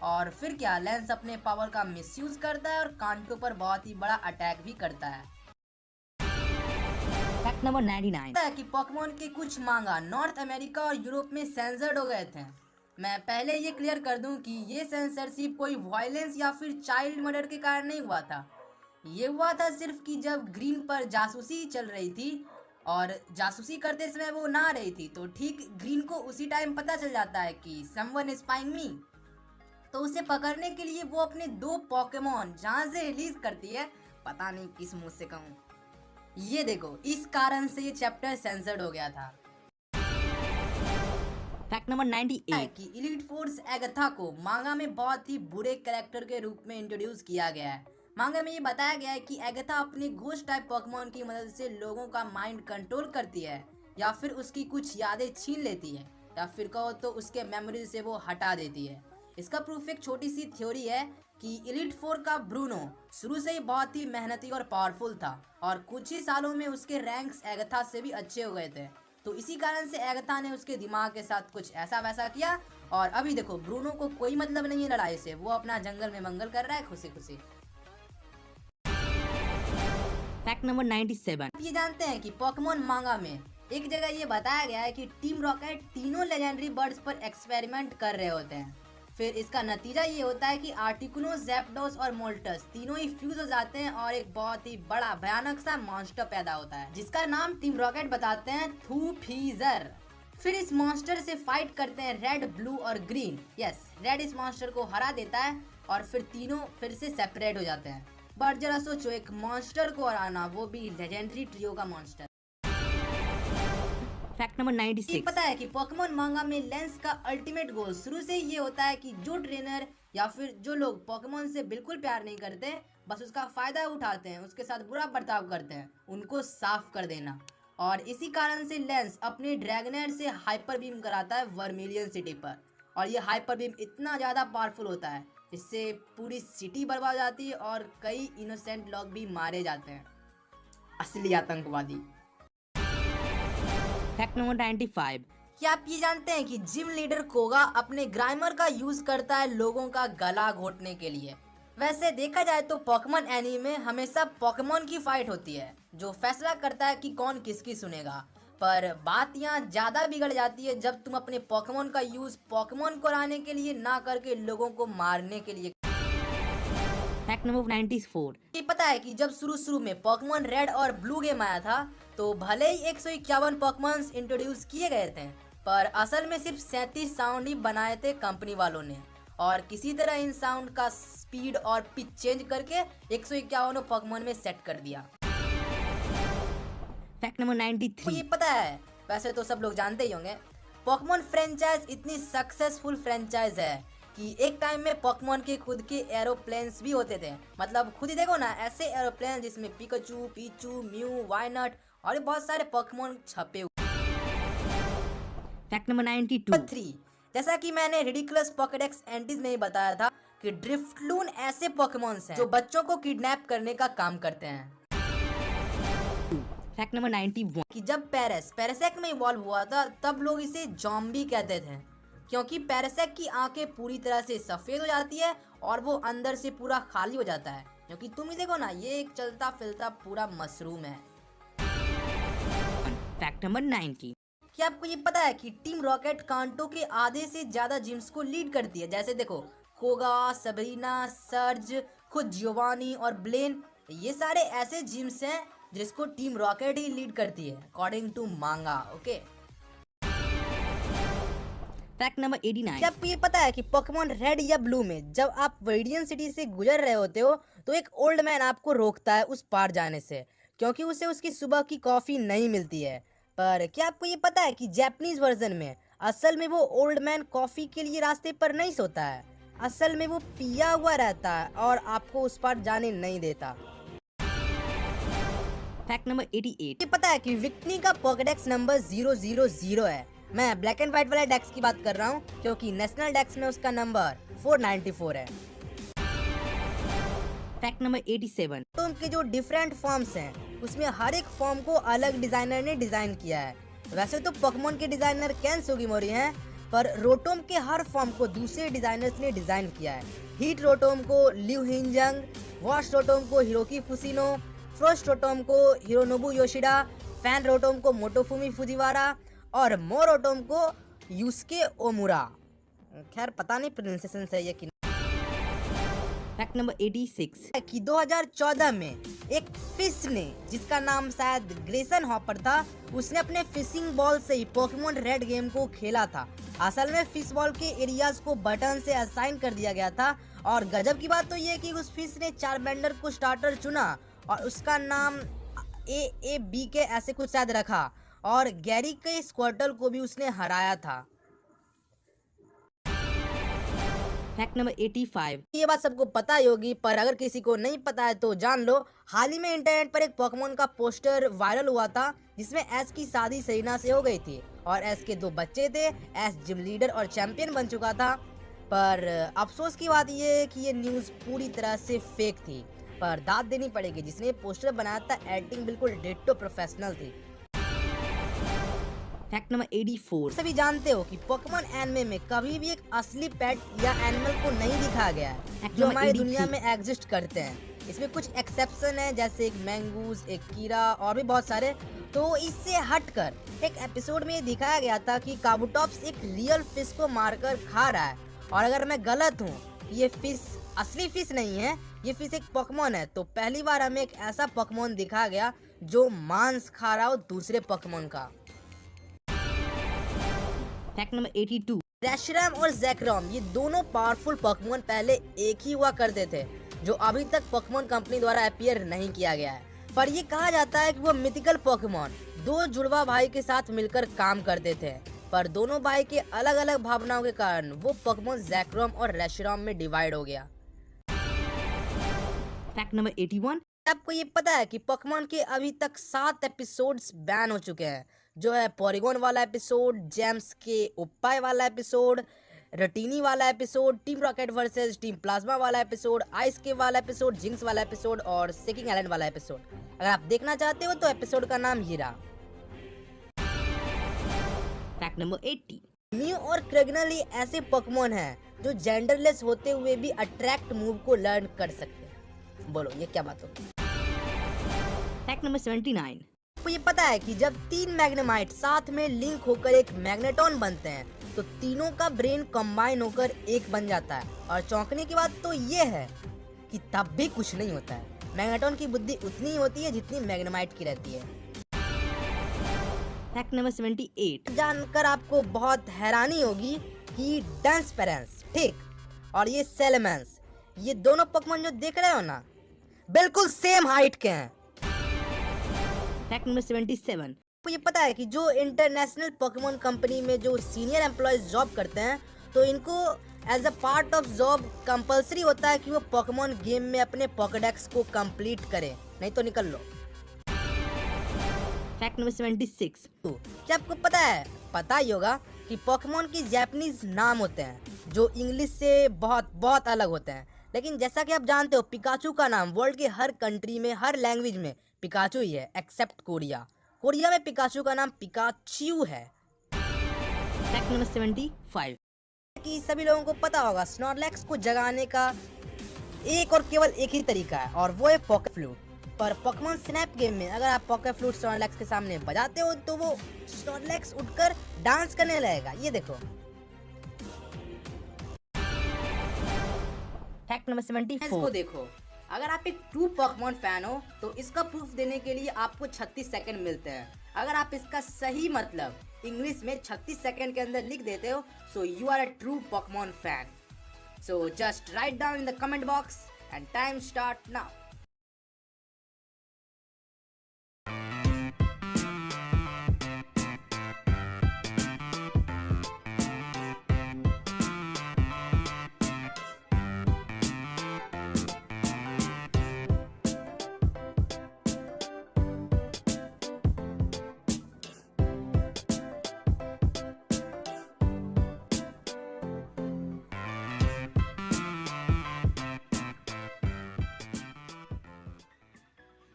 और फिर क्या, लेंस अपने पावर का मिसयूज करता है और कांटो पर बहुत ही बड़ा अटैक भी करता है। Fact number 99। पता है कि पोकेमोन के कुछ मांगा नॉर्थ अमेरिका और यूरोप में सेंसर्ड हो गए थे। मैं पहले ये क्लियर कर दूं कि ये सेंसरशिप कोई वायलेंस या फिर चाइल्ड मर्डर के कारण नहीं हुआ था। ये हुआ था सिर्फ कि जब ग्रीन पर जासूसी चल रही थी और जासूसी करते समय वो ना रही थी, तो ठीक ग्रीन को उसी टाइम पता चल जाता है कि समवन इज स्पाइंग मी। तो उसे पकड़ने के लिए वो अपने 2 पोकेमोन जहाँ से रिलीज करती है, पता नहीं किस मुंह से कहूँ, ये देखो, इस कारण से ये चैप्टर सेंसर्ड हो गया था। Fact number 98। कि इलीट फोर्स एगथा को मांगा में बहुत ही बुरे कैरेक्टर के रूप में इंट्रोड्यूस किया गया है। मांगा में ये बताया गया है कि एगथा अपने घोस्ट टाइप पोकेमोन की मदद से लोगों का माइंड कंट्रोल करती है, या फिर उसकी कुछ यादें छीन लेती है, या फिर कहो तो उसके मेमोरी से वो हटा देती है। इसका प्रूफ एक छोटी सी थ्योरी है कि इलीट 4 का ब्रूनो शुरू से ही बहुत ही मेहनती और पावरफुल था और कुछ ही सालों में उसके रैंक्स एगथा से भी अच्छे हो गए थे। तो इसी कारण से एगथा ने उसके दिमाग के साथ कुछ ऐसा वैसा किया और अभी देखो ब्रूनो को कोई मतलब नहीं है लड़ाई से, वो अपना जंगल में मंगल कर रहा है खुशी खुशी। Fact number 97। आप ये जानते हैं कि पोकेमोन मांगा में एक जगह ये बताया गया है कि टीम रॉकेट तीनों लेजेंडरी बर्ड्स पर एक्सपेरिमेंट कर रहे होते हैं। फिर इसका नतीजा ये होता है कि आर्टिकुनो, ज़ैप्डोस और मोल्टस तीनों ही फ्यूज हो जाते हैं और एक बहुत ही बड़ा भयानक सा मॉन्स्टर पैदा होता है, जिसका नाम टीम रॉकेट बताते हैं थूफीजर। फिर इस मॉन्स्टर से फाइट करते हैं रेड, ब्लू और ग्रीन। यस, रेड इस मॉन्स्टर को हरा देता है और फिर तीनों फिर से सेपरेट हो जाते हैं। बट जरा सोचो, एक मॉन्स्टर को हराना, वो भी लेजेंडरी ट्रियो का मॉन्स्टर। Fact number 96। पता है कि पोकेमोन मांगा में लेंस का अल्टीमेट गोल शुरू से ये होता है कि जो ट्रेनर या फिर जो लोग पोकेमोन से बिल्कुल प्यार नहीं करते, बस उसका फायदा उठाते हैं, उसके साथ बुरा बर्ताव करते हैं, उनको साफ कर देना। और इसी कारण से लेंस अपने ड्रैगनर से हाइपर बीम कराता है वर्मिलियन सिटी पर, और ये हाइपर बीम इतना ज़्यादा पावरफुल होता है इससे पूरी सिटी बर्बाद हो जाती है और कई इनोसेंट लोग भी मारे जाते हैं, असली आतंकवादी। Fact number 95। क्या आप ये जानते हैं कि जिम लीडर कोगा अपने ग्राइमर का यूज करता है लोगों का गला घोटने के लिए? वैसे देखा जाए तो पोकेमोन एनीमे में हमेशा पोकेमोन की फाइट होती है जो फैसला करता है कि कौन किसकी सुनेगा, पर बात यहाँ ज्यादा बिगड़ जाती है जब तुम अपने पोकेमोन का यूज पोकेमोन को हराने के लिए ना करके लोगों को मारने के लिए। Fact number 94। ये पता है कि जब शुरू में पोकेमोन रेड और ब्लू गेम आया था तो भले ही 151 पोकेमॉन्स इंट्रोड्यूस किए गए थे, पर असल में सिर्फ 37 साउंड ही बनाए थे कंपनी वालों ने, और किसी तरह इन साउंड का स्पीड और पिच चेंज करके 151 पोकेमोन में सेट कर दिया। Fact number 93। तो ये पता है, वैसे तो सब लोग जानते ही होंगे, पोकेमोन फ्रेंचाइज इतनी सक्सेसफुल फ्रेंचाइज है कि एक टाइम में पोकेमोन के खुद के एरोप्लेन्स भी होते थे। मतलब खुद ही देखो ना, ऐसे एरोप्लेन जिसमें पिकाचू, पीचू, म्यू, वायनट और बहुत सारे पोकेमोन छपे हुए। Fact number 92। जैसा कि मैंने रिडिकुलस पोकेडेक्स एंटीज में ही बताया था कि ड्रिफ्टलून ऐसे पोकेमॉन्स हैं जो बच्चों को किडनैप करने का काम करते हैं। Fact number 91। कि जब पैरासेक में इवॉल्व हुआ था तब लोग इसे जॉम्बी कहते थे, क्योंकि पैरासेक की आंखें पूरी तरह से सफेद हो जाती है और वो अंदर से पूरा खाली हो जाता है, क्योंकि तुम ही देखो ना, ये एक चलता फिरता पूरा मशरूम है। Fact number 90। क्या आपको ये पता है कि टीम रॉकेट कांटो के आधे से ज्यादा जिम्स को लीड करती है? जैसे देखो, कोगा, सबरीना, सर्ज, खुद जियोवानी और ब्लेन, ये सारे ऐसे जिम्स हैं जिसको टीम रॉकेट ही लीड करती है अकॉर्डिंग टू मांगा। Okay, fact number 89। क्या आपको ये पता है कि पोकेमॉन रेड या ब्लू में जब आप रेडियन सिटी से गुजर रहे होते हो तो एक ओल्ड मैन आपको रोकता है उस पार जाने से, क्योंकि उसे उसकी सुबह की कॉफी नहीं मिलती है। पर क्या आपको ये पता है कि जापानीज वर्जन में असल में वो ओल्ड मैन कॉफी के लिए रास्ते पर नहीं सोता है, असल में वो पिया हुआ रहता है और आपको उस पार जाने नहीं देता। Fact number 88। ये पता है कि विक्टनी का पॉकेडेक्स नंबर 000 है। मैं ब्लैक एंड व्हाइट वाले डेक्स की बात कर रहा हूँ, क्योंकि नेशनल डेक्स में उसका नंबर 494 है। Fact number 87। तो उनके जो डिफरेंट फॉर्म्स हैं उसमें हर एक फॉर्म को अलग डिजाइनर ने डिजाइन किया है। वैसे तो पोकेमॉन के डिजाइनर केन सुगीमोरी हैं, पर रोटोम के हर फॉर्म को दूसरे डिजाइनर्स ने डिजाइन किया है। हीट रोटोम को लिu हिंजंग, वॉश रोटोम को हिरोकी फुसिनो, फ्रोस्ट रोटोम को हिरोनोबु योशिडा, फैन रोटोम को मोटोफुमी फुजिवारा और मोर रोटोम को यूस्के ओमुरा। खैर पता नहीं प्रोनाउंसिएशन सही है कि फैक्ट नंबर 86। कि 2014 में एक फिश ने, जिसका नाम शायद ग्रेसन हॉपर था, उसने अपने फिशिंग बॉल से ही पोकेमॉन रेड गेम को खेला था। असल में फिश बॉल के एरियाज को बटन से असाइन कर दिया गया था, और गजब की बात तो ये कि उस फिश ने चारबेंडर को स्टार्टर चुना और उसका नाम AAB के ऐसे कुछ शायद रखा, और गैरी के स्क्वार्टल को भी उसने हराया था। Fact number 85। ये बात सबको पता ही होगी, पर अगर किसी को नहीं पता है तो जान लो। हाल ही में इंटरनेट पर एक पोकेमॉन का पोस्टर वायरल हुआ था जिसमें एस की शादी सेरिना से हो गई थी और एस के 2 बच्चे थे। एस जिम लीडर और चैंपियन बन चुका था, पर अफसोस की बात ये है कि ये न्यूज़ पूरी तरह से फेक थी। पर दाद देनी पड़ेगी, जिसने पोस्टर बनाया था एडिटिंग बिल्कुल डिट्टो प्रोफेशनल थी। Fact number 84। सभी जानते हो कि पोकेमॉन एनिमे में कभी भी एक असली पेट या एनिमल को नहीं दिखाया गया है जो हमारी दुनिया में एग्जिस्ट करते हैं। इसमें कुछ एक्सेप्शन है, जैसे एक मैंगूज, एक कीड़ा और भी बहुत सारे। तो इससे हटकर एक एपिसोड में ये दिखाया गया था कि काबूटॉप्स एक रियल फिश को मारकर खा रहा है, और अगर मैं गलत हूँ, ये फिश असली फिश नहीं है, ये फिश एक पोकेमॉन है। तो पहली बार हमें एक ऐसा पोकेमॉन दिखाया गया जो मांस खा रहा हो दूसरे पोकेमॉन का। Fact number 82। रेशरैम और जैकरॉम ये दोनों पावरफुल पोकेमॉन पहले एक ही हुआ करते थे, जो अभी तक पोकेमॉन कंपनी द्वारा अपीयर नहीं किया गया है। पर ये कहा जाता है कि वो मिथिकल पोकेमॉन 2 जुड़वा भाई के साथ मिलकर काम करते थे, पर दोनों भाई के अलग अलग भावनाओं के कारण वो पोकेमॉन जैकरॉम और रेशरॉम में डिवाइड हो गया। Fact number 81। आपको ये पता है कि पोकेमॉन के अभी तक 7 एपिसोड्स बैन हो चुके हैं, जो है पॉलीगॉन वाला एपिसोड, जेम्स के उपाय वाला एपिसोड, रटीनी वाला episode, team rocket versus team plasma वाला एपिसोड, आइस के वाला एपिसोड, जिंक्स वाला एपिसोड और सेकिंग आइलैंड वाला एपिसोड। अगर आप देखना चाहते हो तो एपिसोड का नाम ये रहा। Fact number 80। म्यू और क्रेगनल ये ऐसे पोकेमॉन हैं जो जेंडरलेस होते हुए भी अट्रैक्ट मूव को लर्न कर सकते हैं। बोलो ये क्या बात होगी। Fact number 79। आपको ये पता है कि जब 3 मैग्नेमाइट साथ में लिंक होकर एक मैग्नेटॉन बनते हैं तो तीनों का ब्रेन कंबाइन होकर एक बन जाता है, और चौंकने की बात तो ये है कि तब भी कुछ नहीं होता है। मैग्नेटॉन की बुद्धि उतनी ही होती है जितनी मैग्नेमाइट की रहती है। Fact number 78। जानकर आपको बहुत हैरानी होगी कि डेंसपेरेंस, ठीक, और ये सेलेमेंस, ये दोनों पोकेमॉन जो देख रहे हो ना, बिल्कुल सेम हाइट के हैं। Fact number 77। आपको ये पता है कि जो इंटरनेशनल पोकेमॉन कंपनी में जो सीनियर एम्प्लॉयज जॉब करते हैं, तो इनको as a part of job compulsory होता है कि वो पोकेमॉन गेम में अपने पोकेडेक्स को कंप्लीट करें, नहीं तो निकल लो। Fact number 76। तो क्या आपको पता है, पता ही होगा कि पोकेमॉन की जापानीज नाम होते हैं जो इंग्लिश से बहुत बहुत अलग होते हैं। लेकिन जैसा कि आप जानते हो, पिकाचू का नाम वर्ल्ड के हर कंट्री में, हर लैंग्वेज में पिकाचू ही है, एक्सेप्ट कोरिया। कोरिया में पिकाचू का नाम पिकाच्यू है। Fact number 75। कि सभी लोगों को पता होगा स्नॉर्लैक्स को जगाने का एक और केवल एक ही तरीका है, और वो है पॉकेट फ्लूट। पर पोकेमॉन स्नैप गेम में अगर आप पॉकेट फ्लूट स्नॉर्लैक्स के सामने बजाते हो तो वो स्नॉर्लैक्स उठकर डांस करने लगेगा। ये देखो। Fact number 74। इसको देखो, अगर आप एक ट्रू पोकेमॉन फैन हो तो इसका प्रूफ देने के लिए आपको 36 सेकंड मिलते हैं। अगर आप इसका सही मतलब इंग्लिश में 36 सेकंड के अंदर लिख देते हो so you are a true Pokemon fan. So just write down in the comment box and time start now.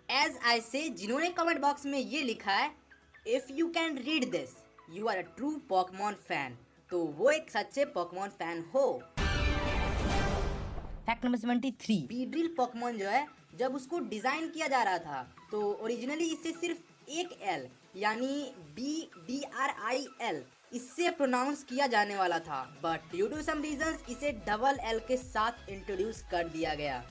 As I say जिन्होंने कमेंट बॉक्स में ये लिखा है if you can read this you are a true Pokemon fan, तो वो एक सच्चे पोकेमॉन फैन हो। Fact number 73। बीड्रिल पोकेमॉन जो है जब उसको डिजाइन किया जा रहा था तो ओरिजिनली इसे सिर्फ एक एल यानी BDRIL इससे प्रोनाउंस किया जाने वाला था, but due to some reasons इसे डबल एल के साथ इंट्रोड्यूस कर दिया गया।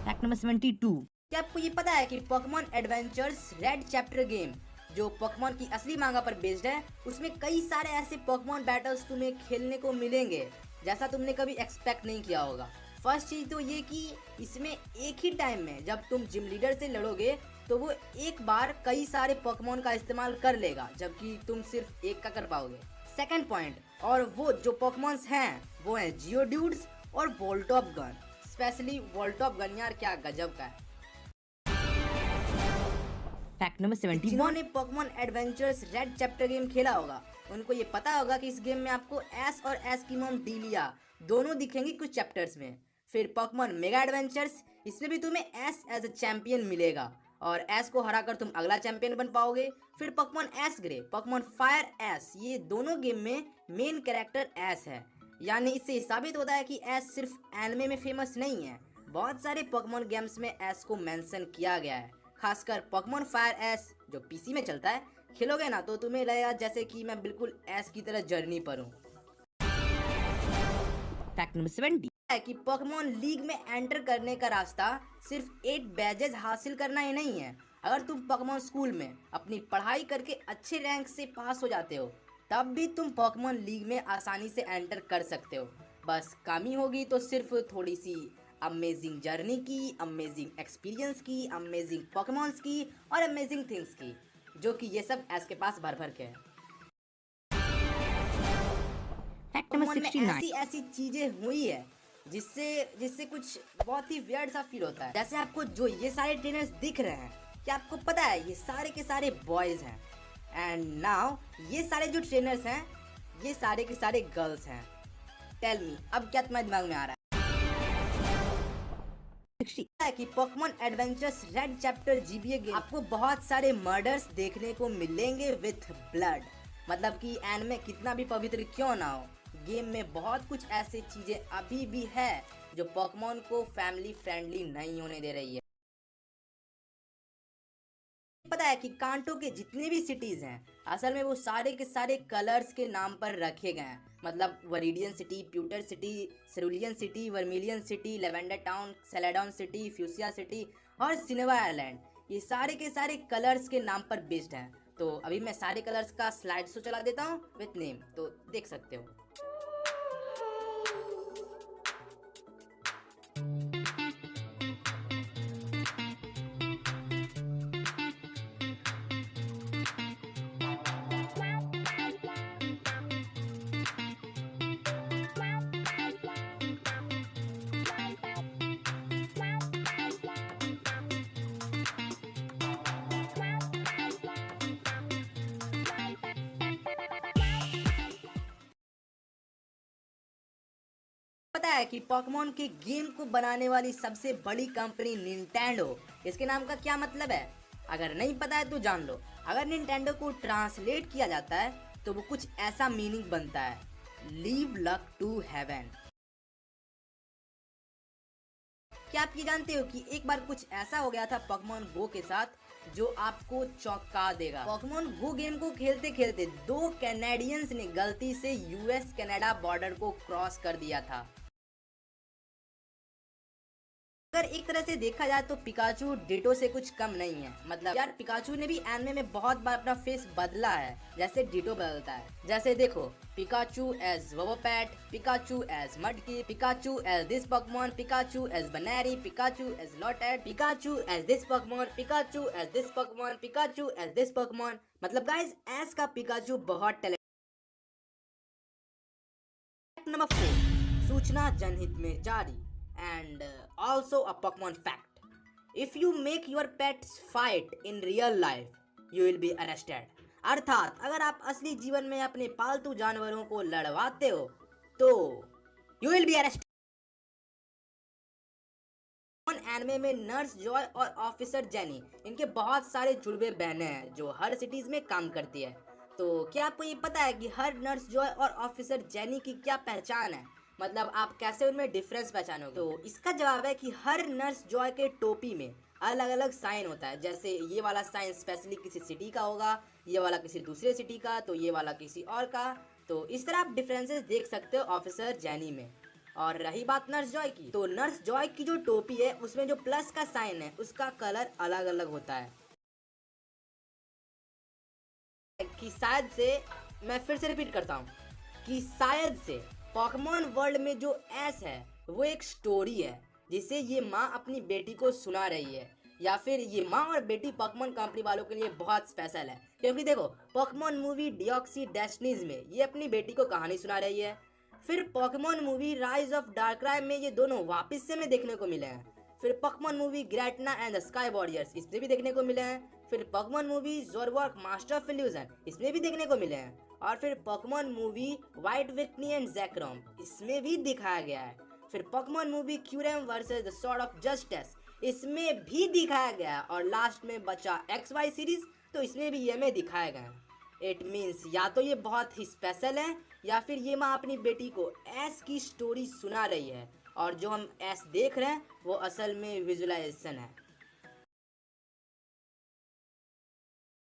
Fact number 72। क्या आपको ये पता है कि Pokemon Adventures red chapter game जो पोकेमॉन की असली मांगा पर बेस्ड है उसमें कई सारे ऐसे पोकेमॉन बैटल्स तुम्हें खेलने को मिलेंगे जैसा तुमने कभी एक्सपेक्ट नहीं किया होगा। फर्स्ट चीज तो ये कि इसमें एक ही टाइम में जब तुम जिम लीडर से लड़ोगे तो वो एक बार कई सारे पोकेमॉन का इस्तेमाल कर लेगा जबकि तुम सिर्फ एक का कर पाओगे। सेकंड पॉइंट, और वो जो पोकेमॉन्स हैं वो हैं जियोड्यूड्स और वोल्टॉप गन, स्पेशली वोल्टॉप गन यार क्या गजब का है। Fact number 71। जिन्होंने Pokemon Adventures red chapter game खेला होगा उनको ये पता होगा कि इस गेम में आपको एस और एस्किमोन डीलिया दोनों दिखेंगे कुछ चैप्टर्स में। फिर पोकेमॉन मेगा एडवेंचर्स, इसमें भी तुम्हें एस एज अ चैंपियन मिलेगा और एस को हराकर तुम अगला चैंपियन बन पाओगे। फिर Pokemon S grey, Pokemon fire S, ये दोनों गेम में मेन कैरेक्टर एस है, यानी इससे साबित होता है कि एस सिर्फ एनिमे में फेमस नहीं है, बहुत सारे पोकेमॉन गेम्स में एस को मेंशन किया गया है। खासकर पोकेमॉन फायर एस जो पीसी में चलता है, खेलोगे ना तो तुम्हें लगेगा जैसे कि मैं बिल्कुल एस की तरह जर्नी पर हूँ। Fact number 70। है कि पोकेमॉन लीग में एंटर करने का रास्ता सिर्फ 8 बैजेस हासिल करना ही नहीं है। अगर तुम पोकेमॉन स्कूल में अपनी पढ़ाई करके अच्छे रैंक से पास हो जाते हो तब भी तुम पोकेमॉन लीग में आसानी से एंटर कर सकते हो। बस कमी होगी तो सिर्फ थोड़ी सी अमेजिंग जर्नी की, अमेजिंग एक्सपीरियंस की, अमेजिंग पोकेमॉन्स की और अमेजिंग थिंग्स की, जो कि ये सब एस के पास भर भर के है। फैक्ट नंबर पोकेमॉन में 69। ऐसी चीजें हुई है जिससे कुछ बहुत ही वियर्ड सा फील होता है। जैसे आपको जो ये सारे ट्रेनर्स दिख रहे हैं, क्या आपको पता है ये सारे के सारे बॉयज हैं एंड नाउ ये सारे जो ट्रेनर्स हैं ये सारे के सारे गर्ल्स हैं। टेल मी अब क्या तुम्हारे दिमाग में आ रहा है? 60। है कि Pokemon Adventures red chapter GBA game आपको बहुत सारे मर्डर्स देखने को मिलेंगे विथ ब्लड। मतलब कि एनिमे कितना भी पवित्र क्यों ना हो, गेम में बहुत कुछ ऐसी चीजें अभी भी है जो पोकेमॉन को फैमिली फ्रेंडली नहीं होने दे रही है। पता है कि कांटो के जितने भी सिटीज हैं असल में वो सारे के सारे कलर्स के नाम पर रखे गए हैं। मतलब Viridian City, Pewter City, Cerulean City, Vermilion City, Lavender Town, Celadon City, Fuchsia City और सिनेवा आइलैंड, ये सारे के सारे कलर्स के नाम पर बेस्ड हैं। तो अभी मैं सारे कलर्स का स्लाइड शो चला देता हूँ विथ नेम, तो देख सकते हो। पता है कि पोकेमॉन के गेम को बनाने वाली सबसे बड़ी कंपनी निंटेंडो, इसके नाम का क्या मतलब है? अगर नहीं पता है तो जान लो। अगर निंटेंडो को ट्रांसलेट किया जाता है तो वो कुछ ऐसा मीनिंग बनता है, लीव लक टू हेवन। क्या आप ये जानते हो कि एक बार कुछ ऐसा हो गया था पोकेमॉन गो के साथ जो आपको चौंका देगा। पोकेमॉन गो गेम को खेलते खेलते 2 कैनेडियंस ने गलती से यूएस कनाडा बॉर्डर को क्रॉस कर दिया था। अगर एक तरह से देखा जाए तो पिकाचू डिटो से कुछ कम नहीं है। मतलब यार पिकाचू ने भी एनिमे में बहुत बार अपना फेस बदला है, जैसे डिटो बदलता है। जैसे देखो Pikachu as Wobbuffet, Pikachu as Mudkip, Pikachu as this Pokemon, Pikachu as Buneary, Pikachu as Lotad, Pikachu as this Pokemon, Pikachu as this Pokemon, Pikachu as this Pokemon. मतलब गाइस एस का पिकाचू बहुत टैलेंट। नंबर 4, सूचना जनहित में जारी। And also a Pokemon fact. If you make your pets fight in real life, you will be arrested. अर्थात अगर आप असली जीवन में अपने पालतू जानवरों को लड़वाते हो तो you will be arrested. Anime में नर्स जॉय और ऑफिसर जेनी, इनके बहुत सारे जुड़वे बहनें हैं जो हर सिटीज में काम करती है। तो क्या आपको ये पता है कि हर नर्स जॉय और ऑफिसर जेनी की क्या पहचान है? मतलब आप कैसे उनमें डिफरेंस पहचानोगे? तो इसका जवाब है कि हर नर्स जॉय के टोपी में अलग अलग साइन होता है। जैसे ये वाला साइन स्पेशली किसी सिटी का होगा, ये वाला किसी दूसरे सिटी का, तो ये वाला किसी और का। तो इस तरह आप डिफरेंसेस देख सकते हो ऑफिसर जेनी में। और रही बात नर्स जॉय की, तो नर्स जॉय की जो टोपी है उसमें जो प्लस का साइन है उसका कलर अलग अलग होता है। कि शायद से, मैं फिर से रिपीट करता हूँ कि शायद से पोकेमॉन वर्ल्ड में जो एस है वो एक स्टोरी है जिसे ये माँ अपनी बेटी को सुना रही है, या फिर ये माँ और बेटी पोकेमॉन कंपनी वालों के लिए बहुत स्पेशल है। क्योंकि देखो पोकेमॉन मूवी डिऑक्सी डेस्टिनीज में ये अपनी बेटी को कहानी सुना रही है। फिर पोकेमॉन मूवी राइज ऑफ डार्कराय में ये दोनों वापस से में देखने को मिले हैं। फिर Pokemon movie Giratina and the sky warriors, इसमें भी देखने को मिले हैं। फिर Pokemon movie Zoroark master of illusion, इसमें भी देखने को मिले हैं। और फिर Pokemon movie white Victini and Zekrom, इसमें भी दिखाया गया है। फिर Pokemon movie Kyurem versus the sword of justice, इसमें भी दिखाया गया है। और लास्ट में बचा XY सीरीज, तो इसमें भी ये में दिखाया गया है। इट मीन्स या तो ये बहुत ही स्पेशल है या फिर ये माँ अपनी बेटी को एस की स्टोरी सुना रही है, और जो हम एस देख रहे हैं वो असल में विजुअलाइजेशन है।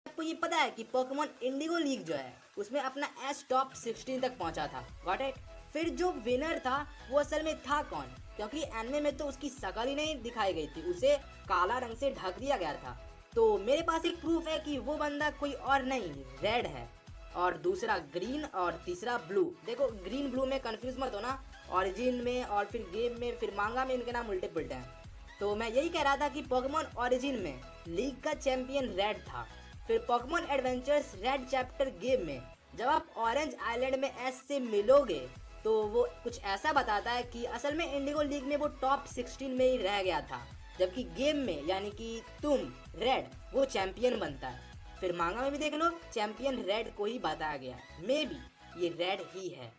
आपको ये पता है कि पोकेमॉन इंडिगो लीग जो है उसमें अपना एस टॉप 16 तक पहुंचा था। Got it? फिर जो विनर था वो असल में था कौन? क्योंकि एनिमे में तो उसकी शकल ही नहीं दिखाई गई थी, उसे काला रंग से ढक दिया गया था। तो मेरे पास एक प्रूफ है कि वो बंदा कोई और नहीं, रेड है, और दूसरा ग्रीन और तीसरा ब्लू। देखो ग्रीन ब्लू में कंफ्यूज मत होना, ओरिजिन में और फिर गेम में फिर मांगा में इनके नाम उल्टे पुल्टे हैं। तो मैं यही कह रहा था कि पोकेमॉन ओरिजिन में लीग का चैंपियन रेड था। फिर Pokemon Adventures red chapter game में जब आप ऑरेंज आइलैंड में एस से मिलोगे तो वो कुछ ऐसा बताता है कि असल में इंडिगो लीग में वो टॉप 16 में ही रह गया था, जबकि गेम में यानी कि तुम रेड वो चैंपियन बनता है। फिर मांगा में भी देख लो, चैंपियन रेड को ही बताया गया, मे बी ये रेड ही है।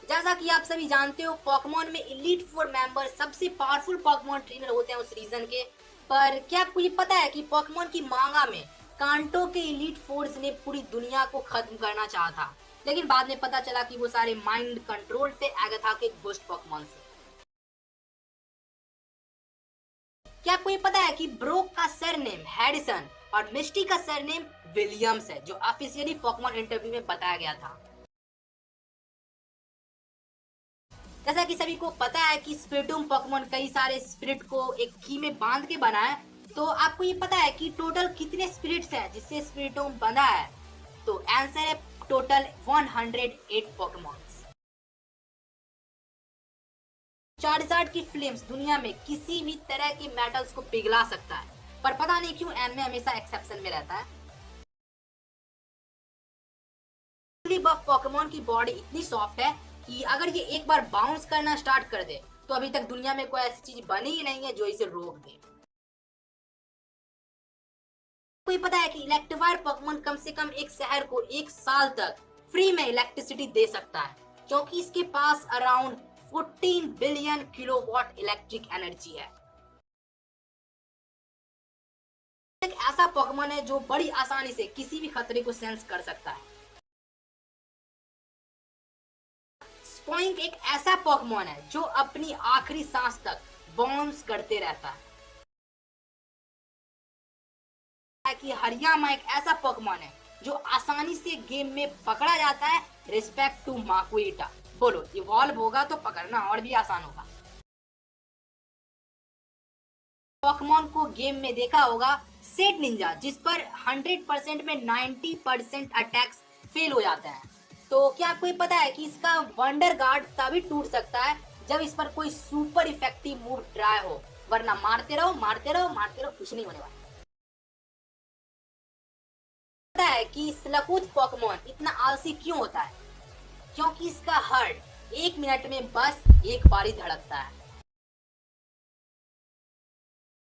जैसा कि आप सभी जानते हो पोकेमॉन में इलीट 4 मेंबर सबसे पावरफुल पोकेमॉन ट्रेनर होते हैं उस रीजन के। पर क्या आपको ये पता है कि पोकेमॉन की मांगा में कांटो के इलीट फोर्स ने पूरी दुनिया को खत्म करना चाहा था, लेकिन बाद में पता चला कि वो सारे माइंड कंट्रोल थे एगाथा के घोस्ट पोकेमॉन से। क्या आपको ये पता है कि ब्रोक का सरनेम हैरिसन और मिस्टी का सरनेम विलियम्स है, जो ऑफिशियली पोकेमॉन इंटरव्यू में बताया गया था। जैसा कि सभी को पता है कि स्पिरिटूम पोकेमॉन कई सारे स्पिरिट को एक की में बांध के बना है। तो आपको ये पता है कि टोटल कितने स्पिरिट्स हैं जिससे स्पिरिटूम बना है? तो आंसर है टोटल 108 पोकेमॉन्स। चार्जार्ड की फ्लेम्स दुनिया में किसी भी तरह के मेटल्स को पिघला सकता है, पर पता नहीं क्यों एनिमे हमेशा एक्सेप्शन में रहता है। बफ पोकेमॉन की बॉडी इतनी सॉफ्ट है कि अगर ये एक बार बाउंस करना स्टार्ट कर दे तो अभी तक दुनिया में कोई ऐसी चीज बनी ही नहीं है जो इसे रोक दे। कोई पता है कि इलेक्ट्रीफायर पोकेमॉन कम से कम एक शहर को 1 साल तक फ्री में इलेक्ट्रिसिटी दे सकता है, क्योंकि इसके पास around 14 billion kilowatt electric energy है। एक ऐसा पोकेमॉन है जो बड़ी आसानी से किसी भी खतरे को सेंस कर सकता है। स्पोइंक एक ऐसा पोकेमॉन है जो अपनी आखिरी सांस तक बाउंस करते रहता है। कि हरियामा एक ऐसा पोकेमॉन है जो आसानी से गेम में पकड़ा जाता है, रिस्पेक्ट टू माकुइटा, बोलो, इवॉल्व होगा तो पकड़ना और भी आसान होगा। पोकेमॉन को गेम में देखा होगा सेट निंजा, जिस पर 100% में 90% अटैक्स फेल हो जाता है। तो क्या आपको ये पता है कि इसका वंडर गार्ड तभी टूट सकता है जब इस पर कोई सुपर इफेक्टिव मूव ट्राई हो, वरना मारते रहो मारते रहो मारते रहो, कुछ नहीं होने वाला। पता है कि स्लकूथ पोकेमॉन इतना आलसी क्यों होता है? क्योंकि इसका हार्ट 1 मिनट में बस एक बार ही धड़कता है।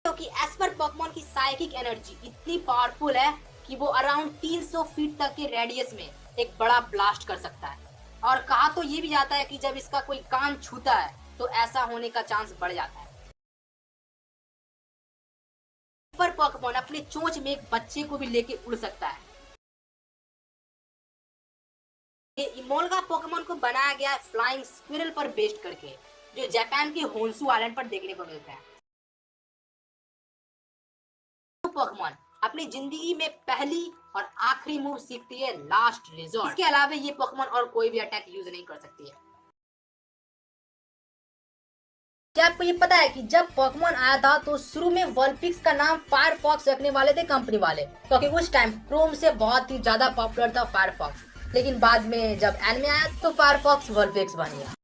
क्योंकि एस्पर पोकेमॉन की साइकिक एनर्जी इतनी पावरफुल है कि वो अराउंड 300 फीट तक के रेडियस में एक बड़ा ब्लास्ट कर सकता है। और कहा तो ये भी जाता है कि जब इसका कोई कान छूता है तो ऐसा होने का चांस बढ़ जाता है। एस्पर पोकेमॉन अपने चोंच में एक बच्चे को भी लेके उड़ सकता है। ये इमोल्गा पोकेमॉन को बनाया गया है फ्लाइंग स्क्विरल पर बेस्ड करके, जो जापान के होन्सू आइलैंड पर देखने को मिलता है। पोकेमॉन अपनी जिंदगी में पहली और आखिरी मूव सीखती है लास्ट रिजॉर्ट। इसके अलावा ये पोकेमॉन और कोई भी अटैक यूज नहीं कर सकती है। क्या आपको ये पता है कि जब पोकेमॉन आया था तो शुरू में वॉलपिक्स का नाम फायरफॉक्स रखने वाले थे कंपनी वाले, क्योंकि उस टाइम क्रोम से बहुत ही ज्यादा पॉपुलर था फायरफॉक्स। लेकिन बाद में जब एनिमे आया तो फायरफॉक्स वॉलपिक्स बन गया।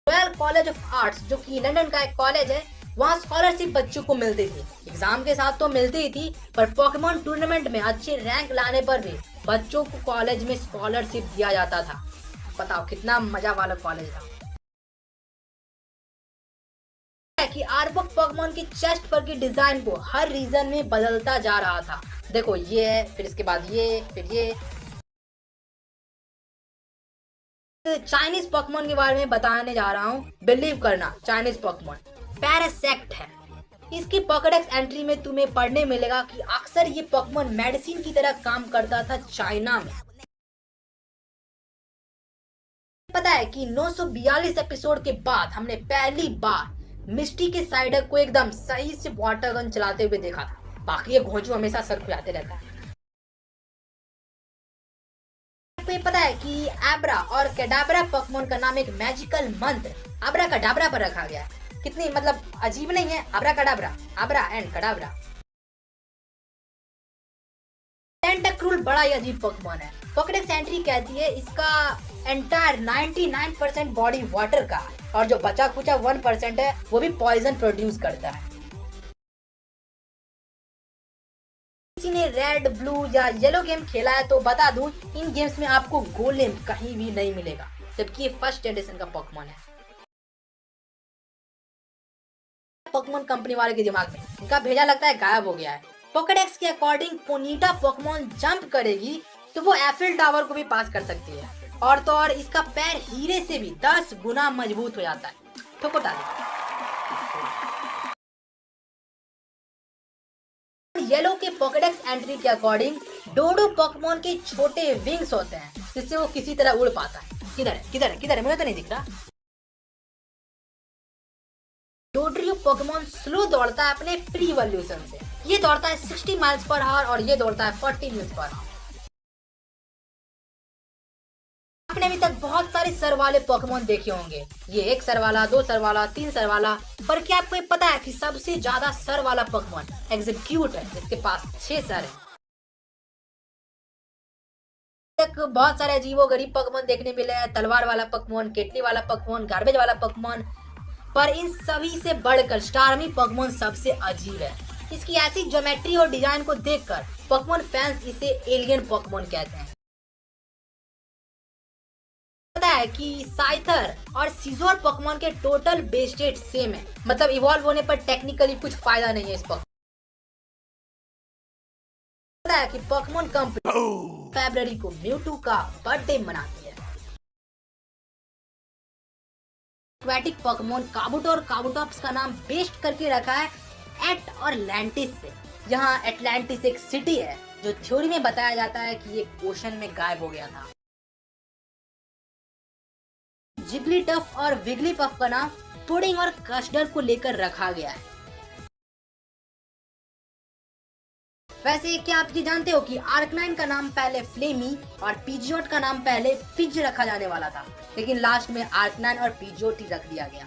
रॉयल कॉलेज ऑफ आर्ट्स, जो कि लंदन का एक कॉलेज है, वहाँ स्कॉलरशिप बच्चों को मिलती थी। एग्जाम के साथ तो मिलती ही थी, पर पोकेमॉन टूर्नामेंट में अच्छे रैंक लाने पर भी बच्चों को कॉलेज में स्कॉलरशिप दिया जाता था। बताओ कितना मजा वाला कॉलेज था। कि आर्टबुक पोकेमॉन की चेस्ट पर की डिजाइन को हर रीजन में बदलता जा रहा था। देखो ये है, फिर इसके बाद ये, फिर ये। चाइनीज पोकेमॉन के बारे में बताने जा रहा हूँ। बिलीव करना, चाइनीज पोकेमॉन पैरासेक्ट है। इसकी पॉकेडेक्स एंट्री में तुम्हें पढ़ने मिलेगा कि अक्सर ये पोकेमॉन मेडिसिन की तरह काम करता था चाइना में। पता है कि 942 एपिसोड के बाद हमने पहली बार मिस्टी के साइडर को एकदम सही से वाटर गन चलाते हुए देखा था। बाकी ये घोंचू हमेशा सर खुजाते रहता है। आपको ये पता है कि एब्रा और कैडाबरा पोकेमॉन का नाम एक मैजिकल मंत्र अब्रा कडाबरा पर रखा गया है। कितनी मतलब अजीब नहीं है? अब्रा कडाबरा, अब्रा एंड कडाबरा। टेंटाक्रूल बड़ा ही अजीब पोकेमॉन है। पॉकेडेक्स एंट्री कहती है इसका एंटायर 99% बॉडी वाटर का, और जो बचा कुचा 1% है वो भी पॉइजन प्रोड्यूस करता है। किसी ने रेड, ब्लू या येलो गेम खेला है तो बता दूं, इन गेम्स में आपको गोलेम कहीं भी नहीं मिलेगा, जबकि ये फर्स्ट जनरेशन का पोकेमॉन है। पोकेमॉन कंपनी वाले के दिमाग में इनका भेजा लगता है गायब हो गया है। पॉकेडेक्स के अकॉर्डिंग पोनीटा पोकेमॉन जंप करेगी तो वो एफिल टावर को भी पास कर सकती है, और तो और इसका पैर हीरे से भी 10 गुना मजबूत हो जाता है। ठोको ताली। येलो के पॉकेडेक्स एंट्री के अकॉर्डिंग डोडो पोकेमॉन के छोटे विंग्स होते हैं, जिससे वो किसी तरह उड़ पाता है। किधर है किधर है किधर है, मुझे तो नहीं दिख रहा। डोड्रियो पोकेमॉन स्लो दौड़ता है अपने प्री इवोल्यूशन से। ये दौड़ता है 60 माइल्स पर आवर और ये दौड़ता है 40 मील्स पर आवर। आपने अभी तक बहुत सारे सर वाले पोकेमॉन देखे होंगे, ये 1 सर वाला, 2 सर वाला, 3 सर वाला, पर क्या आपको पता है कि सबसे ज्यादा सर वाला पोकेमॉन एग्जीक्यूट है, जिसके पास 6 सर है। बहुत सारे अजीबोगरीब पोकेमॉन देखने मिले हैं, तलवार वाला पोकेमॉन, केटली वाला पोकेमॉन, गार्बेज वाला पोकेमॉन, पर इन सभी से बढ़कर स्टारमी पोकेमॉन सबसे अजीब है। इसकी ऐसी ज्योमेट्री और डिजाइन को देखकर पोकेमॉन फैंस इसे एलियन पोकेमॉन कहते हैं। पता है कि साइथर और सीजोर पोकेमॉन के टोटल बेस स्टेट सेम है, मतलब इवॉल्व होने पर टेक्निकली कुछ फायदा नहीं है इस पोकेमॉन। पता है कि पोकेमॉन कंपनी फरवरी को म्यूटू का बर्थडे मनाती है। एक्वाटिक पोकेमॉन काबूटो और काबूटॉप्स का नाम बेस्ड करके रखा है एट और लैंटिस से। यहाँ एटलांटिस एक सिटी है जो थ्योरी में बताया जाता है कि ये ओशन में गायब हो गया था। जिग्लीटफ और विग्लीपफ का नाम पुडिंग और कस्टर्ड को लेकर रखा गया है। वैसे क्या आप ये जानते हो कि आर्कनाइन का नाम पहले फ्लेमी और पीजियोट का नाम पहले फिज रखा जाने वाला था, लेकिन लास्ट में आर्कनाइन और पीजियोट ही रख दिया गया।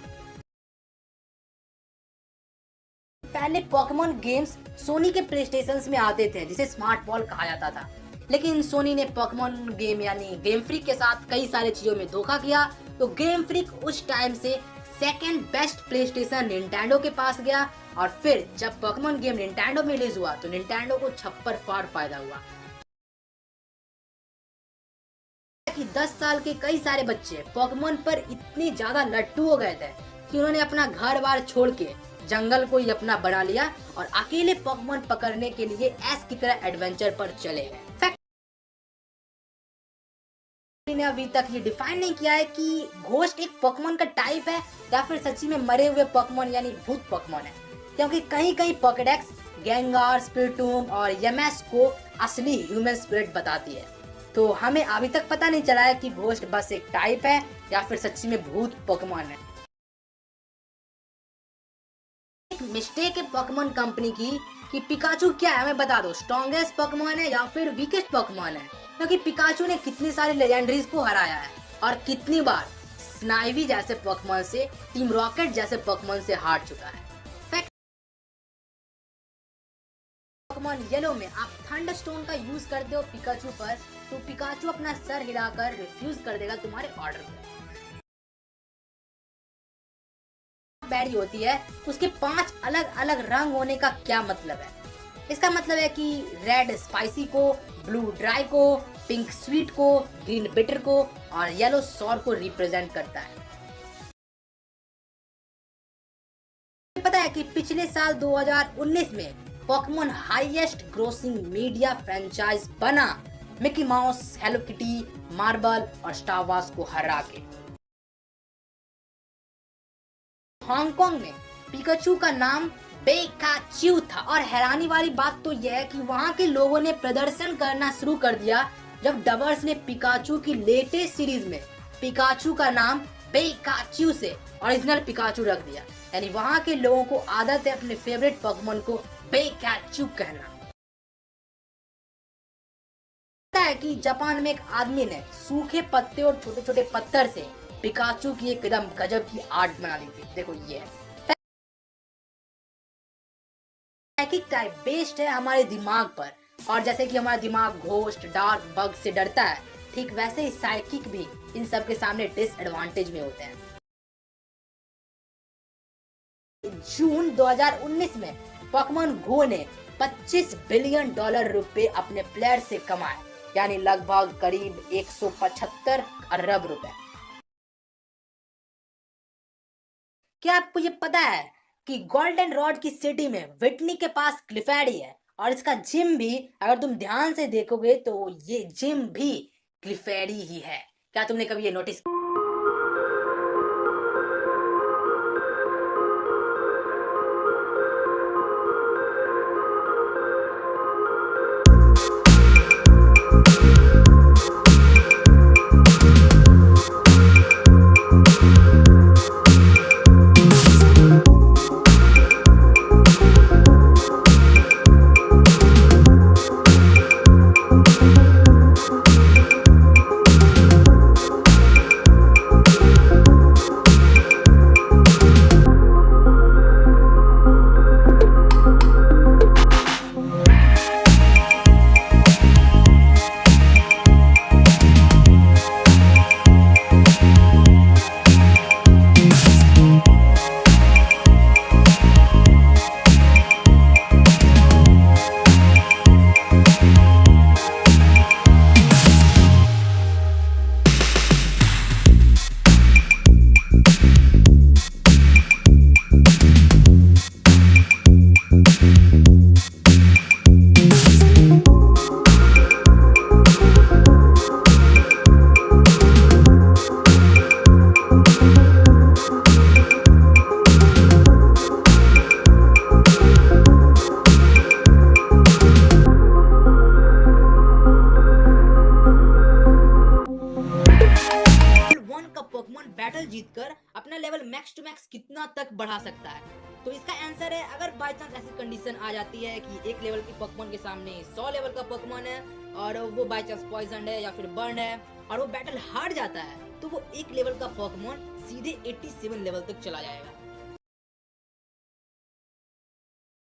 पहले पोकेमॉन गेम्स सोनी के प्ले स्टेशन में आते थे जिसे स्मार्ट बॉल कहा जाता था, लेकिन सोनी ने पोकेमॉन गेम यानी गेम फ्रीक के साथ कई सारी चीजों में धोखा किया, तो गेम फ्रीक उस टाइम से second best play station Nintendo के पास गया, और फिर जब पोकेमॉन गेम निंटेंडो में रिलीज हुआ तो निंटेंडो को छप्पर फाड़ फायदा हुआ कि 10 साल के कई सारे बच्चे पोकेमॉन पर इतने ज्यादा लट्टू हो गए थे कि उन्होंने अपना घर बार छोड़ के जंगल को ही अपना बना लिया और अकेले पोकेमॉन पकड़ने के लिए एस की तरह एडवेंचर पर चले गए। ने अभी तक ये डिफाइन नहीं किया है कि घोस्ट एक पोकेमॉन का टाइप है या फिर सच्ची में मरे हुए पोकेमॉन यानी भूत पोकेमॉन है, क्योंकि कहीं कहीं पोकेडेक्स गेंगार, स्पिरिटूम और यमएस को असली ह्यूमन स्पिरिट बताती है, तो हमें अभी तक पता नहीं चला है कि घोस्ट बस एक टाइप है या फिर सच्ची में भूत पोकेमॉन है। एक मिस्टेक है पोकेमॉन कंपनी की कि पिकाचू क्या है हमें बता दो, स्ट्रॉन्गेस्ट पोकेमॉन है या फिर वीकेस्ट पोकेमॉन है, क्योंकि पिकाचू ने कितनी सारी लेजेंडरीज को हराया है और कितनी बार स्नाइवी जैसे पोकेमॉन से, टीम रॉकेट जैसे पोकेमॉन से हार चुका है। पोकेमॉन येलो में आप थंडरस्टोन का यूज करते हो पिकाचू पर, तो पिकाचू अपना सर हिलाकर रिफ्यूज कर देगा तुम्हारे ऑर्डर को। बैरी होती है उसके 5 अलग अलग रंग होने का क्या मतलब है? इसका मतलब है कि रेड स्पाइसी को, ब्लू ड्राई को, पिंक स्वीट को, ग्रीन बिटर को और येलो सॉर को रिप्रेजेंट करता है। पता है कि पिछले साल 2019 में Pokemon highest grossing media franchise बना Mickey Mouse, Hello Kitty, Marvel और स्टार वार्स को हरा के। हांगकांग में पिकाचू का नाम पिकाचू था, और हैरानी वाली बात तो यह है कि वहां के लोगों ने प्रदर्शन करना शुरू कर दिया जब डबर्स ने पिकाचू की लेटेस्ट सीरीज में पिकाचू का नाम पिकाचू से ओरिजिनल पिकाचू रख दिया, यानी वहां के लोगों को आदत है अपने फेवरेट पोकेमॉन को पिकाचू कहना। पता है कि जापान में एक आदमी ने सूखे पत्ते और छोटे छोटे पत्थर से पिकाचू की एकदम गजब की आर्ट बना ली थी। देखो ये है साइकिक टाइप बेस्ड है हमारे दिमाग पर, और जैसे कि हमारा दिमाग घोस्ट, डार्क, बग से डरता है, ठीक वैसे ही साइकिक भी इन सब के सामने डिसएडवांटेज में होते हैं। जून 2019 में पोकेमॉन गो ने $25 बिलियन रुपए अपने प्लेयर से कमाए, यानी लगभग करीब 175 अरब रुपए। क्या आपको ये पता है कि गोल्डन रॉड की सिटी में विटनी के पास क्लिफैडी है, और इसका जिम भी अगर तुम ध्यान से देखोगे तो ये जिम भी क्लिफैडी ही है। क्या तुमने कभी ये नोटिस अपना लेवल मैक्स टू मैक्स कितना तक बढ़ा सकता है? तो इसका आंसर है, अगर बाय चांस ऐसी कंडीशन आ जाती है कि एक लेवल के पोकेमॉन के सामने 100 लेवल का पोकेमॉन है और वो बाय चांस पॉइजन है या फिर बर्न है और वो बैटल हार जाता है, तो वो एक लेवल का पोकेमॉन सीधे 87 लेवल तक चला जाएगा।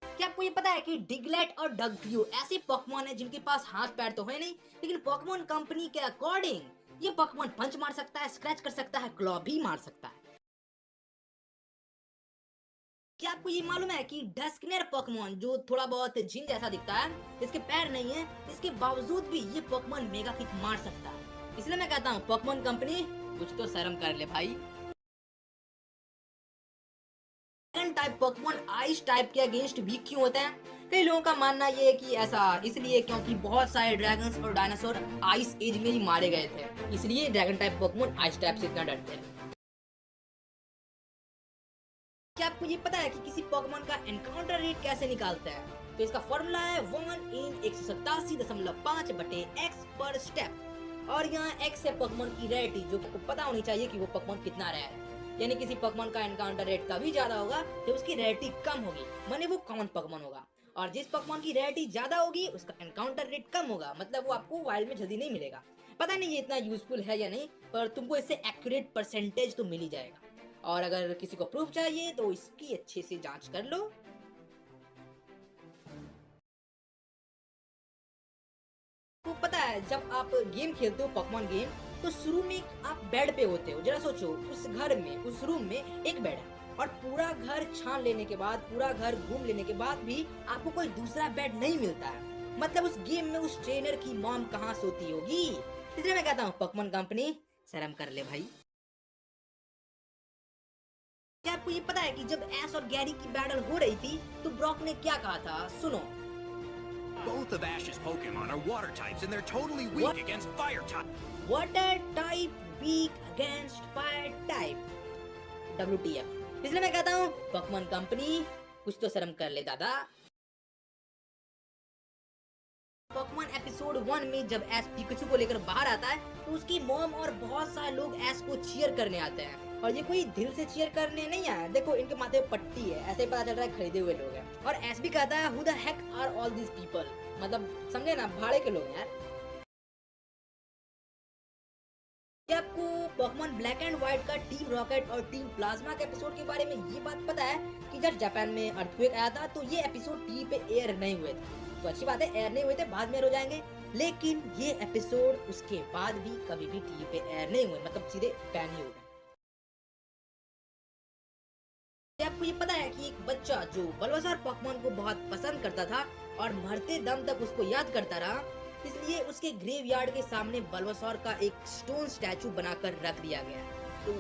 क्या आपको ये पता है कि डिगलेट और डगफ्यू ऐसे पोकेमॉन है जिनके पास हाथ पैर तो है नहीं, लेकिन पोकेमॉन कंपनी के अकॉर्डिंग ये पोकेमॉन पंच मार सकता है, स्क्रैच कर सकता है, क्लॉ भी मार सकता है। क्या आपको ये मालूम है कि डस्कनेर पोकेमॉन जो थोड़ा बहुत जिन जैसा दिखता है, इसके पैर नहीं है, इसके बावजूद भी ये पोकेमॉन मेगा किक मार सकता है। इसलिए मैं कहता हूँ पोकेमॉन कंपनी कुछ तो शर्म कर ले भाई। Dragon type Pokemon ice type के अगेंस्ट वीक क्यों होते हैं? कई लोगों का मानना ये है कि ऐसा इसलिए क्योंकि बहुत सारे ड्रैगन्स और डायनासोर आइस एज में ही मारे गए थे, इसलिए dragon type Pokemon ice type से इतना डरते हैं। क्या आपको ये पता है कि किसी पोकेमॉन का एनकाउंटर रेट कैसे निकालते हैं? तो इसका फॉर्मूला है 1/187.5/x पर स्टेप, और यहाँ x है पोकेमॉन की रेयरिटी, जो आपको पता होनी चाहिए कि वो पोकेमॉन कितना रेयर है। यानी किसी पोकेमॉन का एनकाउंटर रेट तभी ज्यादा होगा जब उसकी रेयरिटी कम होगी, माने वो कॉमन पोकेमॉन होगा, और जिस पोकेमॉन की रेयरिटी ज्यादा होगी उसका एनकाउंटर रेट कम होगा, मतलब वो आपको वाइल्ड में जल्दी नहीं मिलेगा। पता नहीं ये इतना यूजफुल है या नहीं, पर तुमको इससे एक्यूरेट परसेंटेज तो मिल ही जाएगा। और अगर किसी को प्रूफ चाहिए तो इसकी अच्छे से जांच कर लो। तो पता है जब आप गेम खेलते हो पोकेमॉन गेम, तो शुरू में आप बेड पे होते हो। जरा सोचो, उस घर में, उस रूम में एक बेड है और पूरा घर छान लेने के बाद, पूरा घर घूम लेने के बाद भी आपको कोई दूसरा बेड नहीं मिलता है। मतलब उस गेम में उस ट्रेनर की मॉम कहाँ सोती होगी? इसलिए मैं कहता हूँ पोकेमॉन कंपनी शर्म कर ले भाई। क्या आपको ये पता है कि जब ऐश और गैरी की बैटल हो रही थी तो ब्रॉक ने क्या कहा था? सुनो। Both of Ash's Pokemon are water types and they're totally weak What? against fire type. Water type weak against fire type. WTF। इसलिए मैं कहता हूँ पोकेमॉन कंपनी कुछ तो शर्म कर ले दादा। पोकेमॉन एपिसोड 1 में जब ऐश पिकाचू को लेकर बाहर आता है तो उसकी मॉम और बहुत सारे लोग ऐश को चीयर करने आते हैं, और ये कोई दिल से चीयर करने नहीं आया। देखो इनके माथे पे पट्टी है, ऐसे ही पता चल रहा है खरीदे हुए लोग हैं। और ऐश भी कहता है who the heck are all this people, मतलब समझे ना, भाड़े के लोग यार। क्या आपको पोकेमॉन ब्लैक एंड व्हाइट का टीम रॉकेट और टीम प्लाज्मा के एपिसोड के बारे में ये बात पता है कि जब जापान में अर्थक्वेक आया था तो ये एपिसोड टीवी पे एयर नहीं हुए थे? तो अच्छी बात है, एयर नहीं हुए थे, बाद में एयर हो जाएंगे, लेकिन ये एपिसोड उसके बाद भी कभी भी टीवी पे एयर नहीं हुए, मतलब सीधे बैन ही हो गए। आपको ये पता है कि एक बच्चा जो बल्बासार पोकेमॉन को बहुत पसंद करता था और मरते दम तक उसको याद करता रहा, इसलिए उसके ग्रेवयार्ड के सामने बल्बासार का एक स्टोन स्टैचू बनाकर रख दिया गया। तो